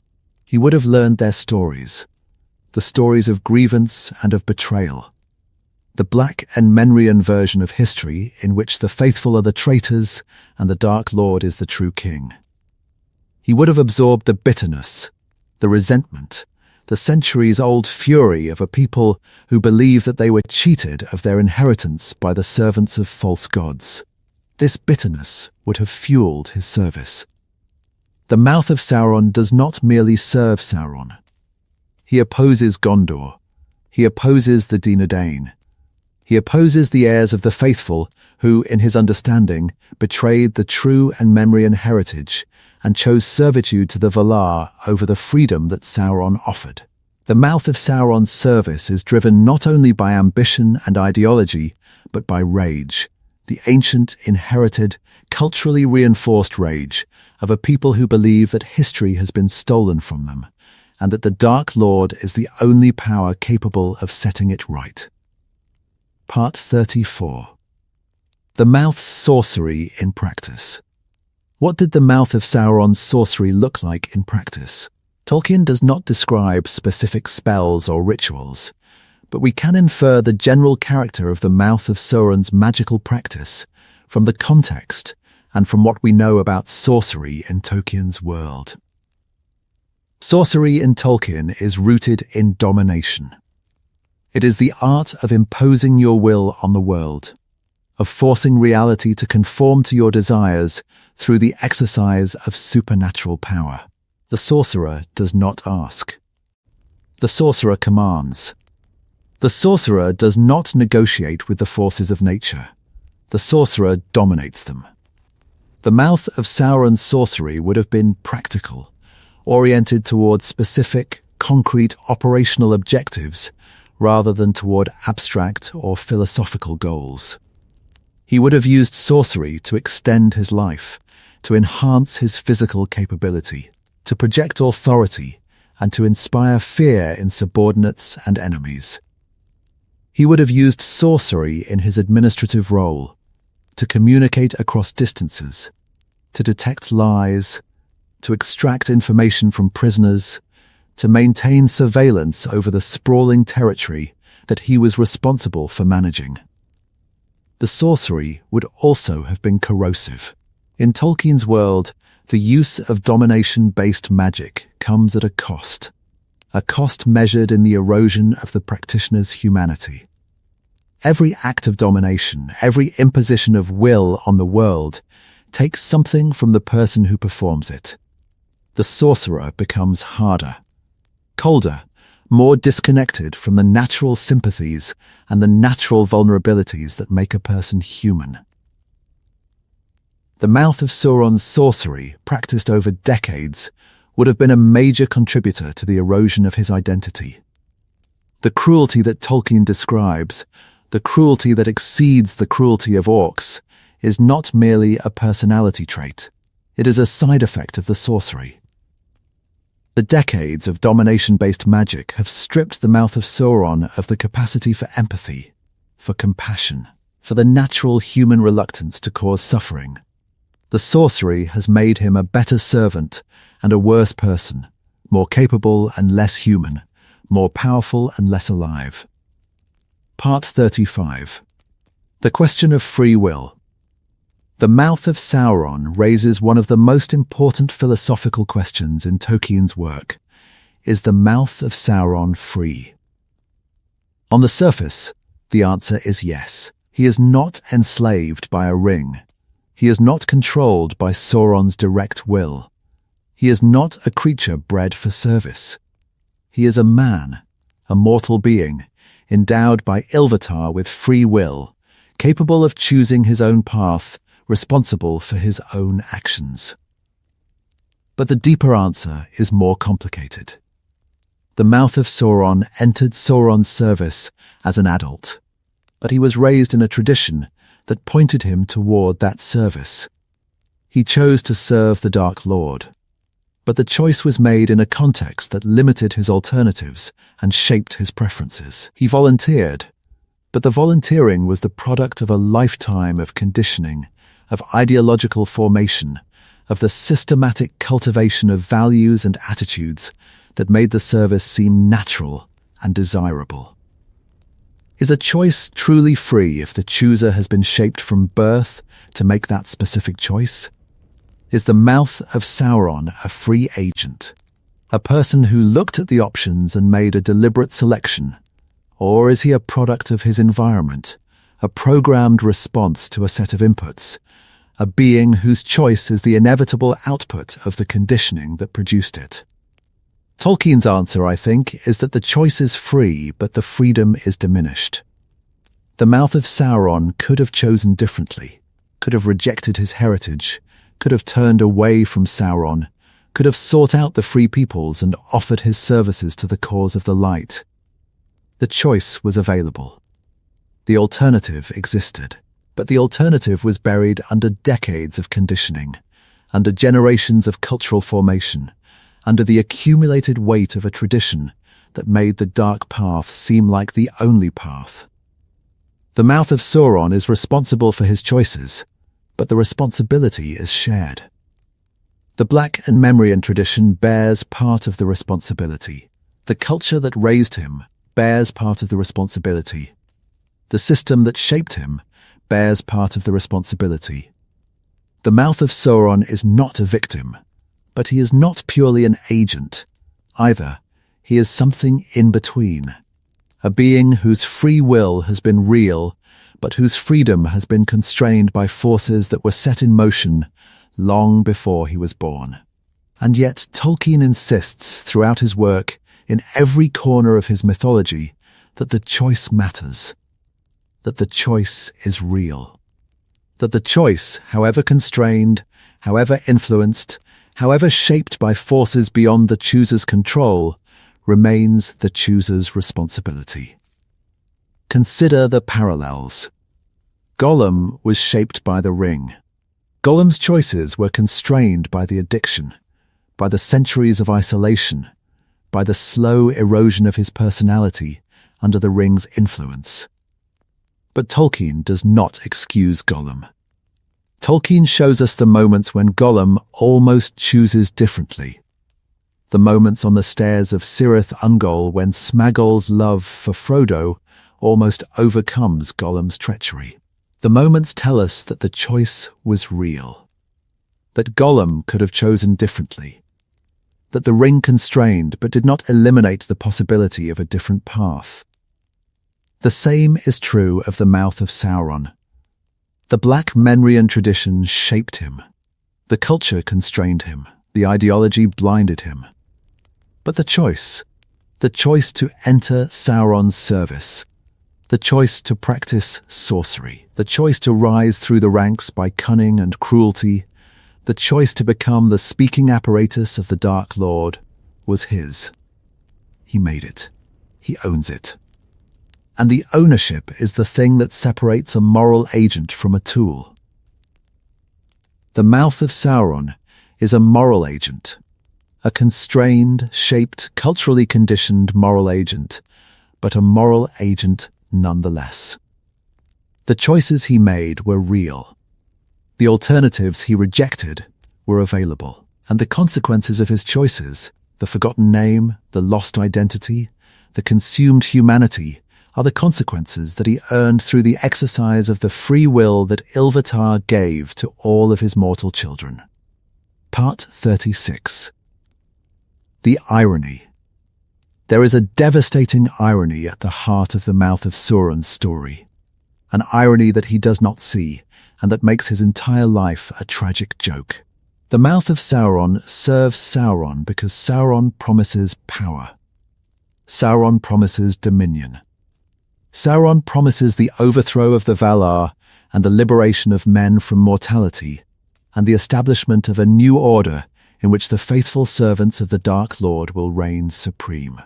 He would have learned their stories, the stories of grievance and of betrayal, the Black Númenórean version of history in which the faithful are the traitors and the Dark Lord is the true king. He would have absorbed the bitterness, the resentment, the centuries-old fury of a people who believe that they were cheated of their inheritance by the servants of false gods. This bitterness would have fueled his service. The Mouth of Sauron does not merely serve Sauron. He opposes Gondor. He opposes the Dnedain. He opposes the heirs of the faithful who, in his understanding, betrayed the true Númenórean heritage and chose servitude to the Valar over the freedom that Sauron offered. The Mouth of Sauron's service is driven not only by ambition and ideology, but by rage, the ancient, inherited, culturally reinforced rage of a people who believe that history has been stolen from them, and that the Dark Lord is the only power capable of setting it right. Part 34. The Mouth's sorcery in practice. What did the Mouth of Sauron's sorcery look like in practice? Tolkien does not describe specific spells or rituals, but we can infer the general character of the Mouth of Sauron's magical practice from the context and from what we know about sorcery in Tolkien's world. Sorcery in Tolkien is rooted in domination. It is the art of imposing your will on the world, of forcing reality to conform to your desires through the exercise of supernatural power. The sorcerer does not ask. The sorcerer commands. The sorcerer does not negotiate with the forces of nature. The sorcerer dominates them. The Mouth of Sauron's sorcery would have been practical, oriented toward specific, concrete operational objectives rather than toward abstract or philosophical goals. He would have used sorcery to extend his life, to enhance his physical capability, to project authority, and to inspire fear in subordinates and enemies. He would have used sorcery in his administrative role, to communicate across distances, to detect lies, to extract information from prisoners, to maintain surveillance over the sprawling territory that he was responsible for managing. The sorcery would also have been corrosive. In Tolkien's world, the use of domination-based magic comes at a cost measured in the erosion of the practitioner's humanity. Every act of domination, every imposition of will on the world, takes something from the person who performs it. The sorcerer becomes harder, colder, more disconnected from the natural sympathies and the natural vulnerabilities that make a person human. The Mouth of Sauron's sorcery, practiced over decades, would have been a major contributor to the erosion of his identity. The cruelty that Tolkien describes, the cruelty that exceeds the cruelty of orcs, is not merely a personality trait. It is a side effect of the sorcery. The decades of domination-based magic have stripped the Mouth of Sauron of the capacity for empathy, for compassion, for the natural human reluctance to cause suffering. The sorcery has made him a better servant and a worse person, more capable and less human, more powerful and less alive. Part 35. The question of free will. The Mouth of Sauron raises one of the most important philosophical questions in Tolkien's work. Is the Mouth of Sauron free? On the surface, the answer is yes. He is not enslaved by a ring. He is not controlled by Sauron's direct will. He is not a creature bred for service. He is a man, a mortal being, endowed by Ilúvatar with free will, capable of choosing his own path, responsible for his own actions. But the deeper answer is more complicated. The Mouth of Sauron entered Sauron's service as an adult, but he was raised in a tradition that pointed him toward that service. He chose to serve the Dark Lord, but the choice was made in a context that limited his alternatives and shaped his preferences. He volunteered, but the volunteering was the product of a lifetime of conditioning, of ideological formation, of the systematic cultivation of values and attitudes that made the service seem natural and desirable. Is a choice truly free if the chooser has been shaped from birth to make that specific choice? Is the Mouth of Sauron a free agent, a person who looked at the options and made a deliberate selection? Or is he a product of his environment, a programmed response to a set of inputs, a being whose choice is the inevitable output of the conditioning that produced it? Tolkien's answer, I think, is that the choice is free, but the freedom is diminished. The Mouth of Sauron could have chosen differently, could have rejected his heritage, could have turned away from Sauron, could have sought out the free peoples and offered his services to the cause of the light. The choice was available. The alternative existed, but the alternative was buried under decades of conditioning, under generations of cultural formation, under the accumulated weight of a tradition that made the dark path seem like the only path. The Mouth of Sauron is responsible for his choices, but the responsibility is shared. The Black and Memorian tradition bears part of the responsibility. The culture that raised him bears part of the responsibility. The system that shaped him bears part of the responsibility. The Mouth of Sauron is not a victim, but he is not purely an agent either. He is something in between, a being whose free will has been real, but whose freedom has been constrained by forces that were set in motion long before he was born. And yet Tolkien insists throughout his work, in every corner of his mythology, that the choice matters, that the choice is real, that the choice, however constrained, however influenced, however shaped by forces beyond the chooser's control, remains the chooser's responsibility. Consider the parallels. Gollum was shaped by the ring. Gollum's choices were constrained by the addiction, by the centuries of isolation, by the slow erosion of his personality under the ring's influence. But Tolkien does not excuse Gollum. Tolkien shows us the moments when Gollum almost chooses differently. The moments on the stairs of Cirith Ungol when Smaugol's love for Frodo almost overcomes Gollum's treachery. The moments tell us that the choice was real. That Gollum could have chosen differently. That the ring constrained but did not eliminate the possibility of a different path. The same is true of the Mouth of Sauron. The Black Menrian tradition shaped him. The culture constrained him. The ideology blinded him. But the choice to enter Sauron's service, the choice to practice sorcery, the choice to rise through the ranks by cunning and cruelty, the choice to become the speaking apparatus of the Dark Lord was his. He made it. He owns it. And the ownership is the thing that separates a moral agent from a tool. The Mouth of Sauron is a moral agent, a constrained, shaped, culturally conditioned moral agent, but a moral agent nonetheless. The choices he made were real. The alternatives he rejected were available, and the consequences of his choices, the forgotten name, the lost identity, the consumed humanity, are the consequences that he earned through the exercise of the free will that Ilúvatar gave to all of his mortal children. Part 36. The irony. There is a devastating irony at the heart of the Mouth of Sauron's story. An irony that he does not see, and that makes his entire life a tragic joke. The Mouth of Sauron serves Sauron because Sauron promises power. Sauron promises dominion. Sauron promises the overthrow of the Valar and the liberation of men from mortality, and the establishment of a new order in which the faithful servants of the Dark Lord will reign supreme.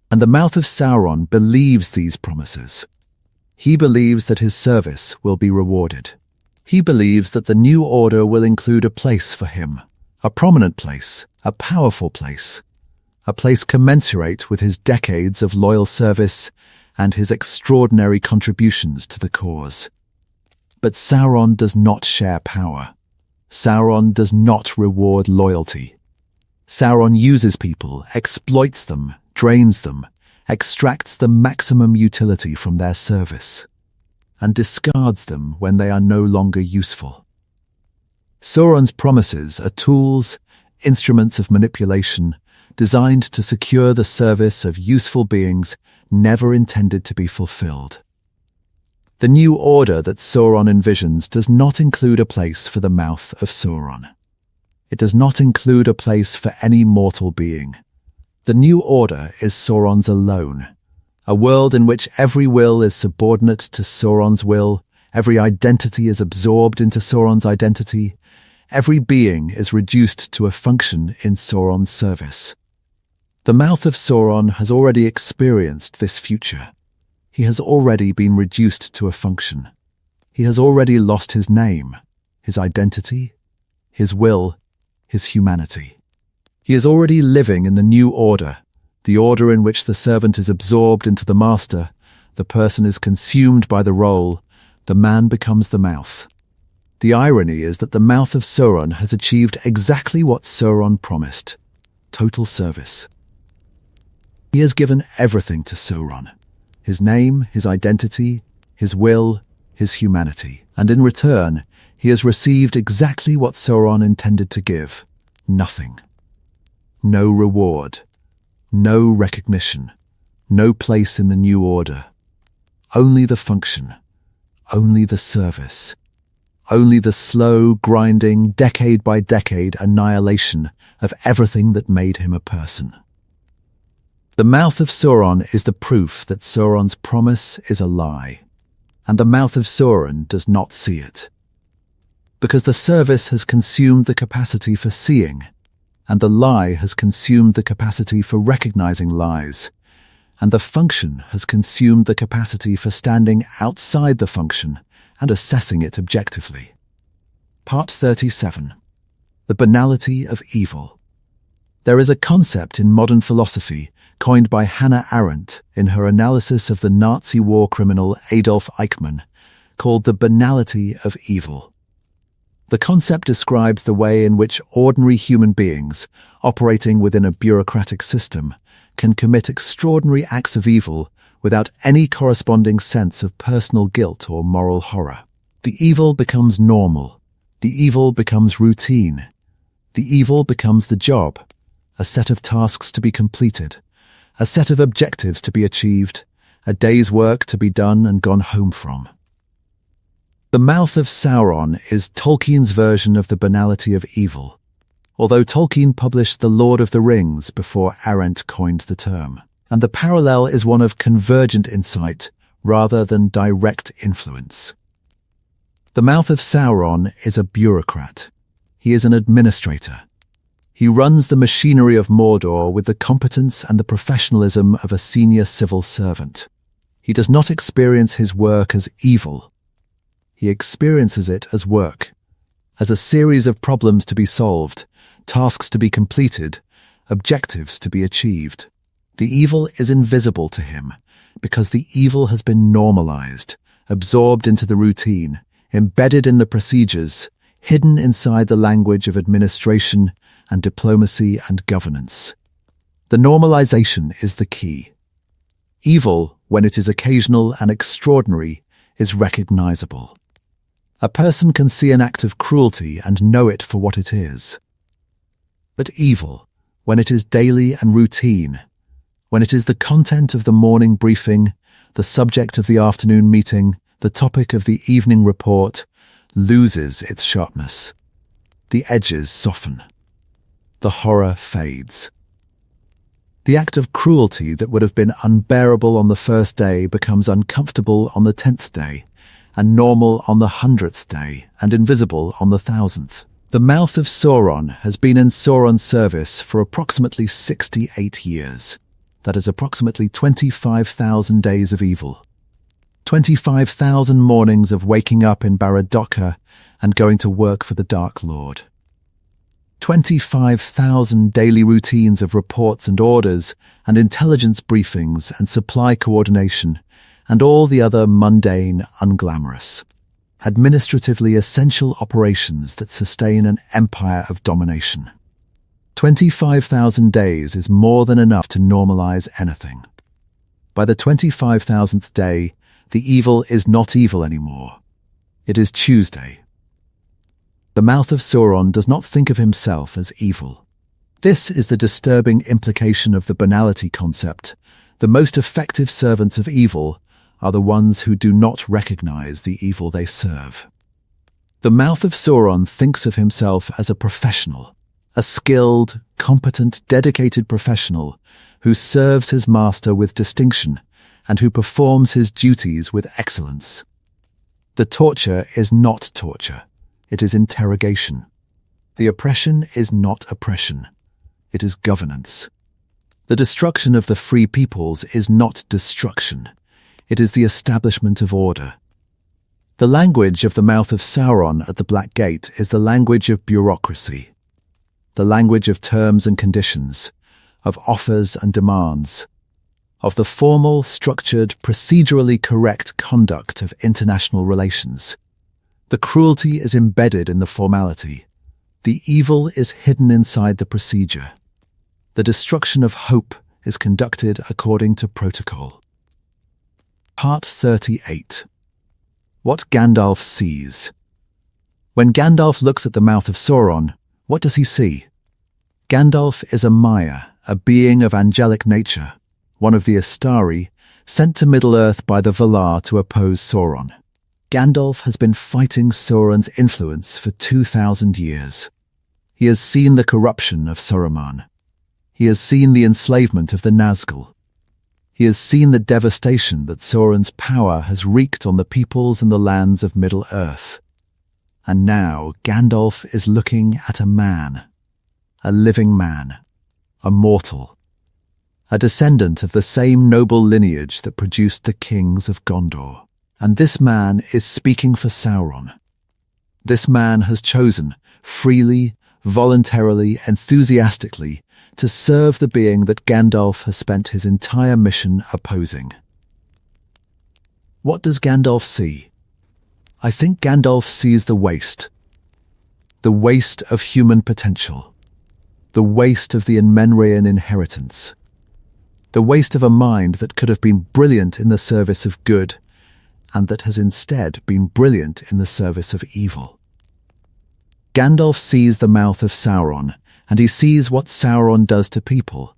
And the Mouth of Sauron believes these promises. He believes that his service will be rewarded. He believes that the new order will include a place for him, a prominent place, a powerful place, a place commensurate with his decades of loyal service and his extraordinary contributions to the cause. But Sauron does not share power. Sauron does not reward loyalty. Sauron uses people, exploits them, drains them, extracts the maximum utility from their service, and discards them when they are no longer useful. Sauron's promises are tools, instruments of manipulation, designed to secure the service of useful beings never intended to be fulfilled. The new order that Sauron envisions does not include a place for the Mouth of Sauron. It does not include a place for any mortal being. The new order is Sauron's alone, a world in which every will is subordinate to Sauron's will, every identity is absorbed into Sauron's identity, every being is reduced to a function in Sauron's service. The Mouth of Sauron has already experienced this future. He has already been reduced to a function. He has already lost his name, his identity, his will, his humanity. He is already living in the new order, the order in which the servant is absorbed into the master, the person is consumed by the role, the man becomes the mouth. The irony is that the Mouth of Sauron has achieved exactly what Sauron promised: total service. He has given everything to Sauron: his name, his identity, his will, his humanity. And in return, he has received exactly what Sauron intended to give: nothing. No reward, no recognition, no place in the new order. Only the function, only the service, only the slow, grinding, decade by decade annihilation of everything that made him a person. The Mouth of Sauron is the proof that Sauron's promise is a lie, and the Mouth of Sauron does not see it. Because the service has consumed the capacity for seeing, and the lie has consumed the capacity for recognizing lies, and the function has consumed the capacity for standing outside the function and assessing it objectively. Part 37. The banality of evil. There is a concept in modern philosophy coined by Hannah Arendt in her analysis of the Nazi war criminal Adolf Eichmann, called the banality of evil. The concept describes the way in which ordinary human beings, operating within a bureaucratic system, can commit extraordinary acts of evil without any corresponding sense of personal guilt or moral horror. The evil becomes normal. The evil becomes routine. The evil becomes the job, a set of tasks to be completed, a set of objectives to be achieved, a day's work to be done and gone home from. The Mouth of Sauron is Tolkien's version of the banality of evil, although Tolkien published The Lord of the Rings before Arendt coined the term, and the parallel is one of convergent insight rather than direct influence. The Mouth of Sauron is a bureaucrat. He is an administrator. He runs the machinery of Mordor with the competence and the professionalism of a senior civil servant. He does not experience his work as evil. He experiences it as work, as a series of problems to be solved, tasks to be completed, objectives to be achieved. The evil is invisible to him because the evil has been normalized, absorbed into the routine, embedded in the procedures, hidden inside the language of administration and diplomacy and governance. The normalization is the key. Evil, when it is occasional and extraordinary, is recognizable. A person can see an act of cruelty and know it for what it is. But evil, when it is daily and routine, when it is the content of the morning briefing, the subject of the afternoon meeting, the topic of the evening report, loses its sharpness. The edges soften. The horror fades. The act of cruelty that would have been unbearable on the first day becomes uncomfortable on the 10th day, and normal on the 100th day, and invisible on the 1000th. The Mouth of Sauron has been in Sauron's service for approximately 68 years. That is approximately 25,000 days of evil. 25,000 mornings of waking up in Barad-dûrka and going to work for the Dark Lord. 25,000 daily routines of reports and orders and intelligence briefings and supply coordination and all the other mundane, unglamorous, administratively essential operations that sustain an empire of domination. 25,000 days is more than enough to normalize anything. By the 25,000th day, the evil is not evil anymore. It is Tuesday. The Mouth of Sauron does not think of himself as evil. This is the disturbing implication of the banality concept. The most effective servants of evil are the ones who do not recognize the evil they serve. The Mouth of Sauron thinks of himself as a professional, a skilled, competent, dedicated professional who serves his master with distinction and who performs his duties with excellence. The torture is not torture. It is interrogation. The oppression is not oppression. It is governance. The destruction of the free peoples is not destruction. It is the establishment of order. The language of the Mouth of Sauron at the Black Gate is the language of bureaucracy, the language of terms and conditions, of offers and demands, of the formal, structured, procedurally correct conduct of international relations. The cruelty is embedded in the formality. The evil is hidden inside the procedure. The destruction of hope is conducted according to protocol. Part 38. What Gandalf sees. When Gandalf looks at the Mouth of Sauron, what does he see? Gandalf is a Maya, a being of angelic nature, one of the Astari, sent to Middle-earth by the Valar to oppose Sauron. Gandalf has been fighting Sauron's influence for 2,000 years. He has seen the corruption of Saruman. He has seen the enslavement of the Nazgul. He has seen the devastation that Sauron's power has wreaked on the peoples and the lands of Middle-earth. And now Gandalf is looking at a man, a living man, a mortal, a descendant of the same noble lineage that produced the kings of Gondor. And this man is speaking for Sauron. This man has chosen, freely, voluntarily, enthusiastically, to serve the being that Gandalf has spent his entire mission opposing. What does Gandalf see? I think Gandalf sees the waste of human potential, the waste of the Númenórean inheritance, the waste of a mind that could have been brilliant in the service of good and that has instead been brilliant in the service of evil. Gandalf sees the Mouth of Sauron, and he sees what Sauron does to people,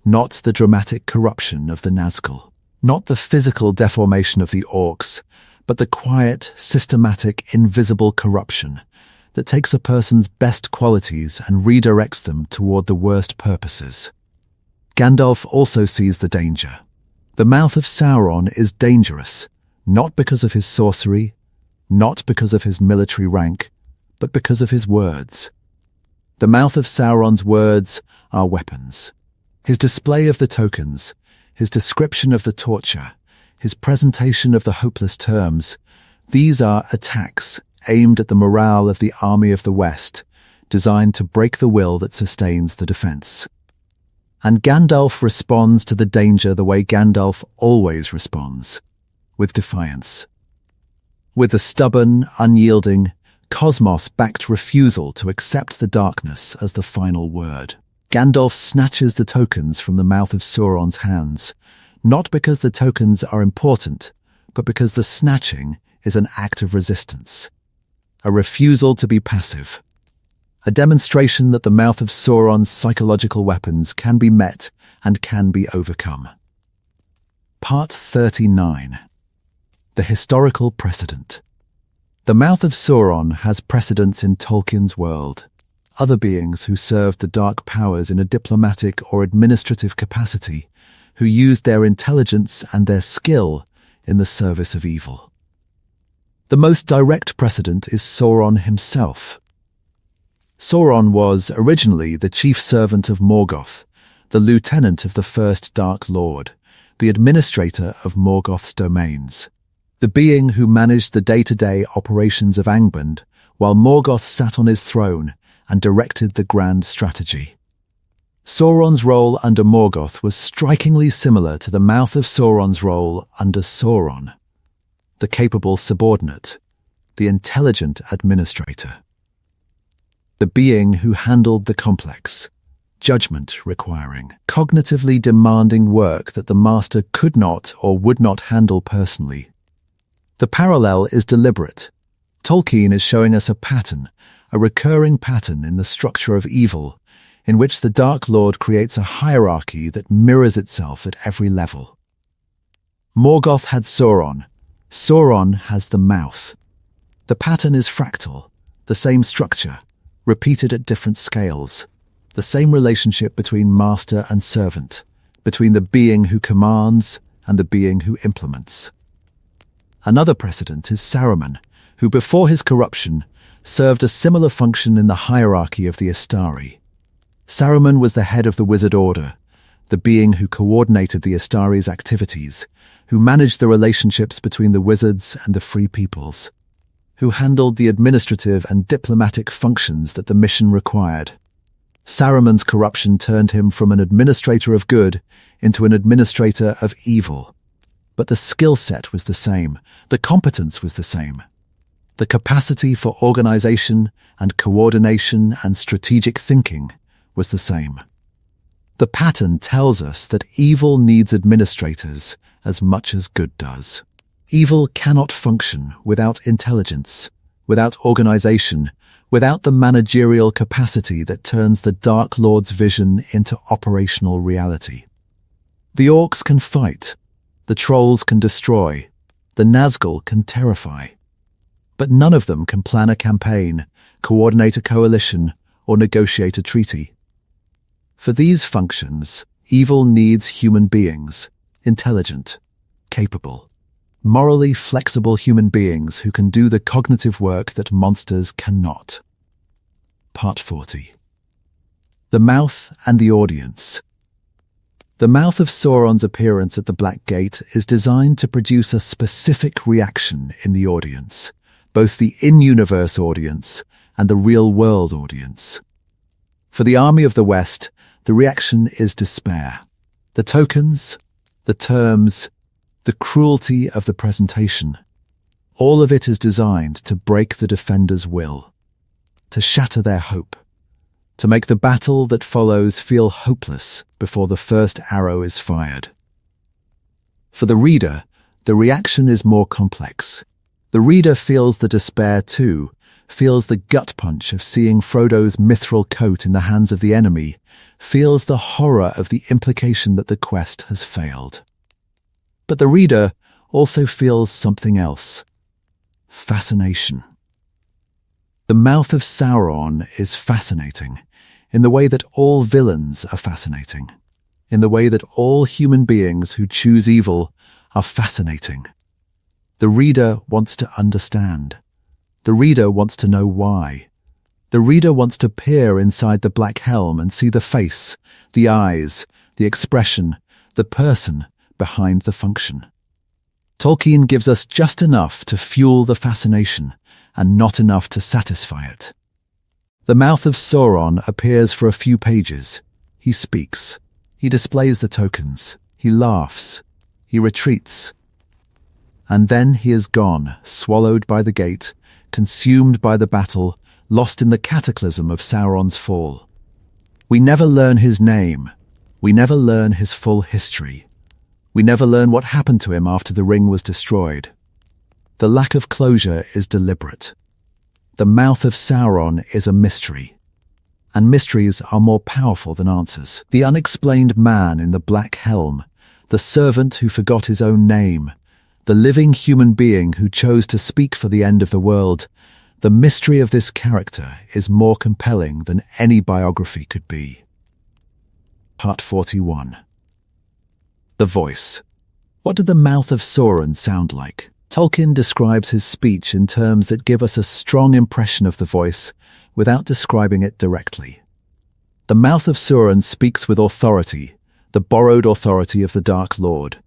not the dramatic corruption of the Nazgul, not the physical deformation of the orcs, but the quiet, systematic, invisible corruption that takes a person's best qualities and redirects them toward the worst purposes. Gandalf also sees the danger. The Mouth of Sauron is dangerous, not because of his sorcery, not because of his military rank, but because of his words. The Mouth of Sauron's words are weapons. His display of the tokens, his description of the torture, his presentation of the hopeless terms, these are attacks aimed at the morale of the army of the West, designed to break the will that sustains the defense. And Gandalf responds to the danger the way Gandalf always responds, with defiance. With a stubborn, unyielding, cosmos-backed refusal to accept the darkness as the final word. Gandalf snatches the tokens from the Mouth of Sauron's hands, not because the tokens are important, but because the snatching is an act of resistance, a refusal to be passive, a demonstration that the Mouth of Sauron's psychological weapons can be met and can be overcome. Part 39. The historical precedent. The Mouth of Sauron has precedents in Tolkien's world. Other beings who served the dark powers in a diplomatic or administrative capacity, who used their intelligence and their skill in the service of evil. The most direct precedent is Sauron himself. Sauron was originally the chief servant of Morgoth, the lieutenant of the first Dark Lord, the administrator of Morgoth's domains, the being who managed the day-to-day operations of Angband while Morgoth sat on his throne and directed the grand strategy. Sauron's role under Morgoth was strikingly similar to the Mouth of Sauron's role under Sauron, the capable subordinate, the intelligent administrator, the being who handled the complex, judgment-requiring, cognitively demanding work that the master could not or would not handle personally. The parallel is deliberate. Tolkien is showing us a pattern, a recurring pattern in the structure of evil, in which the Dark Lord creates a hierarchy that mirrors itself at every level. Morgoth had Sauron. Sauron has the Mouth. The pattern is fractal, the same structure, repeated at different scales, the same relationship between master and servant, between the being who commands and the being who implements. Another precedent is Saruman, who before his corruption served a similar function in the hierarchy of the Astari. Saruman was the head of the Wizard Order, the being who coordinated the Astari's activities, who managed the relationships between the wizards and the free peoples, who handled the administrative and diplomatic functions that the mission required. Saruman's corruption turned him from an administrator of good into an administrator of evil. But the skill set was the same, the competence was the same. The capacity for organization and coordination and strategic thinking was the same. The pattern tells us that evil needs administrators as much as good does. Evil cannot function without intelligence, without organization, without the managerial capacity that turns the Dark Lord's vision into operational reality. The orcs can fight, the trolls can destroy, the Nazgul can terrify. But none of them can plan a campaign, coordinate a coalition, or negotiate a treaty. For these functions, evil needs human beings, intelligent, capable, morally flexible human beings who can do the cognitive work that monsters cannot. Part 40. The Mouth and the Audience. The Mouth of Sauron's appearance at the Black Gate is designed to produce a specific reaction in the audience, both the in-universe audience and the real-world audience. For the army of the West, the reaction is despair. The tokens, the terms, the cruelty of the presentation, all of it is designed to break the defender's will, to shatter their hope, to make the battle that follows feel hopeless before the first arrow is fired. For the reader, the reaction is more complex. The reader feels the despair too, feels the gut punch of seeing Frodo's mithril coat in the hands of the enemy, feels the horror of the implication that the quest has failed. But the reader also feels something else. Fascination. The Mouth of Sauron is fascinating, in the way that all villains are fascinating, in the way that all human beings who choose evil are fascinating. The reader wants to understand. The reader wants to know why. The reader wants to peer inside the black helm and see the face, the eyes, the expression, the person behind the function. Tolkien gives us just enough to fuel the fascination and not enough to satisfy it. The Mouth of Sauron appears for a few pages. He speaks. He displays the tokens. He laughs. He retreats. And then he is gone, swallowed by the gate, consumed by the battle, lost in the cataclysm of Sauron's fall. We never learn his name. We never learn his full history. We never learn what happened to him after the ring was destroyed. The lack of closure is deliberate. The Mouth of Sauron is a mystery. And mysteries are more powerful than answers. The unexplained man in the black helm, the servant who forgot his own name, the living human being who chose to speak for the end of the world, the mystery of this character is more compelling than any biography could be. Part 41. The voice. What did the Mouth of Sauron sound like? Tolkien describes his speech in terms that give us a strong impression of the voice without describing it directly. The Mouth of Sauron speaks with authority, the borrowed authority of the Dark Lord,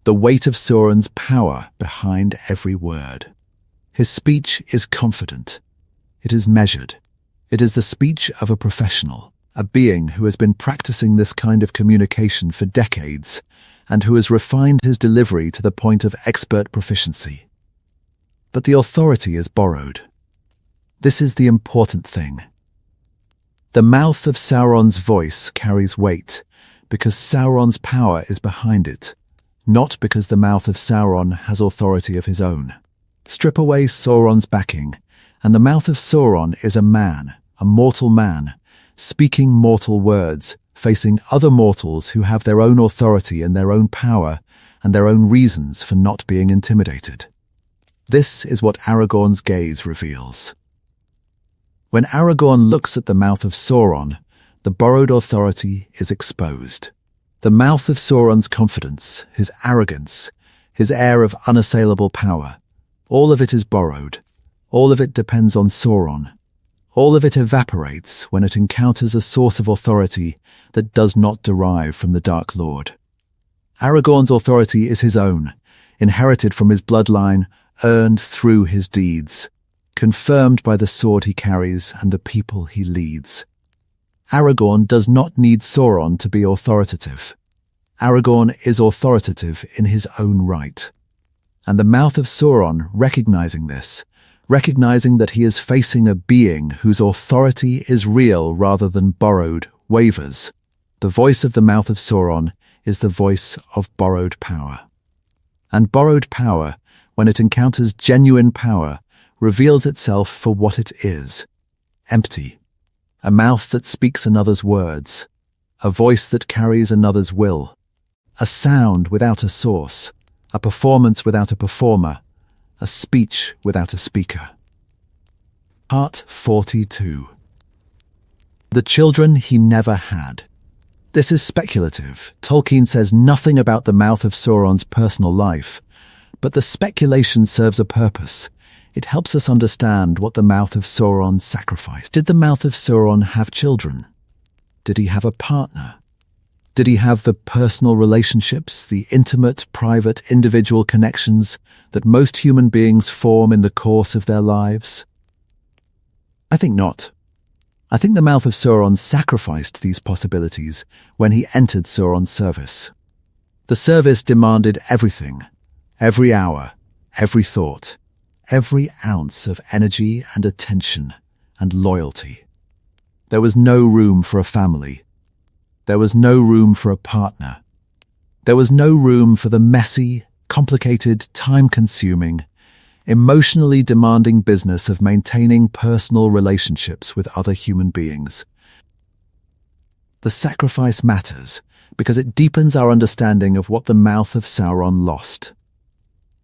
the weight of Sauron's power behind every word. His speech is confident. It is measured. It is the speech of a professional, a being who has been practicing this kind of communication for decades and who has refined his delivery to the point of expert proficiency. But the authority is borrowed. This is the important thing. The Mouth of Sauron's voice carries weight because Sauron's power is behind it, not because the Mouth of Sauron has authority of his own. Strip away Sauron's backing, and the Mouth of Sauron is a man, a mortal man, speaking mortal words, facing other mortals who have their own authority and their own power and their own reasons for not being intimidated. This is what Aragorn's gaze reveals. When Aragorn looks at the Mouth of Sauron, the borrowed authority is exposed. The Mouth of Sauron's confidence, his arrogance, his air of unassailable power, all of it is borrowed. All of it depends on Sauron. All of it evaporates when it encounters a source of authority that does not derive from the Dark Lord. Aragorn's authority is his own, inherited from his bloodline, earned through his deeds, confirmed by the sword he carries and the people he leads. Aragorn does not need Sauron to be authoritative. Aragorn is authoritative in his own right. And the Mouth of Sauron, recognizing this, recognizing that he is facing a being whose authority is real rather than borrowed, wavers. The voice of the Mouth of Sauron is the voice of borrowed power. And borrowed power, when it encounters genuine power, reveals itself for what it is: empty. A mouth that speaks another's words, a voice that carries another's will, a sound without a source, a performance without a performer, a speech without a speaker. Part 42. The children he never had. This is speculative. Tolkien says nothing about the Mouth of Sauron's personal life, but the speculation serves a purpose. It helps us understand what the Mouth of Sauron sacrificed. Did the Mouth of Sauron have children? Did he have a partner? Did he have the personal relationships, the intimate, private, individual connections that most human beings form in the course of their lives? I think not. I think the Mouth of Sauron sacrificed these possibilities when he entered Sauron's service. The service demanded everything, every hour, every thought, every ounce of energy and attention and loyalty. There was no room for a family. There was no room for a partner. There was no room for the messy, complicated, time-consuming, emotionally demanding business of maintaining personal relationships with other human beings. The sacrifice matters because it deepens our understanding of what the Mouth of Sauron lost.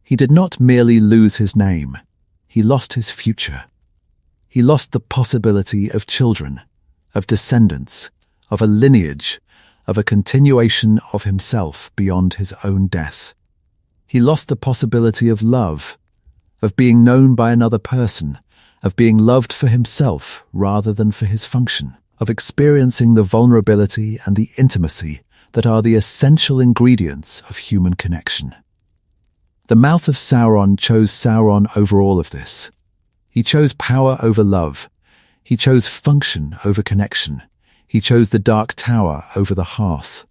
He did not merely lose his name, he lost his future. He lost the possibility of children, of descendants, of a lineage, of a continuation of himself beyond his own death. He lost the possibility of love, of being known by another person, of being loved for himself rather than for his function, of experiencing the vulnerability and the intimacy that are the essential ingredients of human connection. The Mouth of Sauron chose Sauron over all of this. He chose power over love. He chose function over connection. He chose the Dark Tower over the hearth.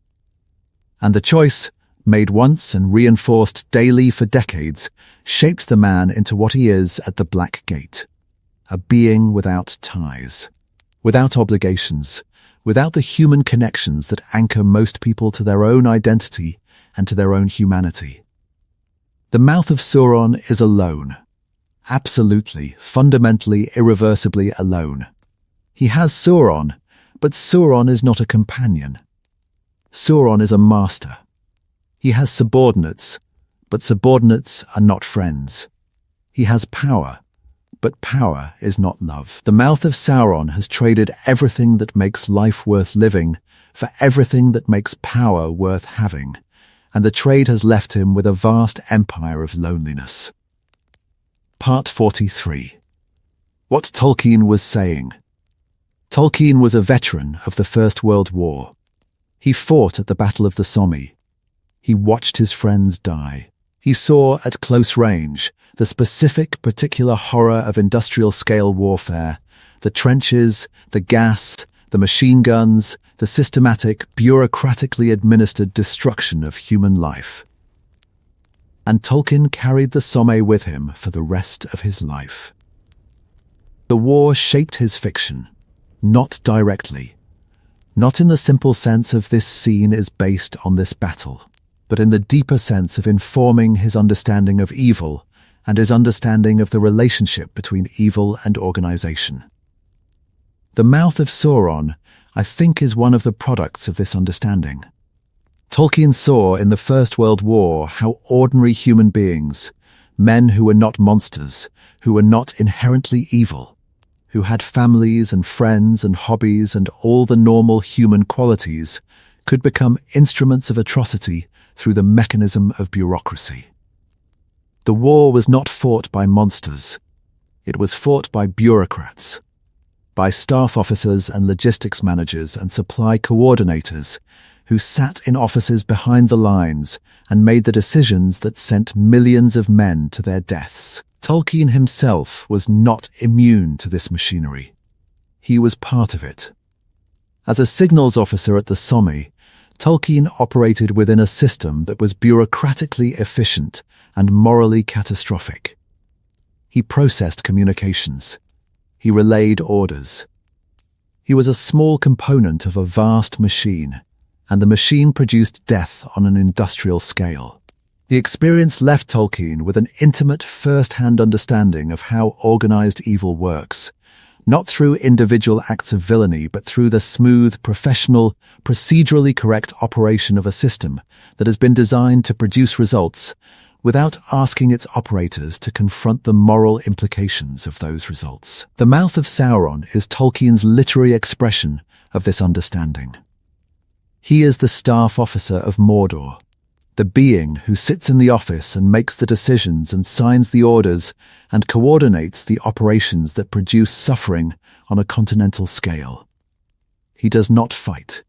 And the choice, made once and reinforced daily for decades, shaped the man into what he is at the Black Gate, a being without ties, without obligations, without the human connections that anchor most people to their own identity and to their own humanity. The Mouth of Sauron is alone, absolutely, fundamentally, irreversibly alone. He has Sauron, but Sauron is not a companion. Sauron is a master. He has subordinates, but subordinates are not friends. He has power, but power is not love. The Mouth of Sauron has traded everything that makes life worth living for everything that makes power worth having, and the trade has left him with a vast empire of loneliness. Part 43. What Tolkien was saying. Tolkien was a veteran of the First World War. He fought at the Battle of the Somme. He watched his friends die. He saw at close range the specific, particular horror of industrial-scale warfare, the trenches, the gas, the machine guns, the systematic, bureaucratically administered destruction of human life. And Tolkien carried the Somme with him for the rest of his life. The war shaped his fiction, not directly, not in the simple sense of this scene is based on this battle, but in the deeper sense of informing his understanding of evil and his understanding of the relationship between evil and organization. The Mouth of Sauron, I think, is one of the products of this understanding. Tolkien saw in the First World War how ordinary human beings, men who were not monsters, who were not inherently evil, who had families and friends and hobbies and all the normal human qualities, could become instruments of atrocity through the mechanism of bureaucracy. The war was not fought by monsters. It was fought by bureaucrats, by staff officers and logistics managers and supply coordinators who sat in offices behind the lines and made the decisions that sent millions of men to their deaths. Tolkien himself was not immune to this machinery. He was part of it. As a signals officer at the Somme, Tolkien operated within a system that was bureaucratically efficient and morally catastrophic. He processed communications. He relayed orders. He was a small component of a vast machine, and the machine produced death on an industrial scale. The experience left Tolkien with an intimate first-hand understanding of how organized evil works, not through individual acts of villainy, but through the smooth, professional, procedurally correct operation of a system that has been designed to produce results without asking its operators to confront the moral implications of those results. The Mouth of Sauron is Tolkien's literary expression of this understanding. He is the staff officer of Mordor, the being who sits in the office and makes the decisions and signs the orders and coordinates the operations that produce suffering on a continental scale. He does not fight.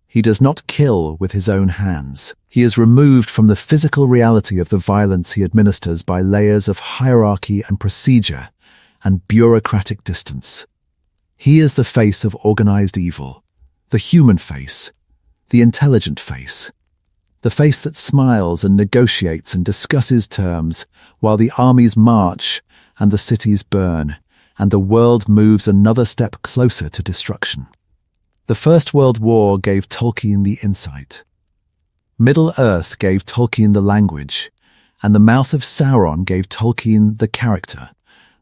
He does not kill with his own hands. He is removed from the physical reality of the violence he administers by layers of hierarchy and procedure and bureaucratic distance. He is the face of organized evil, the human face, the intelligent face, the face that smiles and negotiates and discusses terms while the armies march and the cities burn, and the world moves another step closer to destruction. The First World War gave Tolkien the insight. Middle-earth gave Tolkien the language, and the Mouth of Sauron gave Tolkien the character,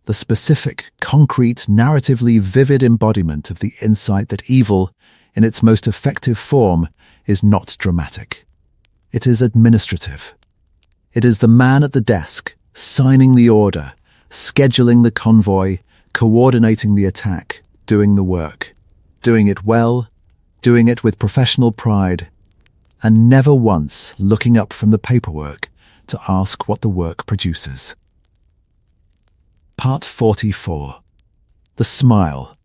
the specific, concrete, narratively vivid embodiment of the insight that evil, in its most effective form, is not dramatic. It is administrative. It is the man at the desk, signing the order, scheduling the convoy, coordinating the attack, doing the work, doing it well, doing it with professional pride, and never once looking up from the paperwork to ask what the work produces. Part 44. The Smile.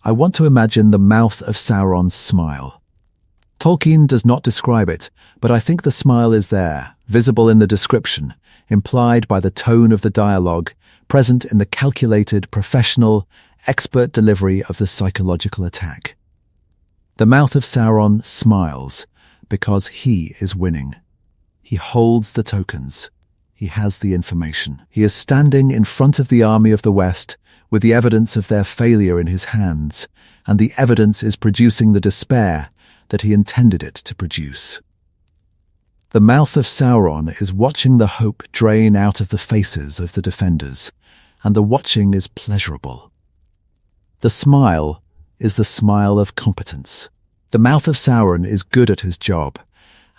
I want to imagine the Mouth of Sauron's smile. Tolkien does not describe it, but I think the smile is there, visible in the description, implied by the tone of the dialogue, present in the calculated, professional, expert delivery of the psychological attack. The Mouth of Sauron smiles because he is winning. He holds the tokens. He has the information. He is standing in front of the army of the West with the evidence of their failure in his hands, and the evidence is producing the despair that he intended it to produce. The Mouth of Sauron is watching the hope drain out of the faces of the defenders, and the watching is pleasurable. The smile is the smile of competence. The Mouth of Sauron is good at his job,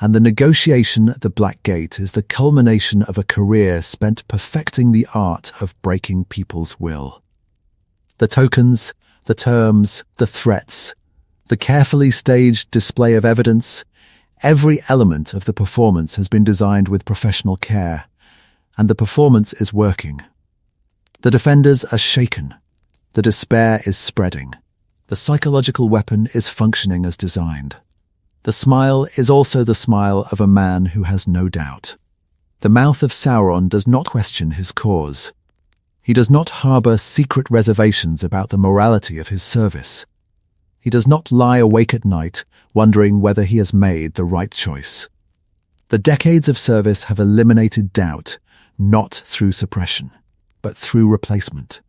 and the negotiation at the Black Gate is the culmination of a career spent perfecting the art of breaking people's will. The tokens, the terms, the threats, the carefully staged display of evidence, every element of the performance has been designed with professional care, and the performance is working. The defenders are shaken. The despair is spreading. The psychological weapon is functioning as designed. The smile is also the smile of a man who has no doubt. The Mouth of Sauron does not question his cause. He does not harbor secret reservations about the morality of his service. He does not lie awake at night wondering whether he has made the right choice. The decades of service have eliminated doubt, not through suppression, but through replacement.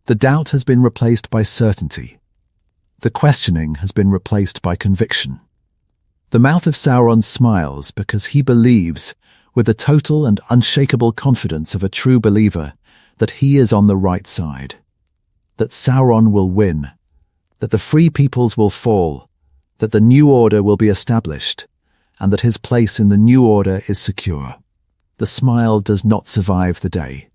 The doubt has been replaced by certainty. The questioning has been replaced by conviction. The Mouth of Sauron smiles because he believes, with the total and unshakable confidence of a true believer, that he is on the right side, that Sauron will win, that the free peoples will fall, that the new order will be established, and that his place in the new order is secure. The smile does not survive the day.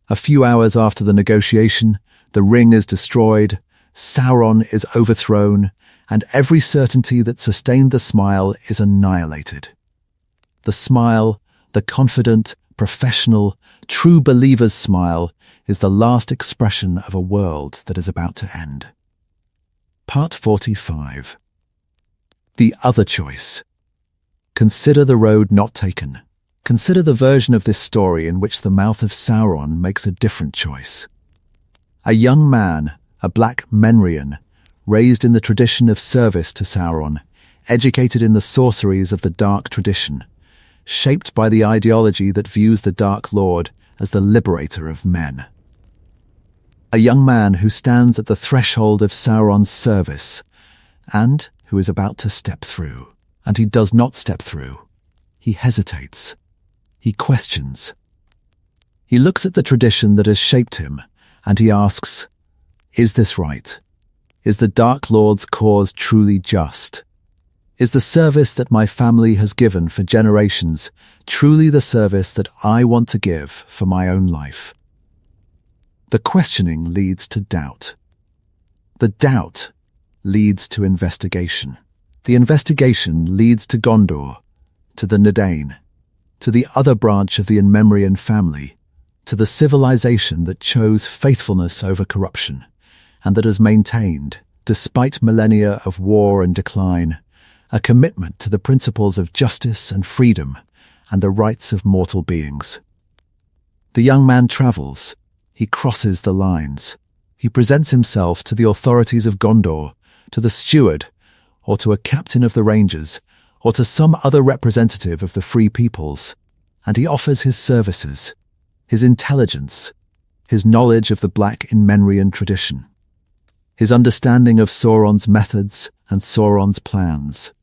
A few hours after the negotiation, the ring is destroyed, Sauron is overthrown, and every certainty that sustained the smile is annihilated. The smile, the confident, professional, true believer's smile, is the last expression of a world that is about to end. Part 45. The other choice. Consider the road not taken. Consider the version of this story in which the Mouth of Sauron makes a different choice. A young man, a black Menrian, raised in the tradition of service to Sauron, educated in the sorceries of the Dark tradition, shaped by the ideology that views the Dark Lord as the liberator of men. A young man who stands at the threshold of Sauron's service, and who is about to step through. And he does not step through. He hesitates. He questions. He looks at the tradition that has shaped him, and he asks, is this right? Is the Dark Lord's cause truly just? Is the service that my family has given for generations truly the service that I want to give for my own life? The questioning leads to doubt. The doubt leads to investigation. The investigation leads to Gondor, to the Nadain, to the other branch of the Inmemorian family, to the civilization that chose faithfulness over corruption, and that has maintained, despite millennia of war and decline, a commitment to the principles of justice and freedom and the rights of mortal beings. The young man travels. He crosses the lines. He presents himself to the authorities of Gondor, to the steward, or to a captain of the rangers, or to some other representative of the free peoples, and he offers his services, his intelligence, his knowledge of the Black Inmenrian tradition, his understanding of Sauron's methods and Sauron's plans.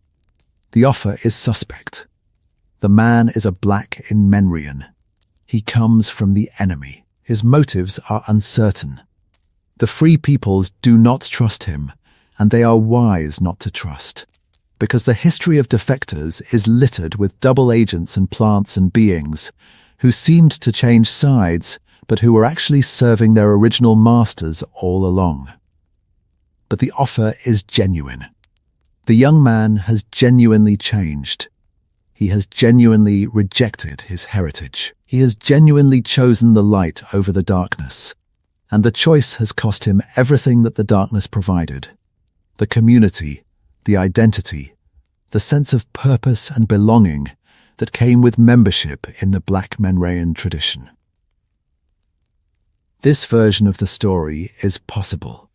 The offer is suspect. The man is a Black Inmenrian. He comes from the enemy. His motives are uncertain. The free peoples do not trust him, and they are wise not to trust, because the history of defectors is littered with double agents and plants and beings who seemed to change sides, but who were actually serving their original masters all along. But the offer is genuine. The young man has genuinely changed. He has genuinely rejected his heritage. He has genuinely chosen the light over the darkness, and the choice has cost him everything that the darkness provided: the community, the identity, the sense of purpose and belonging that came with membership in the Black Menrean tradition. This version of the story is possible.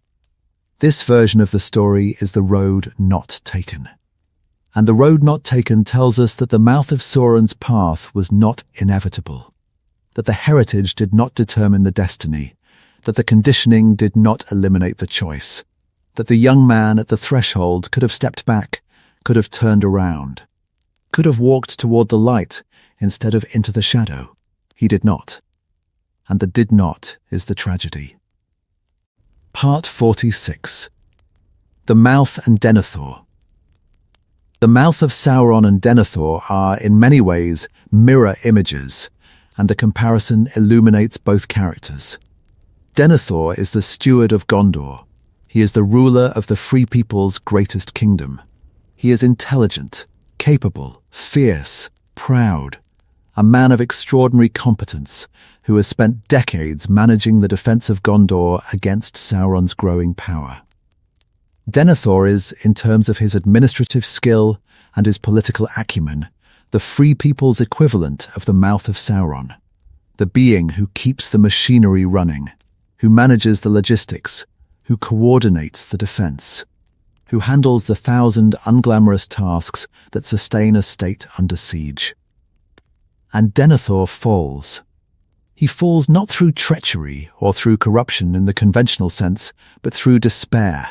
This version of the story is the road not taken. And the road not taken tells us that the Mouth of Sauron's path was not inevitable, that the heritage did not determine the destiny, that the conditioning did not eliminate the choice, that the young man at the threshold could have stepped back, could have turned around, could have walked toward the light instead of into the shadow. He did not. And the did not is the tragedy. Part 46. The Mouth and Denethor. The Mouth of Sauron and Denethor are, in many ways, mirror images, and the comparison illuminates both characters. Denethor is the steward of Gondor. He is the ruler of the free people's greatest kingdom. He is intelligent, capable, fierce, proud, a man of extraordinary competence who has spent decades managing the defense of Gondor against Sauron's growing power. Denethor is, in terms of his administrative skill and his political acumen, the free people's equivalent of the Mouth of Sauron, the being who keeps the machinery running, who manages the logistics, who coordinates the defense, who handles the 1,000 unglamorous tasks that sustain a state under siege. And Denethor falls. He falls not through treachery or through corruption in the conventional sense, but through despair.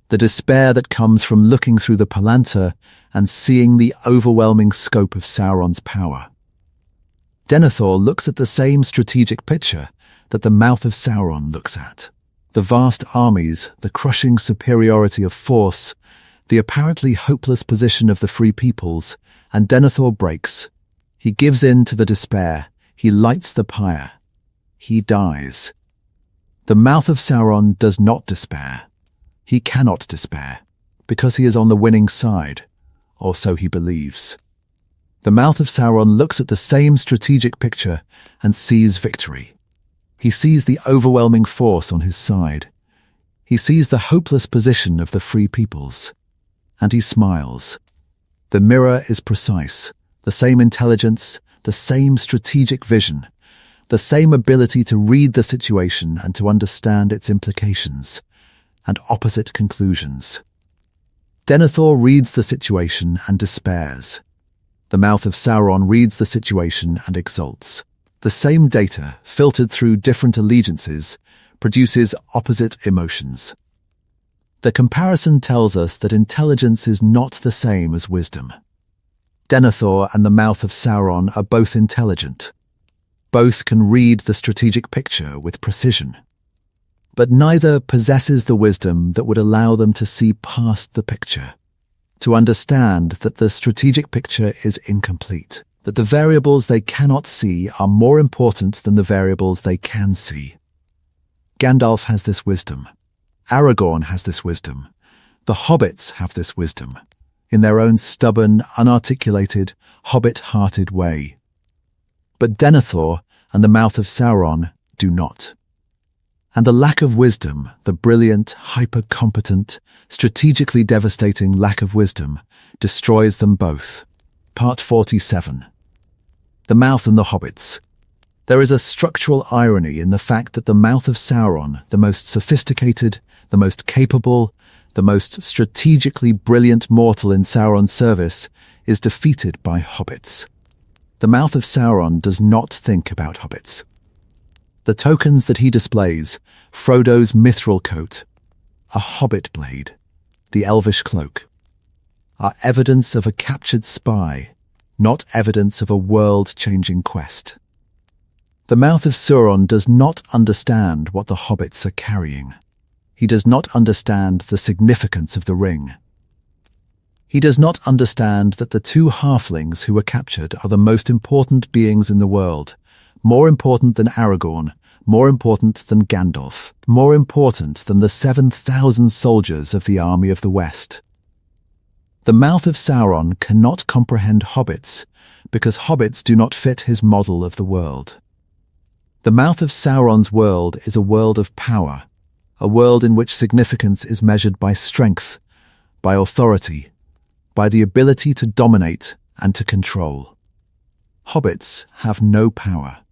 The despair that comes from looking through the Palantir and seeing the overwhelming scope of Sauron's power. Denethor looks at the same strategic picture that the Mouth of Sauron looks at. The vast armies, the crushing superiority of force, the apparently hopeless position of the free peoples, and Denethor breaks. He gives in to the despair. He lights the pyre. He dies. The Mouth of Sauron does not despair. He cannot despair, because he is on the winning side, or so he believes. The Mouth of Sauron looks at the same strategic picture and sees victory. He sees the overwhelming force on his side. He sees the hopeless position of the free peoples. And he smiles. The mirror is precise, the same intelligence, the same strategic vision, the same ability to read the situation and to understand its implications, and opposite conclusions. Denethor reads the situation and despairs. The Mouth of Sauron reads the situation and exults. The same data, filtered through different allegiances, produces opposite emotions. The comparison tells us that intelligence is not the same as wisdom. Denethor and the Mouth of Sauron are both intelligent. Both can read the strategic picture with precision. But neither possesses the wisdom that would allow them to see past the picture, to understand that the strategic picture is incomplete, that the variables they cannot see are more important than the variables they can see. Gandalf has this wisdom. Aragorn has this wisdom. The hobbits have this wisdom, in their own stubborn, unarticulated, hobbit-hearted way. But Denethor and the Mouth of Sauron do not. And the lack of wisdom, the brilliant, hyper-competent, strategically devastating lack of wisdom, destroys them both. Part 47. The Mouth and the Hobbits. There is a structural irony in the fact that the Mouth of Sauron, the most sophisticated, the most capable, the most strategically brilliant mortal in Sauron's service, is defeated by hobbits. The Mouth of Sauron does not think about hobbits. The tokens that he displays, Frodo's mithril coat, a hobbit blade, the elvish cloak, are evidence of a captured spy, not evidence of a world-changing quest. The Mouth of Sauron does not understand what the hobbits are carrying. He does not understand the significance of the ring. He does not understand that the two halflings who were captured are the most important beings in the world, more important than Aragorn, more important than Gandalf, more important than the 7,000 soldiers of the army of the West. The Mouth of Sauron cannot comprehend hobbits because hobbits do not fit his model of the world. The Mouth of Sauron's world is a world of power, a world in which significance is measured by strength, by authority, by the ability to dominate and to control. Hobbits have no power.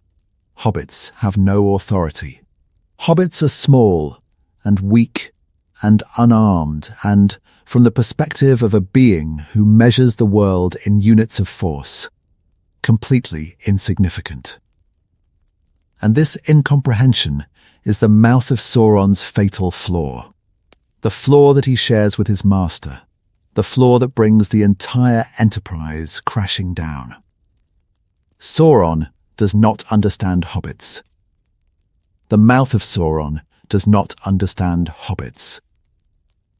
Hobbits have no authority. Hobbits are small and weak and unarmed and, from the perspective of a being who measures the world in units of force, completely insignificant. And this incomprehension is the Mouth of Sauron's fatal flaw. The flaw that he shares with his master. The flaw that brings the entire enterprise crashing down. Sauron does not understand hobbits. The Mouth of Sauron does not understand hobbits.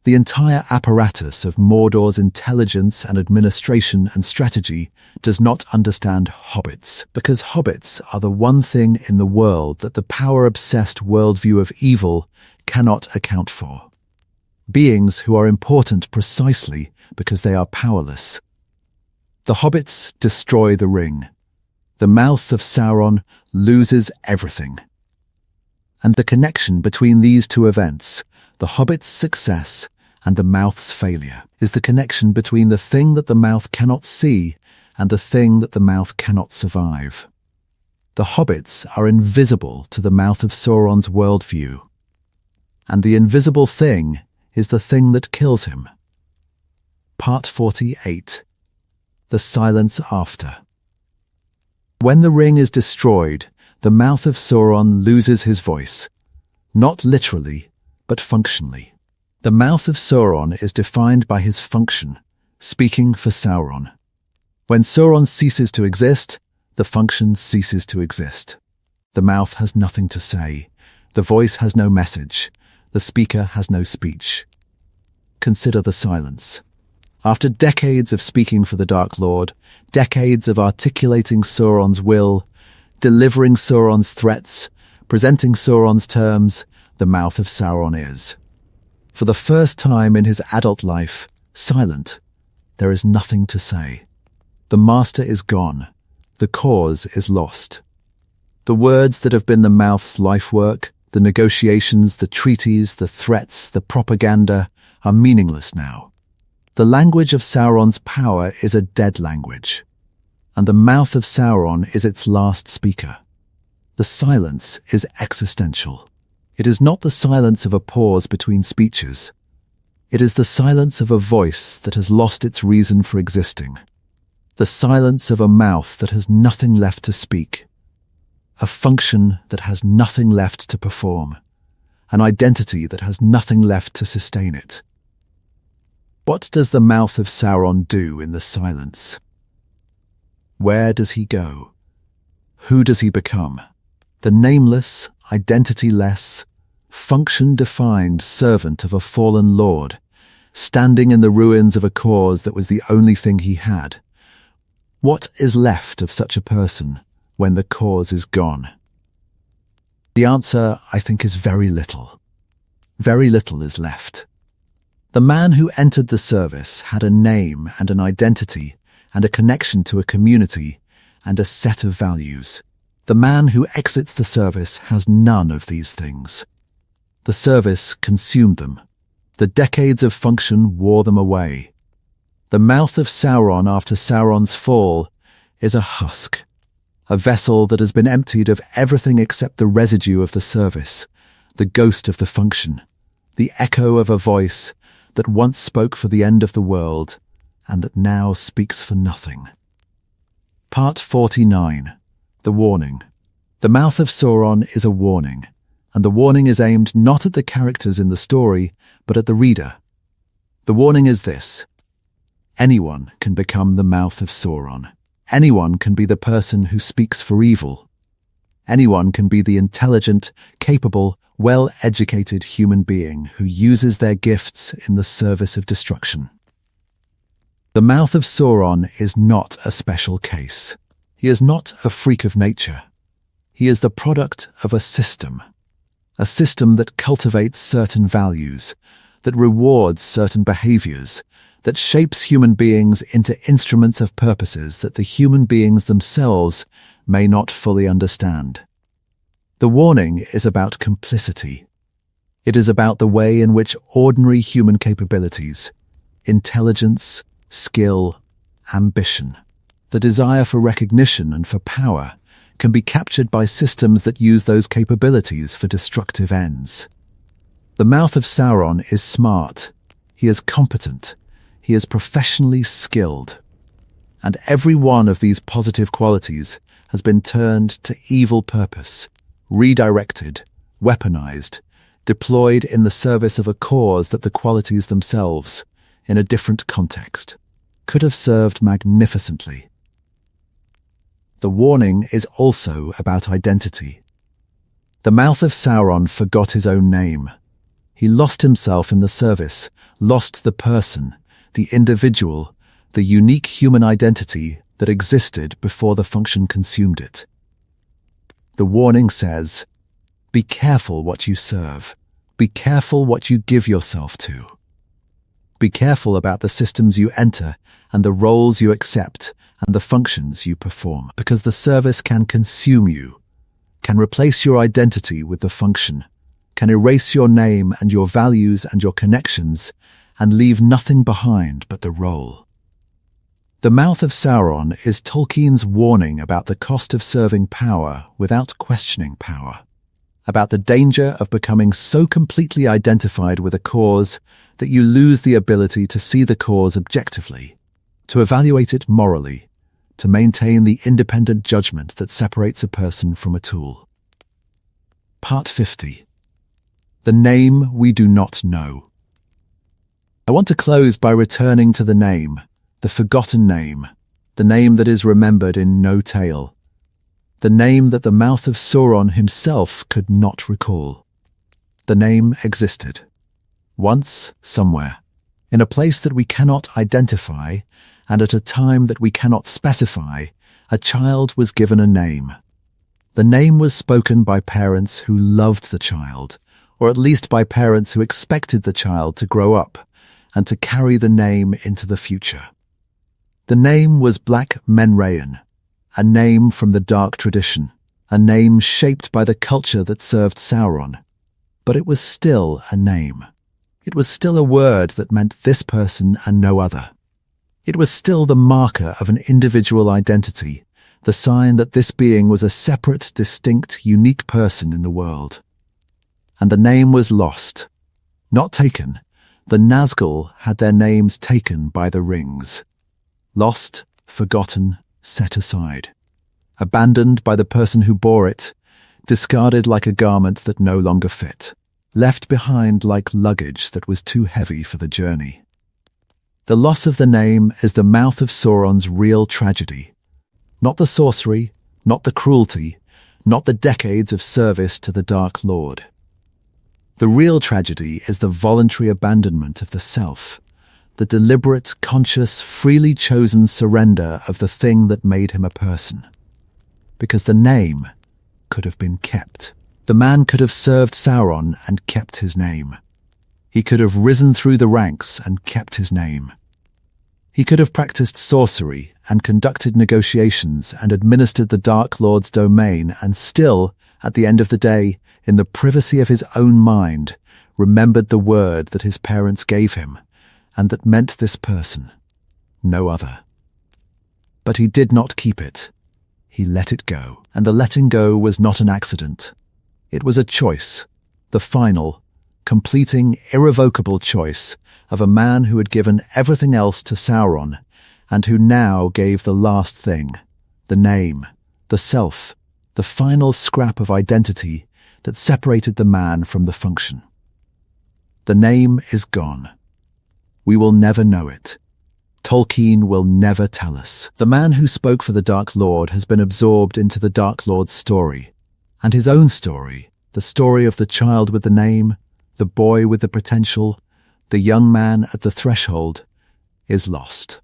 The entire apparatus of Mordor's intelligence and administration and strategy does not understand hobbits, because hobbits are the one thing in the world that the power-obsessed worldview of evil cannot account for. Beings who are important precisely because they are powerless. The hobbits destroy the ring. The Mouth of Sauron loses everything. And the connection between these two events, the hobbit's success and the mouth's failure, is the connection between the thing that the mouth cannot see and the thing that the mouth cannot survive. The hobbits are invisible to the Mouth of Sauron's worldview. And the invisible thing is the thing that kills him. Part 48. The Silence After. When the ring is destroyed, the Mouth of Sauron loses his voice, not literally, but functionally. The Mouth of Sauron is defined by his function, speaking for Sauron. When Sauron ceases to exist, the function ceases to exist. The mouth has nothing to say. The voice has no message. The speaker has no speech. Consider the silence. After decades of speaking for the Dark Lord, decades of articulating Sauron's will, delivering Sauron's threats, presenting Sauron's terms, the Mouth of Sauron is, for the first time in his adult life, silent. There is nothing to say. The master is gone. The cause is lost. The words that have been the mouth's life work, the negotiations, the treaties, the threats, the propaganda, are meaningless now. The language of Sauron's power is a dead language, and the Mouth of Sauron is its last speaker. The silence is existential. It is not the silence of a pause between speeches. It is the silence of a voice that has lost its reason for existing. The silence of a mouth that has nothing left to speak. A function that has nothing left to perform. An identity that has nothing left to sustain it. What does the Mouth of Sauron do in the silence? Where does he go? Who does he become? The nameless, identity-less, function-defined servant of a fallen lord, standing in the ruins of a cause that was the only thing he had. What is left of such a person when the cause is gone? The answer, I think, is very little. Very little is left. The man who entered the service had a name and an identity and a connection to a community and a set of values. The man who exits the service has none of these things. The service consumed them. The decades of function wore them away. The Mouth of Sauron after Sauron's fall is a husk a vessel that has been emptied of everything except the residue of the service, the ghost of the function, the echo of a voice that once spoke for the end of the world and that now speaks for nothing. Part 49. The Warning. The Mouth of Sauron is a warning, and the warning is aimed not at the characters in the story, but at the reader. The warning is this: anyone can become the Mouth of Sauron. Anyone can be the person who speaks for evil. Anyone can be the intelligent, capable, well-educated human being who uses their gifts in the service of destruction. The Mouth of Sauron is not a special case. He is not a freak of nature. He is the product of a system that cultivates certain values, that rewards certain behaviors, that shapes human beings into instruments of purposes that the human beings themselves may not fully understand. The warning is about complicity. It is about the way in which ordinary human capabilities, intelligence, skill, ambition, the desire for recognition and for power can be captured by systems that use those capabilities for destructive ends. The Mouth of Sauron is smart. He is competent. He is professionally skilled. And every one of these positive qualities has been turned to evil purpose, redirected, weaponized, deployed in the service of a cause that the qualities themselves, in a different context, could have served magnificently. The warning is also about identity. The Mouth of Sauron forgot his own name. He lost himself in the service, lost the person, the individual, the unique human identity that existed before the function consumed it. The warning says, be careful what you serve. Be careful what you give yourself to. Be careful about the systems you enter and the roles you accept and the functions you perform, because the service can consume you, can replace your identity with the function, can erase your name and your values and your connections, and leave nothing behind but the role. The Mouth of Sauron is Tolkien's warning about the cost of serving power without questioning power, about the danger of becoming so completely identified with a cause that you lose the ability to see the cause objectively, to evaluate it morally, to maintain the independent judgment that separates a person from a tool. Part 50. The Name We Do Not Know. I want to close by returning to the name, the forgotten name, the name that is remembered in no tale, the name that the Mouth of Sauron himself could not recall. The name existed, once, somewhere, in a place that we cannot identify, and at a time that we cannot specify, a child was given a name. The name was spoken by parents who loved the child, or at least by parents who expected the child to grow up and to carry the name into the future. The name was Black Menrayan, a name from the dark tradition, a name shaped by the culture that served Sauron. But it was still a name. It was still a word that meant this person and no other. It was still the marker of an individual identity, the sign that this being was a separate, distinct, unique person in the world. And the name was lost, not taken. The Nazgul had their names taken by the rings. Lost, forgotten, set aside. Abandoned by the person who bore it, discarded like a garment that no longer fit, left behind like luggage that was too heavy for the journey. The loss of the name is the Mouth of Sauron's real tragedy. Not the sorcery, not the cruelty, not the decades of service to the Dark Lord. The real tragedy is the voluntary abandonment of the self, the deliberate, conscious, freely chosen surrender of the thing that made him a person. Because the name could have been kept. The man could have served Sauron and kept his name. He could have risen through the ranks and kept his name. He could have practiced sorcery and conducted negotiations and administered the Dark Lord's domain and still, at the end of the day, in the privacy of his own mind, remembered the word that his parents gave him, and that meant this person, no other. But he did not keep it. he let it go. And the letting go was not an accident. It was a choice, the final, completing, irrevocable choice of a man who had given everything else to Sauron and who now gave the last thing, the name, the self, the final scrap of identity that separated the man from the function. The name is gone. We will never know it. Tolkien will never tell us. The man who spoke for the Dark Lord has been absorbed into the Dark Lord's story, and his own story, the story of the child with the name, the boy with the potential, the young man at the threshold, is lost.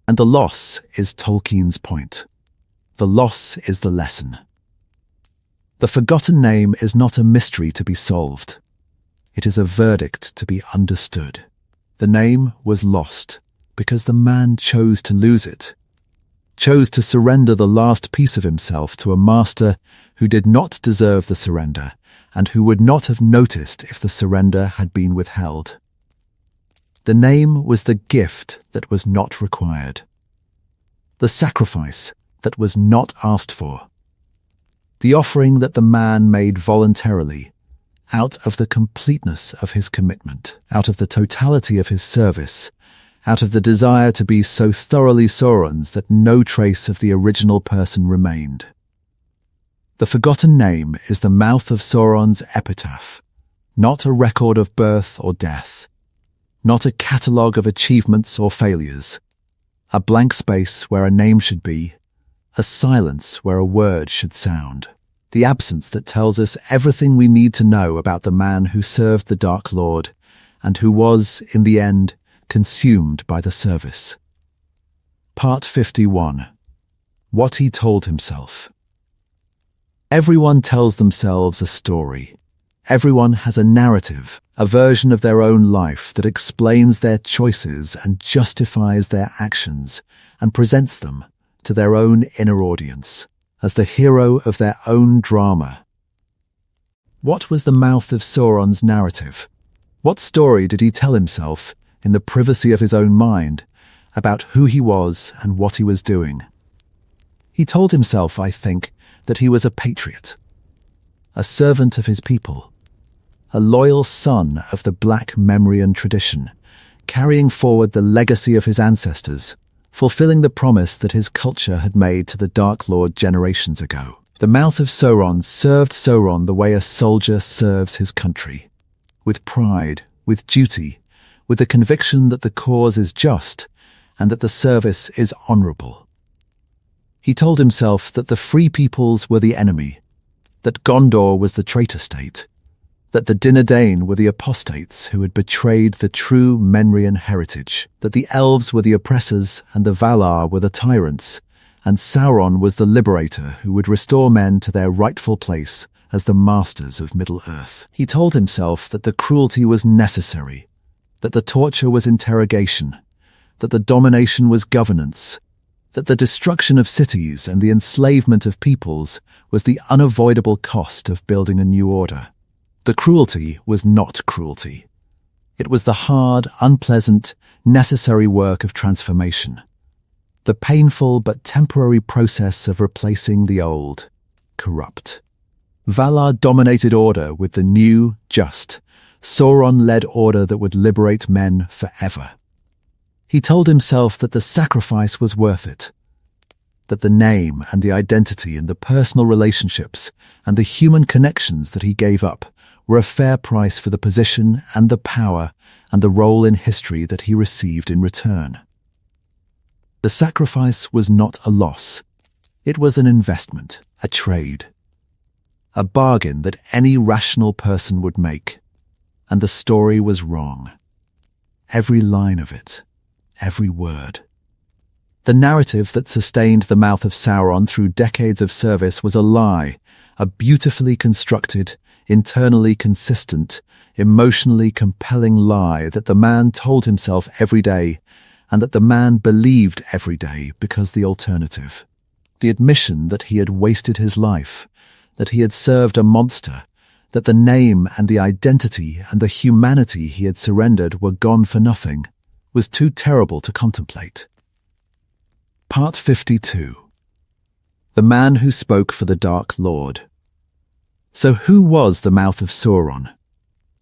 And the loss is Tolkien's point. The loss is the lesson. The forgotten name is not a mystery to be solved. It is a verdict to be understood. The name was lost because the man chose to lose it, chose to surrender the last piece of himself to a master who did not deserve the surrender and who would not have noticed if the surrender had been withheld. The name was the gift that was not required, the sacrifice that was not asked for, the offering that the man made voluntarily, out of the completeness of his commitment, out of the totality of his service, out of the desire to be so thoroughly Sauron's that no trace of the original person remained. The forgotten name is the Mouth of Sauron's epitaph, not a record of birth or death, not a catalogue of achievements or failures, a blank space where a name should be, a silence where a word should sound. The absence that tells us everything we need to know about the man who served the Dark Lord and who was, in the end, consumed by the service. Part 51. What he told himself. Everyone tells themselves a story. Everyone has a narrative, a version of their own life that explains their choices and justifies their actions and presents them to their own inner audience as the hero of their own drama. What was the Mouth of Sauron's narrative? What story did he tell himself in the privacy of his own mind about who he was and what he was doing? He told himself, I think, that he was a patriot, a servant of his people, a loyal son of the Black Memorian tradition, carrying forward the legacy of his ancestors, fulfilling the promise that his culture had made to the Dark Lord generations ago. The Mouth of Sauron served Sauron the way a soldier serves his country, with pride, with duty, with the conviction that the cause is just and that the service is honourable. He told himself that the free peoples were the enemy, that Gondor was the traitor state, that the Dinardain were the apostates who had betrayed the true Menrian heritage, that the elves were the oppressors and the Valar were the tyrants, and Sauron was the liberator who would restore men to their rightful place as the masters of Middle-earth. He told himself that the cruelty was necessary, that the torture was interrogation, that the domination was governance, that the destruction of cities and the enslavement of peoples was the unavoidable cost of building a new order. The cruelty was not cruelty. It was the hard, unpleasant, necessary work of transformation. The painful but temporary process of replacing the old, corrupt. Valar dominated order with the new, just. Sauron led order that would liberate men forever. He told himself that the sacrifice was worth it, that the name and the identity and the personal relationships and the human connections that he gave up were a fair price for the position and the power and the role in history that he received in return. The sacrifice was not a loss. It was an investment, a trade, a bargain that any rational person would make. And the story was wrong. Every line of it, every word. The narrative that sustained the Mouth of Sauron through decades of service was a lie, a beautifully constructed, internally consistent, emotionally compelling lie that the man told himself every day and that the man believed every day because the alternative. The admission that he had wasted his life, that he had served a monster, that the name and the identity and the humanity he had surrendered were gone for nothing, was too terrible to contemplate. Part 52. the man who spoke for the Dark Lord. So who was the Mouth of Sauron?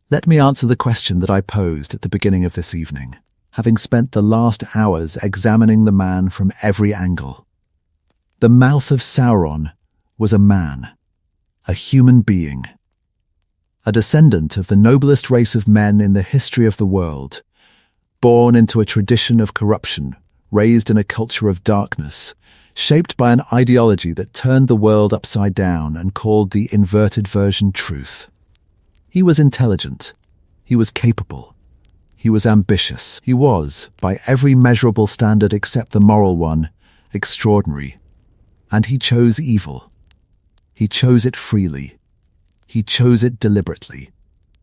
Let me answer the question that I posed at the beginning of this evening, having spent the last hours examining the man from every angle. The Mouth of Sauron was a man, a human being, a descendant of the noblest race of men in the history of the world, born into a tradition of corruption, raised in a culture of darkness, shaped by an ideology that turned the world upside down and called the inverted version truth. He was intelligent. He was capable. He was ambitious. He was, by every measurable standard except the moral one, extraordinary. And he chose evil. He chose it freely. He chose it deliberately.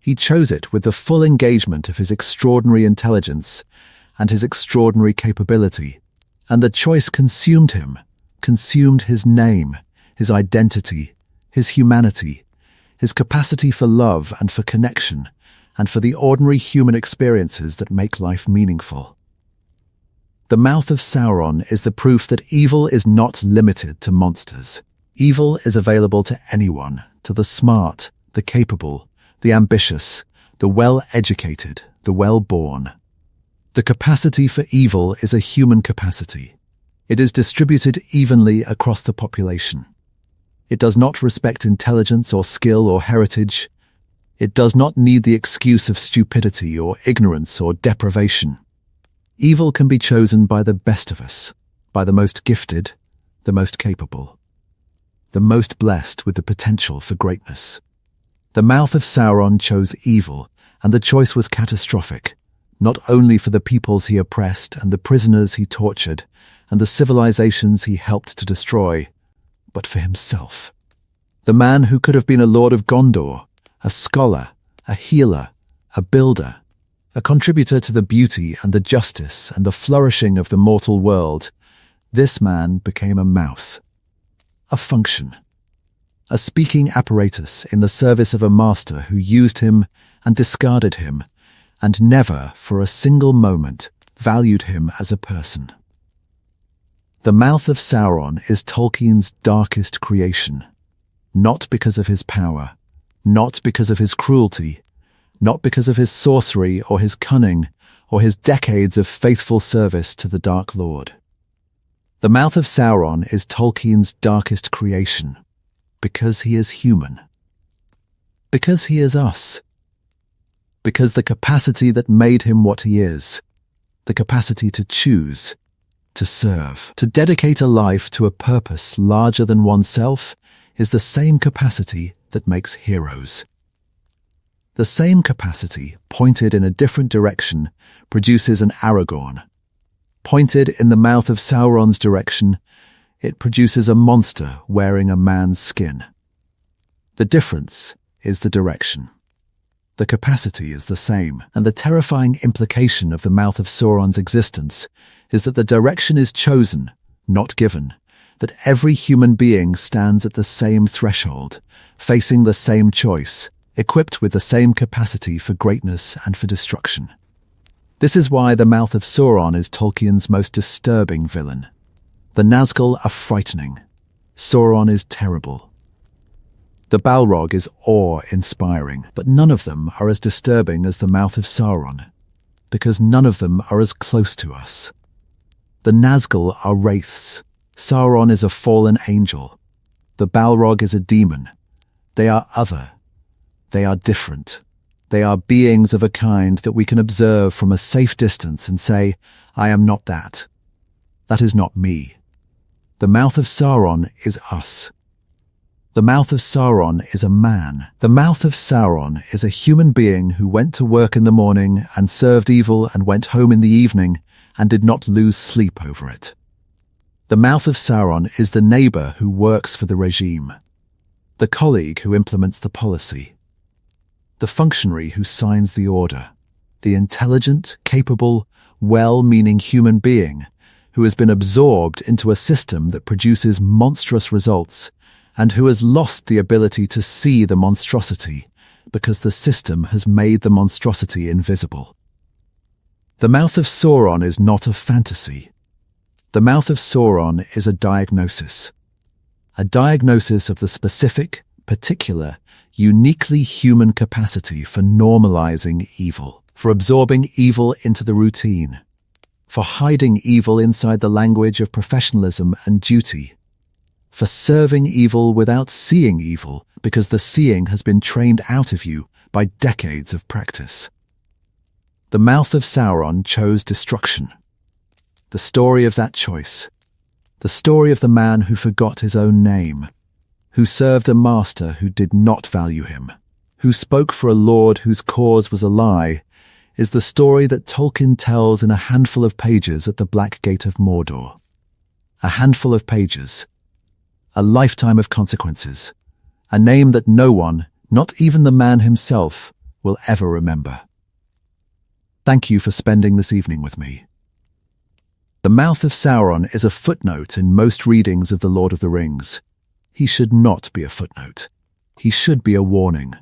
He chose it with the full engagement of his extraordinary intelligence and his extraordinary capability. And the choice consumed him, consumed his name, his identity, his humanity, his capacity for love and for connection, and for the ordinary human experiences that make life meaningful. The Mouth of Sauron is the proof that evil is not limited to monsters. Evil is available to anyone, to the smart, the capable, the ambitious, the well-educated, the well-born. The capacity for evil is a human capacity. It is distributed evenly across the population. It does not respect intelligence or skill or heritage. It does not need the excuse of stupidity or ignorance or deprivation. Evil can be chosen by the best of us, by the most gifted, the most capable, the most blessed with the potential for greatness. The Mouth of Sauron chose evil, and the choice was catastrophic, not only for the peoples he oppressed and the prisoners he tortured and the civilizations he helped to destroy, but for himself. The man who could have been a lord of Gondor, a scholar, a healer, a builder, a contributor to the beauty and the justice and the flourishing of the mortal world, this man became a mouth, a function, a speaking apparatus in the service of a master who used him and discarded him, and never, for a single moment, valued him as a person. The Mouth of Sauron is Tolkien's darkest creation, not because of his power, not because of his cruelty, not because of his sorcery or his cunning or his decades of faithful service to the Dark Lord. The Mouth of Sauron is Tolkien's darkest creation, because he is human, because he is us, because the capacity that made him what he is, the capacity to choose, to serve, to dedicate a life to a purpose larger than oneself, is the same capacity that makes heroes. The same capacity, pointed in a different direction, produces an Aragorn. Pointed in the Mouth of Sauron's direction, it produces a monster wearing a man's skin. The difference is the direction. The capacity is the same, and the terrifying implication of the Mouth of Sauron's existence is that the direction is chosen, not given, that every human being stands at the same threshold, facing the same choice, equipped with the same capacity for greatness and for destruction. This is why the Mouth of Sauron is Tolkien's most disturbing villain. The Nazgul are frightening. Sauron is terrible. The Balrog is awe-inspiring, but none of them are as disturbing as the Mouth of Sauron, because none of them are as close to us. The Nazgul are wraiths. Sauron is a fallen angel. The Balrog is a demon. They are other. They are different. They are beings of a kind that we can observe from a safe distance and say, I am not that. That is not me. The Mouth of Sauron is us. The Mouth of Sauron is a man. The Mouth of Sauron is a human being who went to work in the morning and served evil and went home in the evening and did not lose sleep over it. The Mouth of Sauron is the neighbor who works for the regime, the colleague who implements the policy, the functionary who signs the order, the intelligent, capable, well-meaning human being who has been absorbed into a system that produces monstrous results and who has lost the ability to see the monstrosity because the system has made the monstrosity invisible. The Mouth of Sauron is not a fantasy. The Mouth of Sauron is a diagnosis. a diagnosis of the specific, particular, uniquely human capacity for normalizing evil, for absorbing evil into the routine, for hiding evil inside the language of professionalism and duty, for serving evil without seeing evil because the seeing has been trained out of you by decades of practice. The Mouth of Sauron chose destruction. The story of that choice. The story of the man who forgot his own name, who served a master who did not value him, who spoke for a lord whose cause was a lie, is the story that Tolkien tells in a handful of pages at the Black Gate of Mordor. A handful of pages. A lifetime of consequences. A name that no one, not even the man himself, will ever remember. Thank you for spending this evening with me. The Mouth of Sauron is a footnote in most readings of The Lord of the Rings. He should not be a footnote. He should be a warning.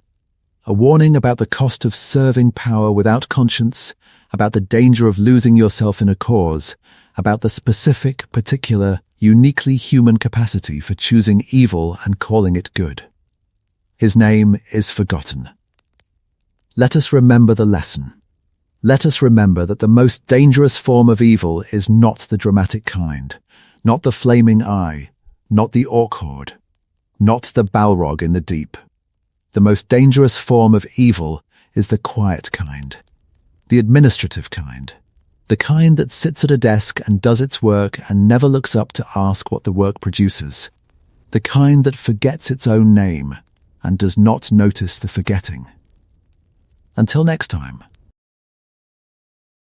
A warning about the cost of serving power without conscience, about the danger of losing yourself in a cause, about the specific, particular, uniquely human capacity for choosing evil and calling it good. His name is forgotten. Let us remember the lesson. Let us remember that the most dangerous form of evil is not the dramatic kind, not the flaming eye, not the orc-horde, not the balrog in the deep. The most dangerous form of evil is the quiet kind, the administrative kind, the kind that sits at a desk and does its work and never looks up to ask what the work produces, the kind that forgets its own name and does not notice the forgetting. Until next time.